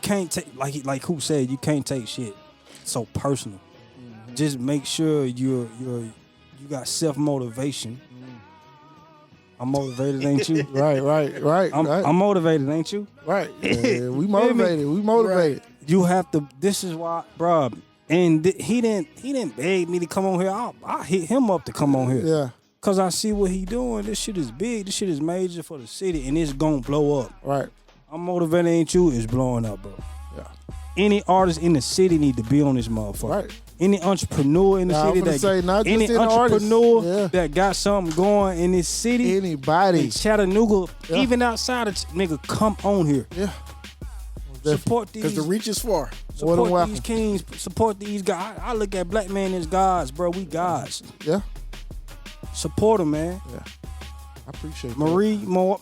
can't take, like who said, you can't take shit so personal. Just make sure you got self-motivation. I'm motivated, ain't you? Right. I'm motivated, ain't you? Right. Yeah, we motivated. You have to. This is why, bro. And he didn't beg me to come on here. I hit him up to come on here. Yeah. Cause I see what he doing. This shit is big. This shit is major for the city, and it's gonna blow up. Right. I'm motivated, ain't you? It's blowing up, bro. Yeah. Any artist in the city need to be on this motherfucker. Right. Any entrepreneur in the city that got something going in this city, anybody in Chattanooga, even outside of nigga, come on here. Yeah. Support these. Because the reach is far. Support these kings. Support these guys. I look at black men as gods, bro. We gods. Yeah. Support them, man. Yeah. I appreciate Marie, look.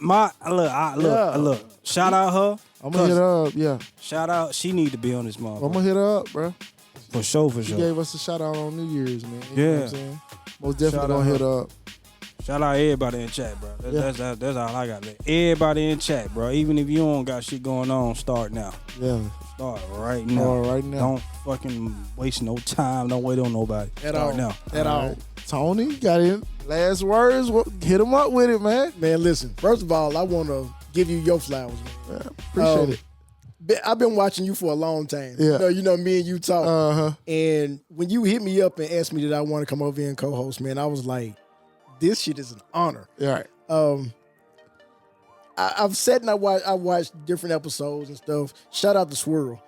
Shout out her. I'm gonna hit her up. Yeah. Shout out. She need to be on this motherfucker. I'm gonna hit her up, bro. For sure. She gave us a shout out on New Year's, man. You yeah. know what I'm saying? Most definitely gonna hit her up. Shout out everybody in chat, bro. That's all I got. Everybody in chat, bro. Even if you don't got shit going on, start now. Yeah. Start right now. Don't fucking waste no time. Don't wait on nobody. Start now. At all. Tony, got him. Last words. Hit him up with it, man. Man, listen. First of all, I want to give you your flowers, man. Appreciate it. I've been watching you for a long time. Yeah. You know, me and you talk. And when you hit me up and asked me did I want to come over here and co-host, man, I was like, this shit is an honor. Yeah. Right. I've sat and I watched different episodes and stuff. Shout out to Swirl.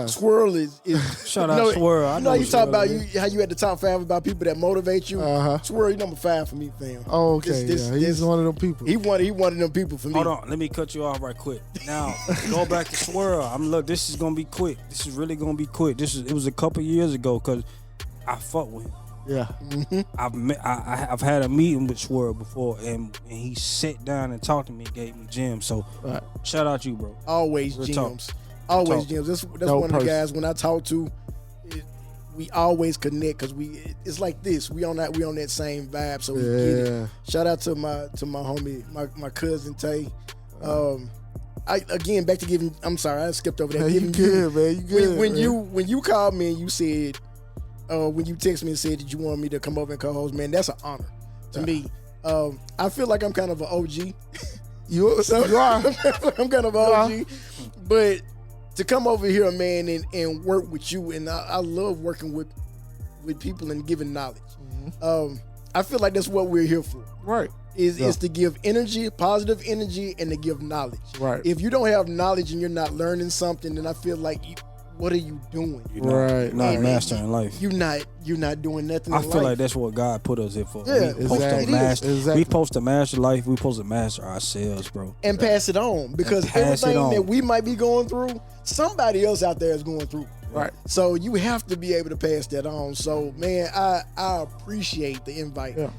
Swirl is shout out Swirl. I know you talk about how you at the top 5 about people that motivate you. Swirl, you number 5 for me, fam. Oh, okay. He's one of them people. He one of them people for me. Hold on, let me cut you off right quick. Now go back to Swirl. Look. This is gonna be quick. This is really gonna be quick. It was a couple years ago because I fucked with him. Yeah. I've had a meeting with Swirl before, and he sat down and talked to me, and gave me gems. So shout out you, bro. Always gems. Always gems. That's one of the guys when I talk to. We always connect because it's like this. We on that same vibe, so we get it. Shout out to my homie, my cousin Tay. Back to giving. I'm sorry, I skipped over that. You good, man. You good. When you called me and you said. When you text me and said that you want me to come over and co-host, man, that's an honor to me. I feel like I'm kind of an OG. You are. I'm kind of an OG. But to come over here, man, and work with you, and I love working with people and giving knowledge. I feel like that's what we're here for. Right. Is to give energy, positive energy, and to give knowledge. Right. If you don't have knowledge and you're not learning something, then I feel like what are you doing? You're not mastering life. You're not doing nothing. I feel like that's what God put us here for. Yeah, we supposed to master life. We supposed to master ourselves, bro, and pass it on because everything that we might be going through, somebody else out there is going through. Right. So you have to be able to pass that on. So man, I appreciate the invite. Yeah.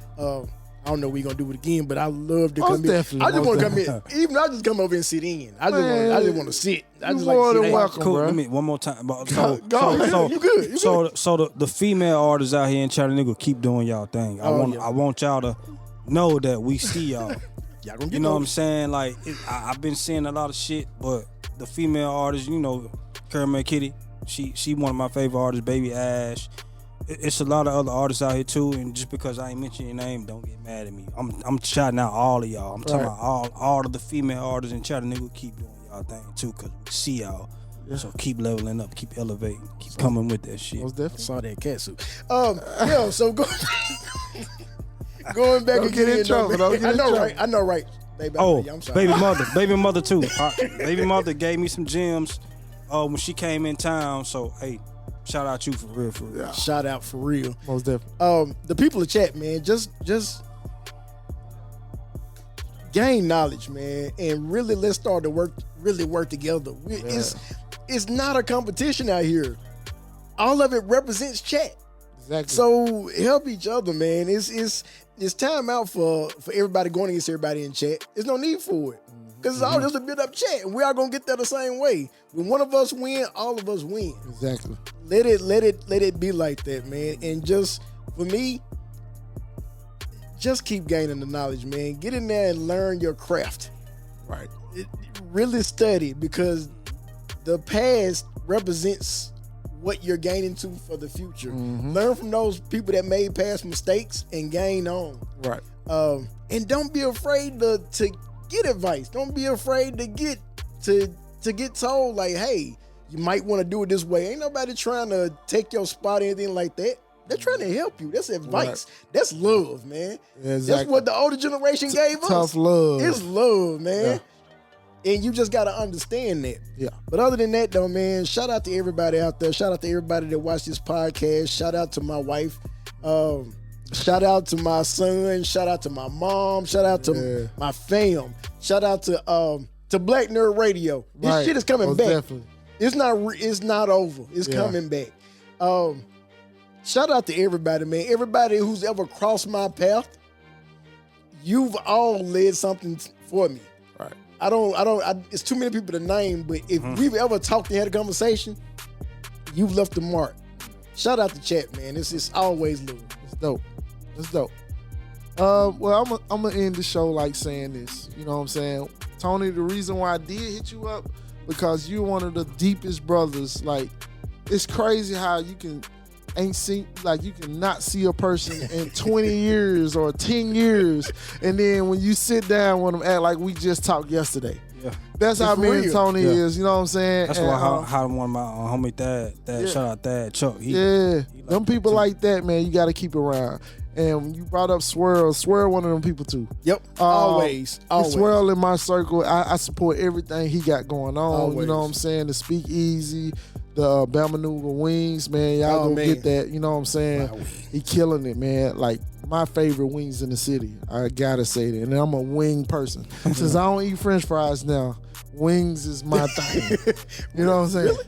I don't know we gonna do it again, but I love to Most come in. definitely, I just most want to come in. Even I just come over and sit in. I just want to sit. I You just more like to than sit. welcome. Cool. Bro. Let me one more time. Go ahead. You good. You So the female artists out here in Chattanooga keep doing y'all thing. I want y'all to know that we see y'all. Y'all gonna get You know what I'm those. saying? Like I've been seeing a lot of shit, but the female artists, you know, Caramel Kitty, she one of my favorite artists. Baby Ash. It's a lot of other artists out here too, and just because I ain't mention your name, don't get mad at me. I'm shouting out all of y'all. I'm talking about all of the female artists in Chattanooga keep doing y'all thing too, cause we see y'all. Yeah. So keep leveling up, keep elevating, keep coming with that shit. Most definitely. Saw that cat suit. Yeah. So going back Don't again. get in trouble. Don't get in trouble. Right? I know, right? Baby, I'm sorry. baby mother too. Baby mother gave me some gems when she came in town. So hey. Shout out you for real. Yeah. Shout out for real. Most definitely. The people of chat, man, just gain knowledge, man, and really let's start to work together. It's not a competition out here. All of it represents chat. Exactly. So help each other, man. It's time out for everybody going against everybody in chat. There's no need for it. Because it's all just a build up chat, and we all gonna get there the same way. When one of us win, all of us win. Exactly. Let it be like that, man. And just for me, just keep gaining the knowledge, man. Get in there and learn your craft. Right. Really study, because the past represents what you're gaining to for the future. Learn from those people that made past mistakes and gain on. Right. And don't be afraid to get advice. Don't be afraid to get told, like, hey, you might want to do it this way. Ain't nobody trying to take your spot or anything like that. They're trying to help you. That's advice. Right. That's love, man. Yeah, exactly. That's what the older generation gave us. Tough love. It's love, man. Yeah. And you just got to understand that. Yeah. But other than that, though, man, shout out to everybody out there. Shout out to everybody that watched this podcast. Shout out to my wife. Shout out to my son. Shout out to my mom. Shout out to my fam. Shout out to Black Nerd Radio. This shit is coming back. Definitely. It's not over. It's coming back. Shout out to everybody, man. Everybody who's ever crossed my path. You've all led something for me. Right. It's too many people to name, but if we've ever talked and had a conversation, you've left a mark. Shout out to chat, man. It's always love. It's dope. It's dope. Well, I'm gonna end the show like saying this. You know what I'm saying? Tony, the reason why I did hit you up, because you're one of the deepest brothers. Like, it's crazy how you can not see a person in 20 years or 10 years, and then when you sit down with them, act like we just talked yesterday. Yeah. That's how me and Tony is, you know what I'm saying? That's why how one of my homie Thad, shout out Thad, Chuck. He them people like that, man, you got to keep around. And you brought up Swirl one of them people too. Yep, always. Swirl in my circle, I support everything he got going on. Always. You know what I'm saying? The Speak Easy, the Bamanuga Wings, man, y'all get that. You know what I'm saying? Wow. He killing it, man. Like, my favorite wings in the city. I gotta say that. And I'm a wing person. Since I don't eat French fries now, wings is my thing. You know what I'm saying? Really?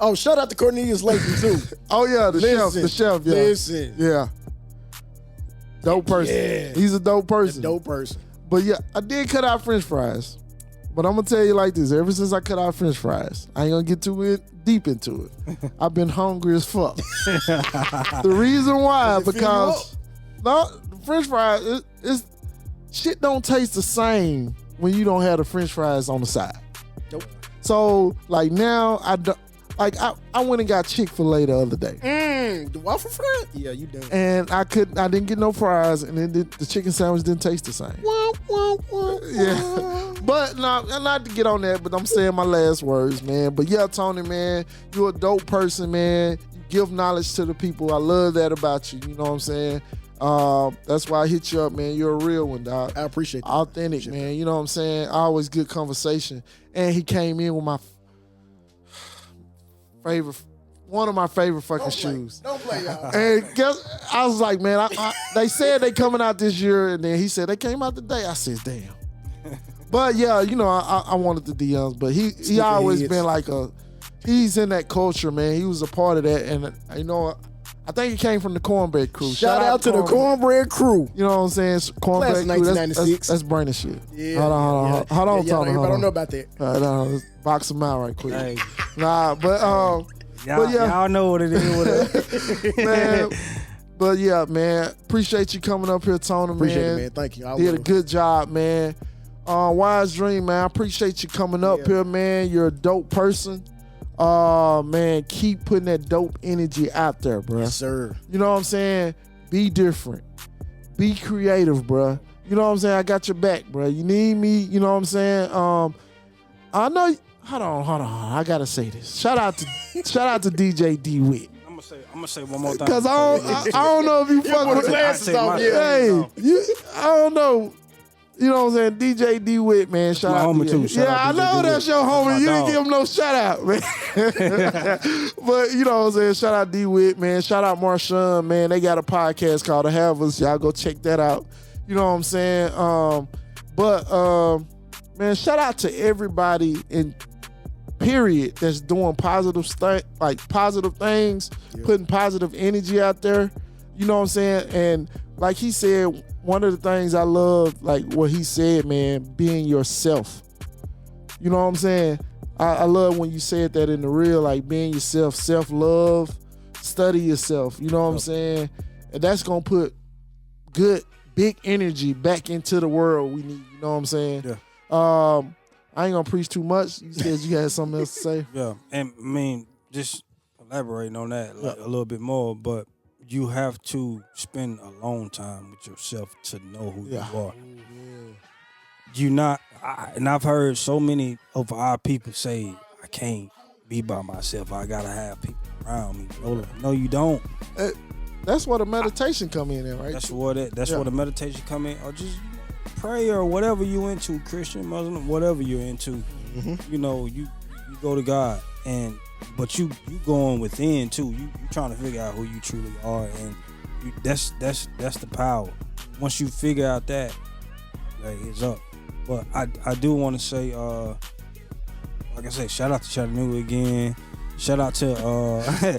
Oh, shout out to Cornelius Latham too. Oh yeah, the chef. Yeah. Listen. Yeah. Dope person. Yeah. He's a dope person. But yeah, I did cut out French fries. But I'm gonna tell you like this: ever since I cut out French fries, I ain't gonna get too deep into it. I've been hungry as fuck. The reason why, because French fries, it's shit don't taste the same when you don't have the French fries on the side. Nope. So like now, I went and got Chick-fil-A the other day. The waffle fry? Yeah, you done. And I didn't get no fries, and then the chicken sandwich didn't taste the same. Yeah. But not to get on that, but I'm saying my last words, man. But yeah, Tony, man, you're a dope person, man. You give knowledge to the people. I love that about you. You know what I'm saying? That's why I hit you up, man. You're a real one, dog. I appreciate that. Authentic, man. You know what I'm saying? Always good conversation. And he came in with my one of my favorite fucking shoes. Don't play, y'all. And I was like, man, they said they coming out this year, and then he said they came out today. I said, damn. But yeah, you know, I wanted the DMs, but he always been like he's in that culture, man. He was a part of that, and you know, I think it came from the Cornbread Crew. Shout out to the Cornbread Crew. You know what I'm saying? Cornbread Class Crew. 1996. That's Brandon shit. Yeah. Hold on, Everybody hold on. don't know about that. Let's box them out right quick. Hey, Nah, but y'all know what it is with it. man. But yeah, man. Appreciate you coming up here, Tony, Appreciate man. it, man. Thank you. I Did a will. good job, man. Wise Dream, man. I appreciate you coming up here, man. You're a dope person. Man, keep putting that dope energy out there, bro. Yes, sir. You know what I'm saying? Be different. Be creative, bro. You know what I'm saying? I got your back, bro. You need me. You know what I'm saying? I know. Hold on. I gotta say this. Shout out to DJ D-Wit. I'm gonna say one more thing. Cause I don't know if you fuck with glasses off, Hey, I don't know. You know what I'm saying? DJ D-Wit, man. Shout my out homie to you. too. Shout Yeah, out I DJ know D-Wit. that's your homie. My You didn't dog. give him no shout out, man. But you know what I'm saying? Shout out D-Wit, man. Shout out Marshawn, man. They got a podcast called The Havers. Y'all go check that out. You know what I'm saying? Man, shout out to everybody in period that's doing positive things, putting positive energy out there. You know what I'm saying? And like he said, one of the things I love, like what he said, man, being yourself. You know what I'm saying? I love when you said that in the real, like being yourself, self-love, study yourself. You know what I'm saying? And that's going to put good, big energy back into the world we need. You know what I'm saying? Yeah. I ain't going to preach too much. You said you had something else to say. Yeah, and I mean, just elaborating on that like, a little bit more, but you have to spend alone time with yourself to know who you are. You not, and I've heard so many of our people say, I can't be by myself. I gotta have people around me. No, you don't. That's where the meditation come in there, right? That's where the meditation come in, or just pray or whatever you into, Christian, Muslim, whatever you're into. You know, you go to God, but you going within too. You trying to figure out who you truly are, and that's the power. Once you figure out that, like, it's up. But I do want to say, like I said, shout out to Chattanooga again. Shout out to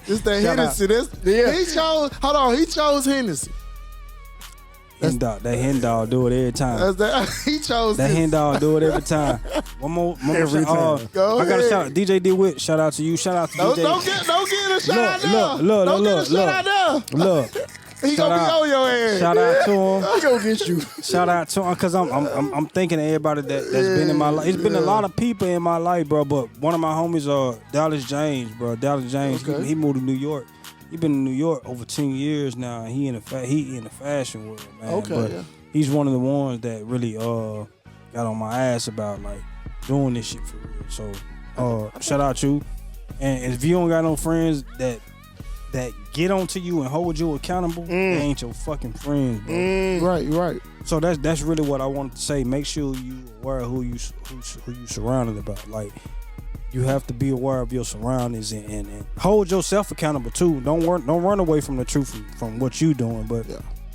It's that shout Hennessy. He chose Hennessy. That hen dog do it every time. He chose That this. hen dog do it every time. One more Every shout. time. Go I got to ahead. shout out DJ D-Wit. Shout out to you. Shout out to DJ. Don't get a shout out now. Look, Don't get a shout out now. Look. He Shout gonna be out. on your ass. Shout out to him. I go against you. Shout out to him, cause I'm thinking of everybody that's been in my life. It's been a lot of people in my life, bro. But one of my homies, Dallas James, bro. Dallas James, Okay. he moved to New York. He been in New York over 10 years now. And he in the fashion world, man. Okay, But yeah. he's one of the ones that really got on my ass about like doing this shit for real. So shout out you. And if you don't got no friends that get onto you and hold you accountable, they ain't your fucking friends, bro. Right. So that's really what I wanted to say. Make sure you aware of who you surrounded about. Like, you have to be aware of your surroundings and hold yourself accountable too. Don't run away from the truth from what you doing, but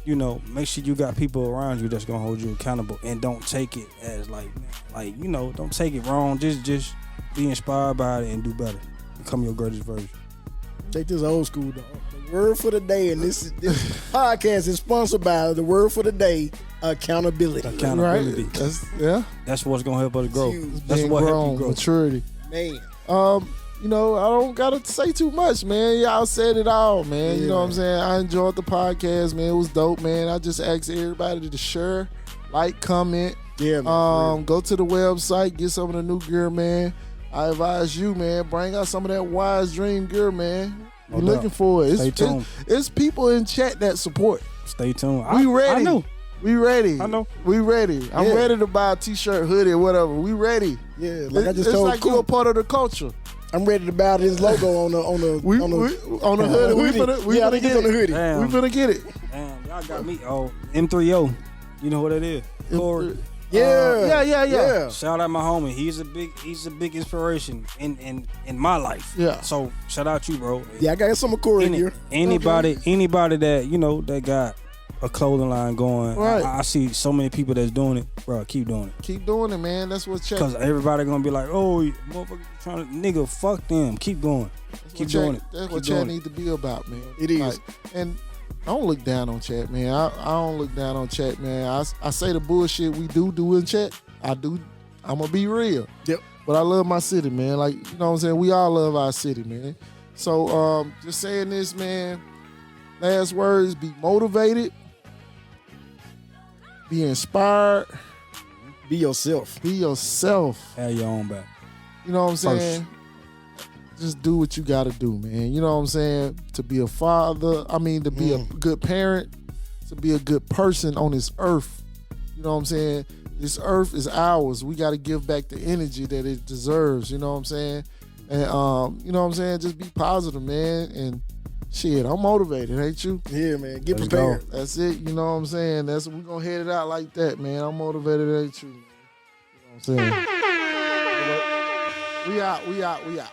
you know, make sure you got people around you that's gonna hold you accountable, and don't take it as like you know, don't take it wrong. Just be inspired by it and do better. Become your greatest version. Take this old school, dog. The word for the day, and this podcast is sponsored by the word for the day, accountability. Accountability. Right. That's what's gonna help us grow. huge. That's Being what helps grown, you grow. maturity. Man. You know, I don't gotta say too much, man. Y'all said it all, man. You know what I'm saying? I enjoyed the podcast, man. It was dope, man. I just asked everybody to share, like, comment. Yeah, man. Go to the website, get some of the new gear, man. I advise you, man, bring out some of that Wise Dream gear, man. No We're doubt. looking for it. Stay tuned. It's people in chat that support. Stay tuned. We ready. I know. We ready. I know. We ready. I'm Yeah. ready to buy a t-shirt, hoodie, whatever. We ready. Yeah, like I just It's told like you're a Coop, part of the culture. I'm ready to buy this logo on the On the hoodie. We yeah, I finna think get it's on the it. hoodie. Damn. We finna get it. Damn, y'all got me. Oh, M3O. You know what that is? Corey. Yeah. Shout out my homie. He's a big inspiration in my life. Yeah. So shout out you, bro. Yeah, I got some of Corey in here. Anybody that you know that got a clothing line going. Right. I see so many people that's doing it, bro. Keep doing it. Keep doing it, man. That's what Chatt. Cause everybody gonna be like, oh, you motherfucker, trying to nigga, fuck them. Keep going. Keep doing it. That's Keep what doing Chatt it. need to be about, man. It is. And I don't look down on Chatt, man. I don't look down on Chatt, man. I say the bullshit we do in Chatt. I do. I'm gonna be real. Yep. But I love my city, man. Like, you know what I'm saying? We all love our city, man. So just saying this, man. Last words, be motivated. Be inspired. Be yourself. Be yourself. Have your own back. You know what I'm saying? Just do what you got to do, man. You know what I'm saying? To be a father, to be a good parent, to be a good person on this earth. You know what I'm saying? This earth is ours. We got to give back the energy that it deserves. You know what I'm saying? And, you know what I'm saying? Just be positive, man. And shit, I'm motivated, ain't you? Yeah, man. Get Let's prepared. go. That's it. You know what I'm saying? We're going to head it out like that, man. I'm motivated, ain't you? You know what I'm saying? We out.